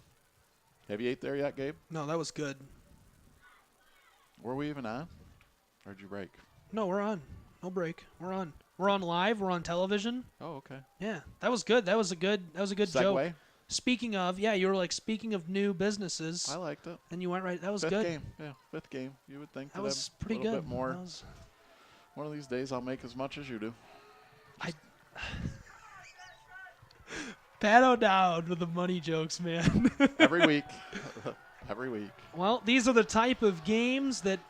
Have you ate there yet, Gabe? No, that was good. Were we even on? Or did you break? No, we're on. No break. We're on. We're on live. We're on television. Oh, okay. Yeah, that was good. That was a good Segue? joke. Speaking of, you were like, speaking of new businesses. I liked it. And you went right. That was Fifth good. game. Yeah, 5th game. You would think That was pretty a little good. bit more. One of these days I'll make as much as you do. Pat O'Dowd with the money jokes, man. Every week. Every week. Well, these are the type of games that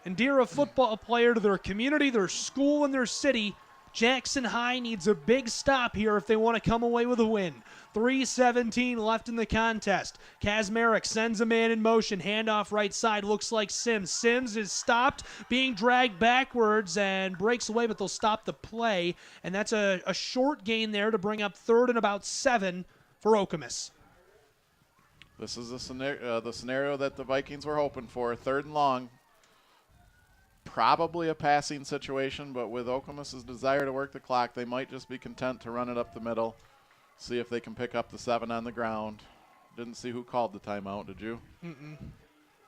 endear a football player to their community, their school, and their city. Jackson High needs a big stop here if they want to come away with a win. 3:17 left in the contest. Kazmarek sends a man in motion. Handoff right side, looks like Sims. Sims is stopped, being dragged backwards and breaks away, but they'll stop the play. And that's a short gain there to bring up 3rd and about 7 for Okemos. This is the scenario that the Vikings were hoping for. 3rd and long. Probably a passing situation, but with Okemos' desire to work the clock, they might just be content to run it up the middle, see if they can pick up the 7 on the ground. Didn't see who called the timeout, did you?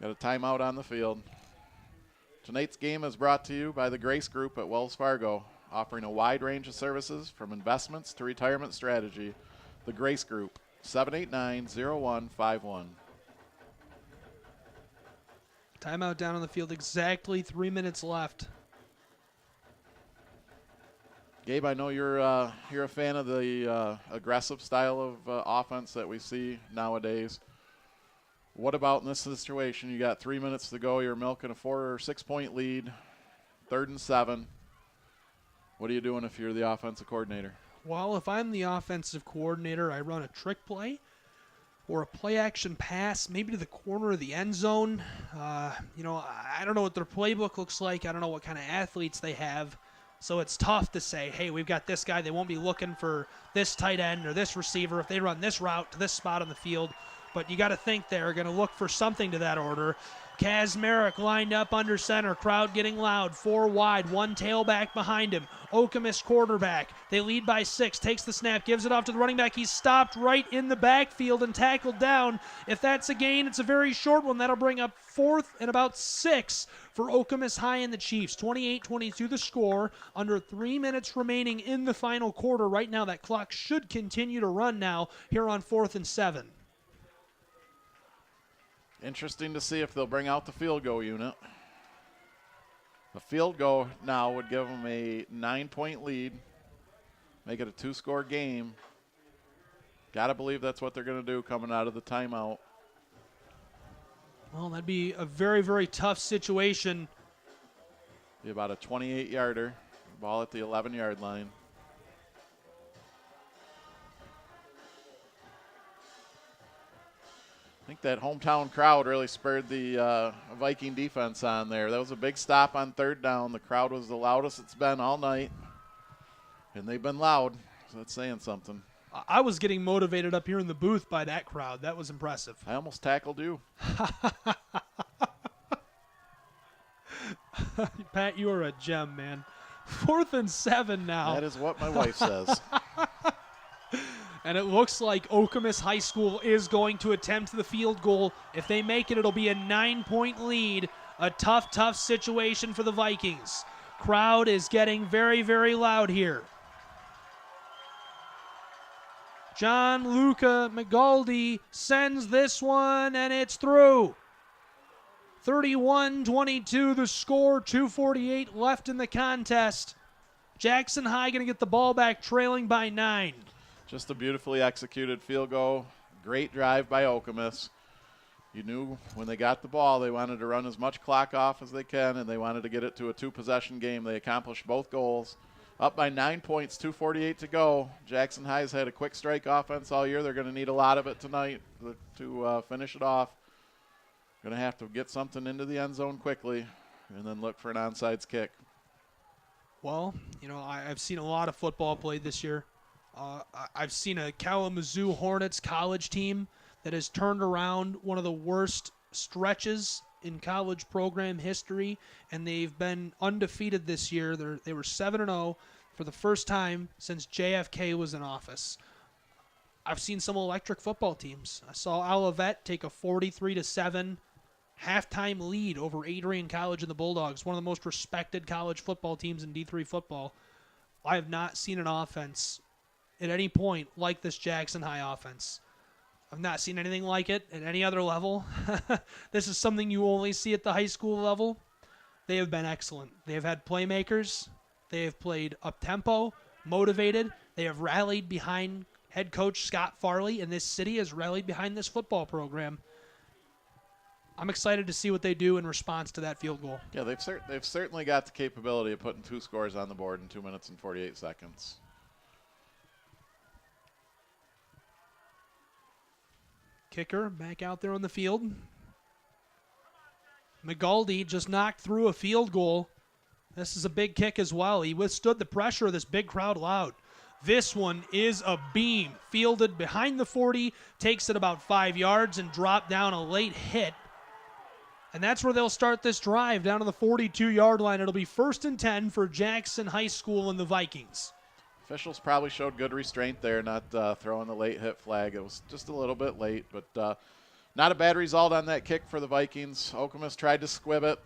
Got a timeout on the field. Tonight's game is brought to you by the Grace Group at Wells Fargo, offering a wide range of services from investments to retirement strategy. The Grace Group, 789-0151. Timeout down on the field, exactly 3 minutes left. Gabe, I know you're a fan of the aggressive style of offense that we see nowadays. What about in this situation? You got 3 minutes to go. You're milking a 4 or 6 point lead, 3rd and 7. What are you doing if you're the offensive coordinator? Well, if I'm the offensive coordinator, I run a trick play or a play-action pass, maybe to the corner of the end zone. I don't know what their playbook looks like. I don't know what kind of athletes they have. So it's tough to say, hey, we've got this guy. They won't be looking for this tight end or this receiver if they run this route to this spot on the field. But you got to think they're going to look for something to that order. Kazmarek lined up under center. Crowd getting loud. 4 wide. 1 tailback behind him. Okemos quarterback. They lead by 6. Takes the snap. Gives it off to the running back. He's stopped right in the backfield and tackled down. If that's a gain, it's a very short one. That'll bring up 4th and about 6 for Okemos High and the Chiefs. 28-22 the score. Under 3 minutes remaining in the final quarter. Right now, that clock should continue to run now here on 4th and 7. Interesting to see if they'll bring out the field goal unit. A field goal now would give them a 9-point lead, make it a 2-score game. Got to believe that's what they're going to do coming out of the timeout. Well, that'd be a very, very tough situation. Be about a 28-yarder, ball at the 11-yard line. I think that hometown crowd really spurred the Viking defense on there. That was a big stop on 3rd down. The crowd was the loudest it's been all night, and they've been loud, so that's saying something. I was getting motivated up here in the booth by that crowd. That was impressive. I almost tackled you. Pat, you are a gem, man. 4th and 7 now. That is what my wife says. And it looks like Okemos High School is going to attempt the field goal. If they make it, it'll be a 9-point lead. A tough, tough situation for the Vikings. Crowd is getting very, very loud here. John Luca McGaldy sends this one, and it's through. 31-22 the score, 2:48 left in the contest. Jackson High going to get the ball back, trailing by 9. Just a beautifully executed field goal. Great drive by Okemos. You knew when they got the ball they wanted to run as much clock off as they can, and they wanted to get it to a 2-possession game. They accomplished both goals. Up by 9 points, 2:48 to go. Jackson High's had a quick strike offense all year. They're going to need a lot of it tonight to finish it off. Going to have to get something into the end zone quickly and then look for an onside kick. Well, I've seen a lot of football played this year. I've seen a Kalamazoo Hornets college team that has turned around one of the worst stretches in college program history, and they've been undefeated this year. They were 7-0 for the first time since JFK was in office. I've seen some electric football teams. I saw Olivet take a 43-7 halftime lead over Adrian College and the Bulldogs, one of the most respected college football teams in D3 football. I have not seen an offense at any point like this Jackson High offense. I've not seen anything like it at any other level. This is something you only see at the high school level. They have been excellent. They have had playmakers. They have played up-tempo, motivated. They have rallied behind head coach Scott Farley, and this city has rallied behind this football program. I'm excited to see what they do in response to that field goal. Yeah, they've certainly got the capability of putting 2 scores on the board in 2 minutes and 48 seconds. Kicker back out there on the field. McGaldy just knocked through a field goal. This is a big kick as well. He withstood the pressure of this big crowd loud. This one is a beam. Fielded behind the 40, takes it about 5 yards and dropped down a late hit. And that's where they'll start this drive, down to the 42-yard line. It'll be 1st and 10 for Jackson High School and the Vikings. Officials probably showed good restraint there, not throwing the late hit flag. It was just a little bit late, but not a bad result on that kick for the Vikings. Okemos tried to squib it,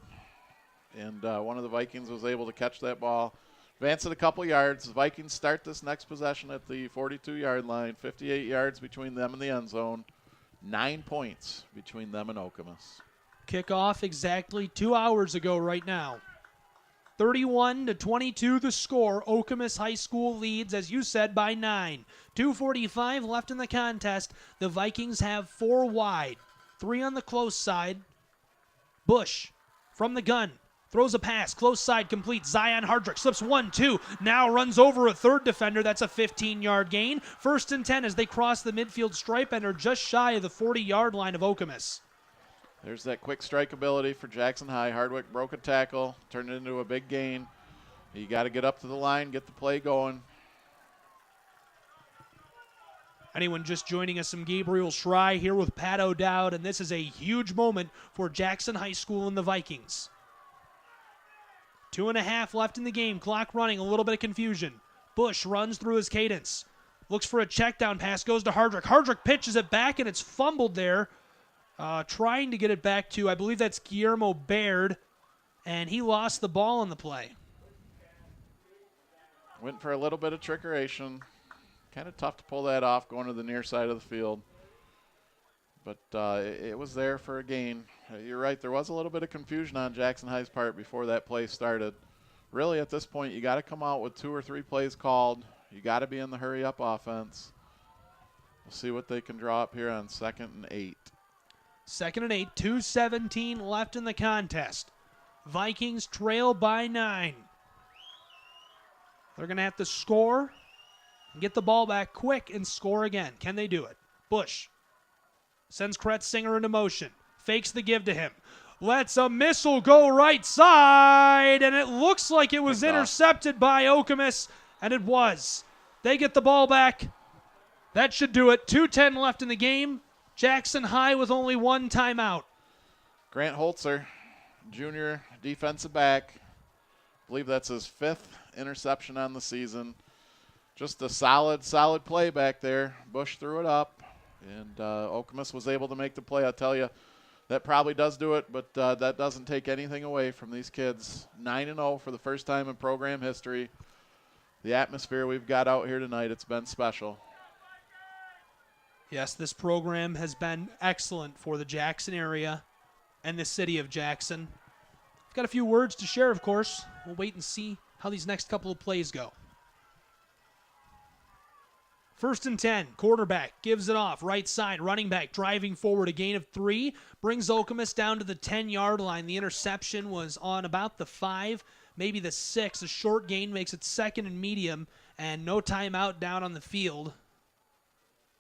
and one of the Vikings was able to catch that ball. Advance it a couple yards. The Vikings start this next possession at the 42-yard line, 58 yards between them and the end zone, 9 points between them and Okemos. Kickoff exactly 2 hours ago right now. 31-22 the score. Okemos High School leads, as you said, by 9. 2:45 left in the contest. The Vikings have 4 wide. 3 on the close side. Bush from the gun. Throws a pass. Close side complete. Zion Hardrick slips 1-2. Now runs over a third defender. That's a 15-yard gain. 1st and 10 as they cross the midfield stripe and are just shy of the 40-yard line of Okemos. There's that quick strike ability for Jackson High. Hardwick broke a tackle, turned it into a big gain. You got to get up to the line, get the play going. Anyone just joining us, I'm Gabriel Schrei here with Pat O'Dowd, and this is a huge moment for Jackson High School and the Vikings. 2.5 left in the game, clock running, a little bit of confusion. Bush runs through his cadence. Looks for a check down pass, goes to Hardrick. Hardrick pitches it back, and it's fumbled there. Trying to get it back to, I believe that's Guillermo Baird, and he lost the ball on the play. Went for a little bit of trickeration. Kind of tough to pull that off going to the near side of the field. But it was there for a gain. You're right, there was a little bit of confusion on Jackson High's part before that play started. Really, at this point, you got to come out with 2 or 3 plays called. You got to be in the hurry-up offense. We'll see what they can draw up here on 2nd and 8. 2nd and 8, 2:17 left in the contest. Vikings trail by 9. They're going to have to score and get the ball back quick and score again. Can they do it? Bush sends Kretzinger into motion. Fakes the give to him. Lets a missile go right side, and it looks like it was intercepted by Okemos, and it was. They get the ball back. That should do it. 2:10 left in the game. Jackson High with only 1 timeout. Grant Holzer, junior defensive back. I believe that's his 5th interception on the season. Just a solid play back there. Bush threw it up, and Okemos was able to make the play. I'll tell you, that probably does do it, but that doesn't take anything away from these kids. 9-0 for the first time in program history. The atmosphere we've got out here tonight, it's been special. Yes, this program has been excellent for the Jackson area and the city of Jackson. I've got a few words to share, of course. We'll wait and see how these next couple of plays go. 1st and 10, quarterback gives it off, right side, running back driving forward, a gain of 3, brings Okemos down to the 10-yard line. The interception was on about the 5, maybe the 6. A short gain makes it 2nd and medium, and no timeout down on the field.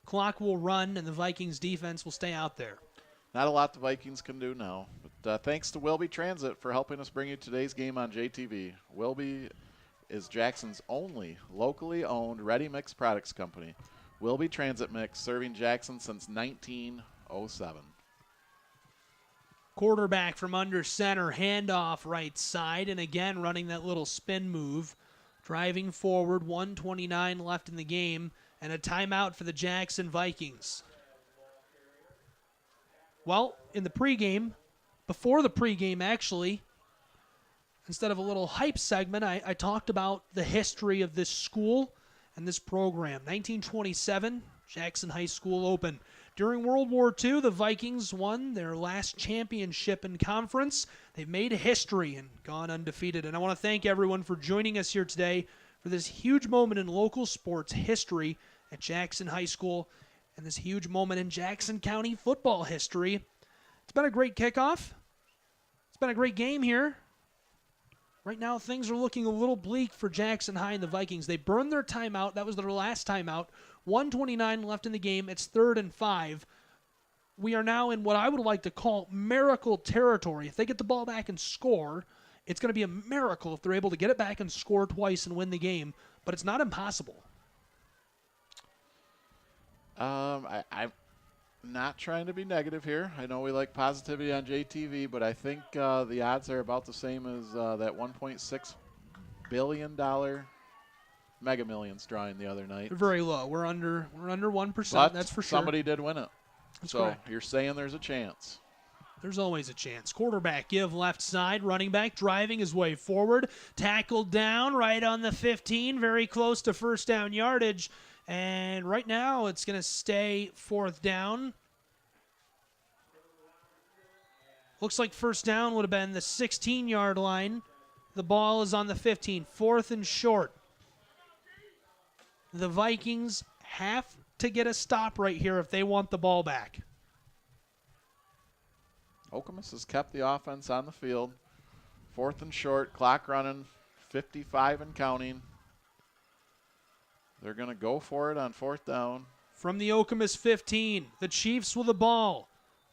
Clock will run, and the Vikings defense will stay out there. Not a lot the Vikings can do now, but thanks to Wilby Transit for helping us bring you today's game on JTV. Wilby is Jackson's only locally owned ready-mix products company. Wilby Transit Mix, serving Jackson since 1907. Quarterback from under center, handoff right side, and again running that little spin move. Driving forward, 1:29 left in the game, and a timeout for the Jackson Vikings. Well, in the pregame, before the pregame actually, instead of a little hype segment, I talked about the history of this school and this program. 1927, Jackson High School opened. During World War II, the Vikings won their last championship in conference. They've made history and gone undefeated. And I want to thank everyone for joining us here today for this huge moment in local sports history at Jackson High School and this huge moment in Jackson County football history. It's been a great kickoff. It's been a great game here. Right now, things are looking a little bleak for Jackson High and the Vikings. They burned their timeout. That was their last timeout. 1:29 left in the game. It's 3rd and 5. We are now in what I would like to call miracle territory. If they get the ball back and score, it's going to be a miracle if they're able to get it back and score twice and win the game. But it's not impossible. I'm not trying to be negative here. I know we like positivity on JTV, but I think the odds are about the same as that $1.6 billion Mega Millions drawing the other night. They're very low. We're under 1%. But that's for sure. somebody did win it. That's so correct. You're saying there's a chance. There's always a chance. Quarterback give left side. Running back driving his way forward. Tackled down right on the 15. Very close to first down yardage. And right now it's going to stay 4th down. Looks like first down would have been the 16-yard line. The ball is on the 15. 4th and short. The Vikings have to get a stop right here if they want the ball back. Okemos has kept the offense on the field. 4th and short, clock running, 55 and counting. They're going to go for it on 4th down. From the Okemos 15, the Chiefs with the ball.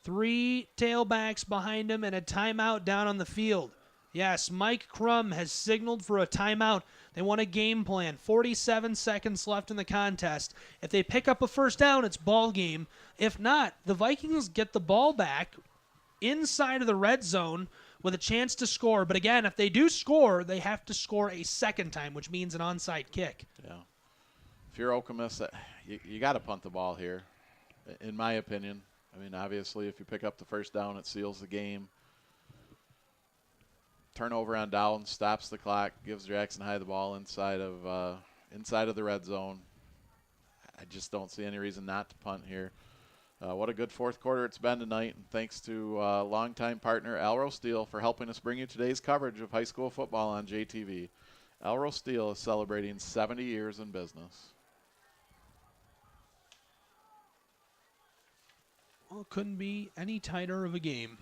3 tailbacks behind him and a timeout down on the field. Yes, Mike Crum has signaled for a timeout. They want a game plan. 47 seconds left in the contest. If they pick up a first down, it's ball game. If not, the Vikings get the ball back inside of the red zone with a chance to score. But again, if they do score, they have to score a second time, which means an onside kick. Yeah. If you're Okemos, you got to punt the ball here, in my opinion. I mean, obviously, if you pick up the first down, it seals the game. Turnover on down, stops the clock, gives Jackson High the ball inside of the red zone. I just don't see any reason not to punt here. What a good fourth quarter it's been tonight, and thanks to longtime partner Alro Steel for helping us bring you today's coverage of high school football on JTV. Alro Steel is celebrating 70 years in business. Well, it couldn't be any tighter of a game.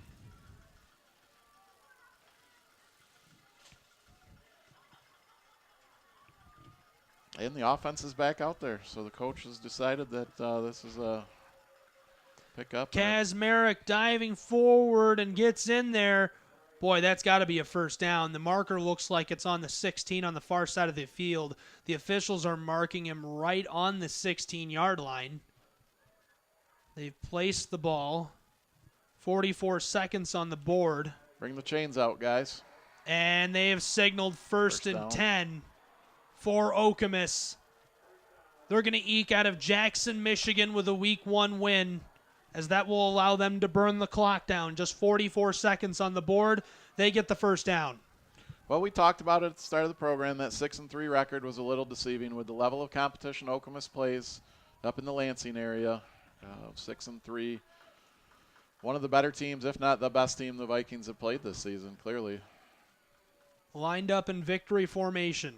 And the offense is back out there, so the coach has decided that this is a pickup. Kazmarek diving forward and gets in there. Boy, that's got to be a first down. The marker looks like it's on the 16 on the far side of the field. The officials are marking him right on the 16-yard line. They've placed the ball. 44 seconds on the board. Bring the chains out, guys. And they have signaled first and down. 10 for Okemos. They're going to eke out of Jackson, Michigan with a Week 1 win, as that will allow them to burn the clock down. Just 44 seconds on the board. They get the first down. Well, we talked about it at the start of the program. That 6-3 record was a little deceiving with the level of competition Okemos plays up in the Lansing area. 6-3. One of the better teams, if not the best team the Vikings have played this season, clearly. Lined up in victory formation.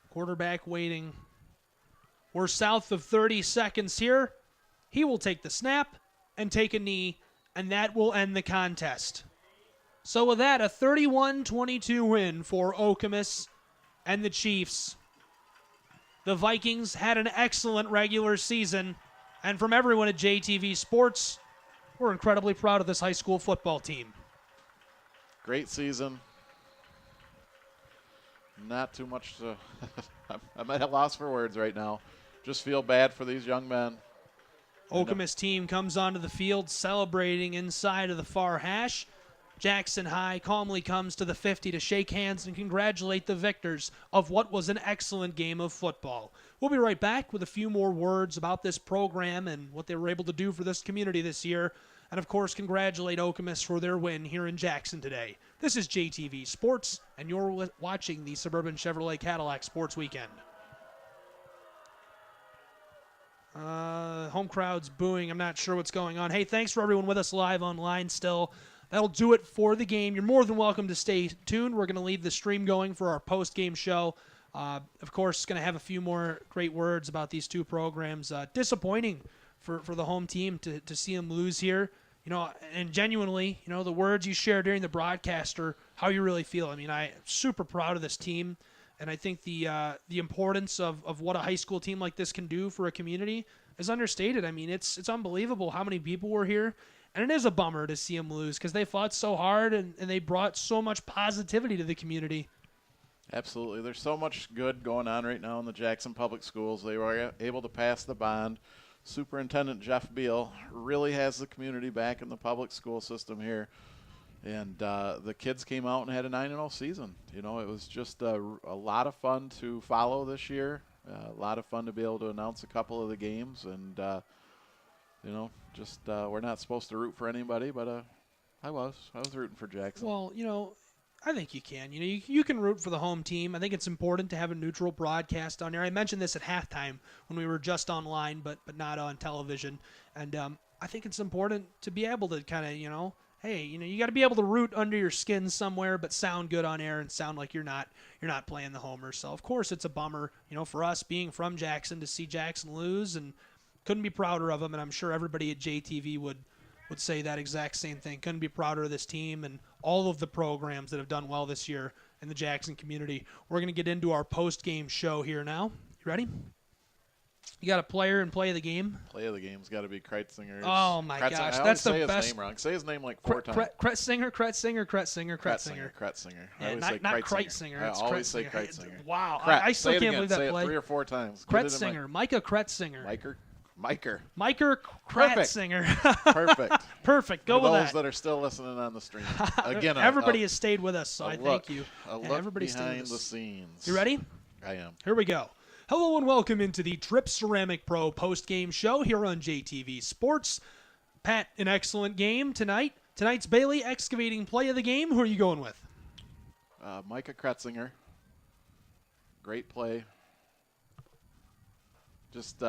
Quarterback waiting. We're south of 30 seconds here. He will take the snap and take a knee, and that will end the contest. So with that, a 31-22 win for Okemos and the Chiefs. The Vikings had an excellent regular season, and from everyone at JTV Sports, we're incredibly proud of this high school football team. Great season. Not too much to I'm at a loss for words right now. Just feel bad for these young men. Okemos team comes onto the field celebrating inside of the far hash. Jackson High calmly comes to the 50 to shake hands and congratulate the victors of what was an excellent game of football. We'll be right back with a few more words about this program and what they were able to do for this community this year. And, of course, congratulate Okemos for their win here in Jackson today. This is JTV Sports, and you're watching the Suburban Chevrolet Cadillac Sports Weekend. Home crowd's booing. I'm not sure what's going on. Hey, thanks for everyone with us live online still. That'll do it for the game. You're more than welcome to stay tuned. We're going to leave the stream going for our post-game show. Of course, going to have a few more great words about these two programs. Disappointing for the home team to see them lose here. And genuinely, the words you share during the broadcast are how you really feel. I mean, I'm super proud of this team, and I think the importance of what a high school team like this can do for a community is understated. I mean, it's unbelievable how many people were here, and it is a bummer to see them lose because they fought so hard and they brought so much positivity to the community. Absolutely. There's so much good going on right now in the Jackson Public Schools. They were able to pass the bond. Superintendent Jeff Beal really has the community back in the public school system here. And the kids came out and had a 9-0 season. It was just a lot of fun to follow this year. A lot of fun to be able to announce a couple of the games. And, we're not supposed to root for anybody, but I was rooting for Jackson. Well, I think you can. You can root for the home team. I think it's important to have a neutral broadcast on there. I mentioned this at halftime when we were just online, but not on television. And I think it's important to be able to kind of, hey, you got to be able to root under your skin somewhere, but sound good on air and sound like you're not playing the homer. So of course it's a bummer, for us being from Jackson to see Jackson lose, and couldn't be prouder of them. And I'm sure everybody at JTV would say that exact same thing. Couldn't be prouder of this team and all of the programs that have done well this year in the Jackson community. We're going to get into our post-game show here now. You ready? You got a player and play of the game? Play of the game's got to be Kreitzinger. Oh, my gosh. That's the best. Say his name wrong. Say his name like 4 times. Kreitzinger. I always say not Kreitzinger. I always say Kreitzinger. Wow. I still can't believe that say play. Say it 3 or 4 times. Kreitzinger. Micah Kreitzinger. Miker Kreitzinger. Perfect. Perfect. Go For with those that. that are still listening on the stream. Again, everybody has stayed with us, so I thank you. A look everybody behind the scenes. You ready? I am. Here we go. Hello and welcome into the Trip Ceramic Pro post-game show here on JTV Sports. Pat, an excellent game tonight. Tonight's Bailey Excavating play of the game. Who are you going with? Micah Kreitzinger. Great play. Just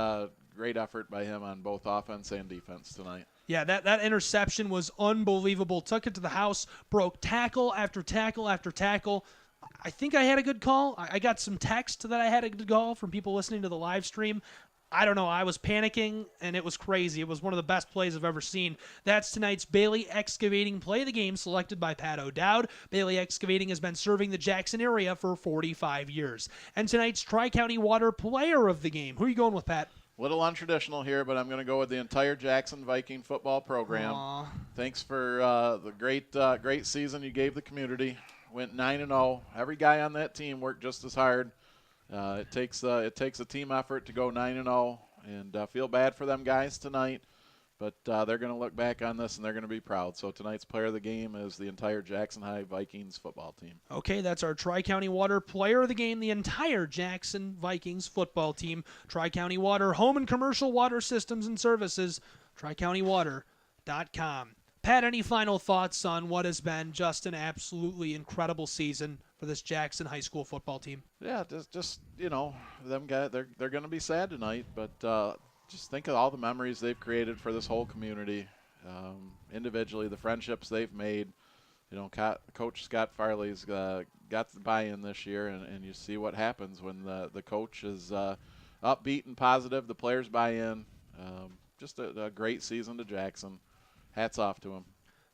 great effort by him on both offense and defense tonight. Yeah, that interception was unbelievable. Took it to the house, broke tackle after tackle after tackle. I think I had a good call. I got some text that I had a good call from people listening to the live stream. I don't know. I was panicking, and it was crazy. It was one of the best plays I've ever seen. That's tonight's Bailey Excavating play of the game, selected by Pat O'Dowd. Bailey Excavating has been serving the Jackson area for 45 years. And tonight's Tri-County Water player of the game. Who are you going with, Pat? Little untraditional here, but I'm going to go with the entire Jackson Viking football program. Aww. Thanks for the great season you gave the community. Went 9-0. Every guy on that team worked just as hard. It takes a team effort to go 9-0, and feel bad for them guys tonight. But they're going to look back on this and they're going to be proud. So tonight's player of the game is the entire Jackson High Vikings football team. Okay, that's our Tri-County Water player of the game, the entire Jackson Vikings football team. Tri-County Water, home and commercial water systems and services, TriCountyWater.com. Pat, any final thoughts on what has been just an absolutely incredible season for this Jackson High School football team? Yeah, just them guys, they're going to be sad tonight, but just think of all the memories they've created for this whole community. Individually, the friendships they've made. Coach Scott Farley's got the buy-in this year, and you see what happens when the coach is upbeat and positive. The players buy in. Just a great season to Jackson. Hats off to him.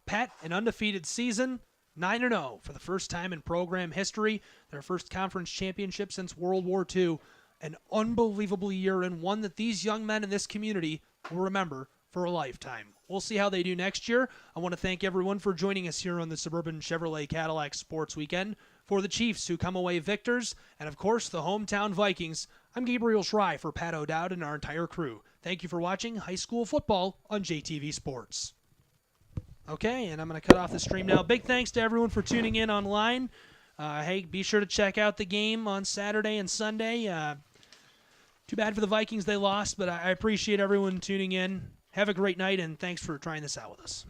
Pat, an undefeated season, 9-0 for the first time in program history. Their first conference championship since World War II. An unbelievable year, and one that these young men in this community will remember for a lifetime. We'll see how they do next year. I want to thank everyone for joining us here on the Suburban Chevrolet Cadillac Sports Weekend. For the Chiefs, who come away victors, and of course the hometown Vikings, I'm Gabriel Schrei for Pat O'Dowd and our entire crew. Thank you for watching high school football on JTV Sports. Okay, and I'm going to cut off the stream now. Big thanks to everyone for tuning in online. Hey, be sure to check out the game on Saturday and Sunday. Too bad for the Vikings they lost, but I appreciate everyone tuning in. Have a great night, and thanks for trying this out with us.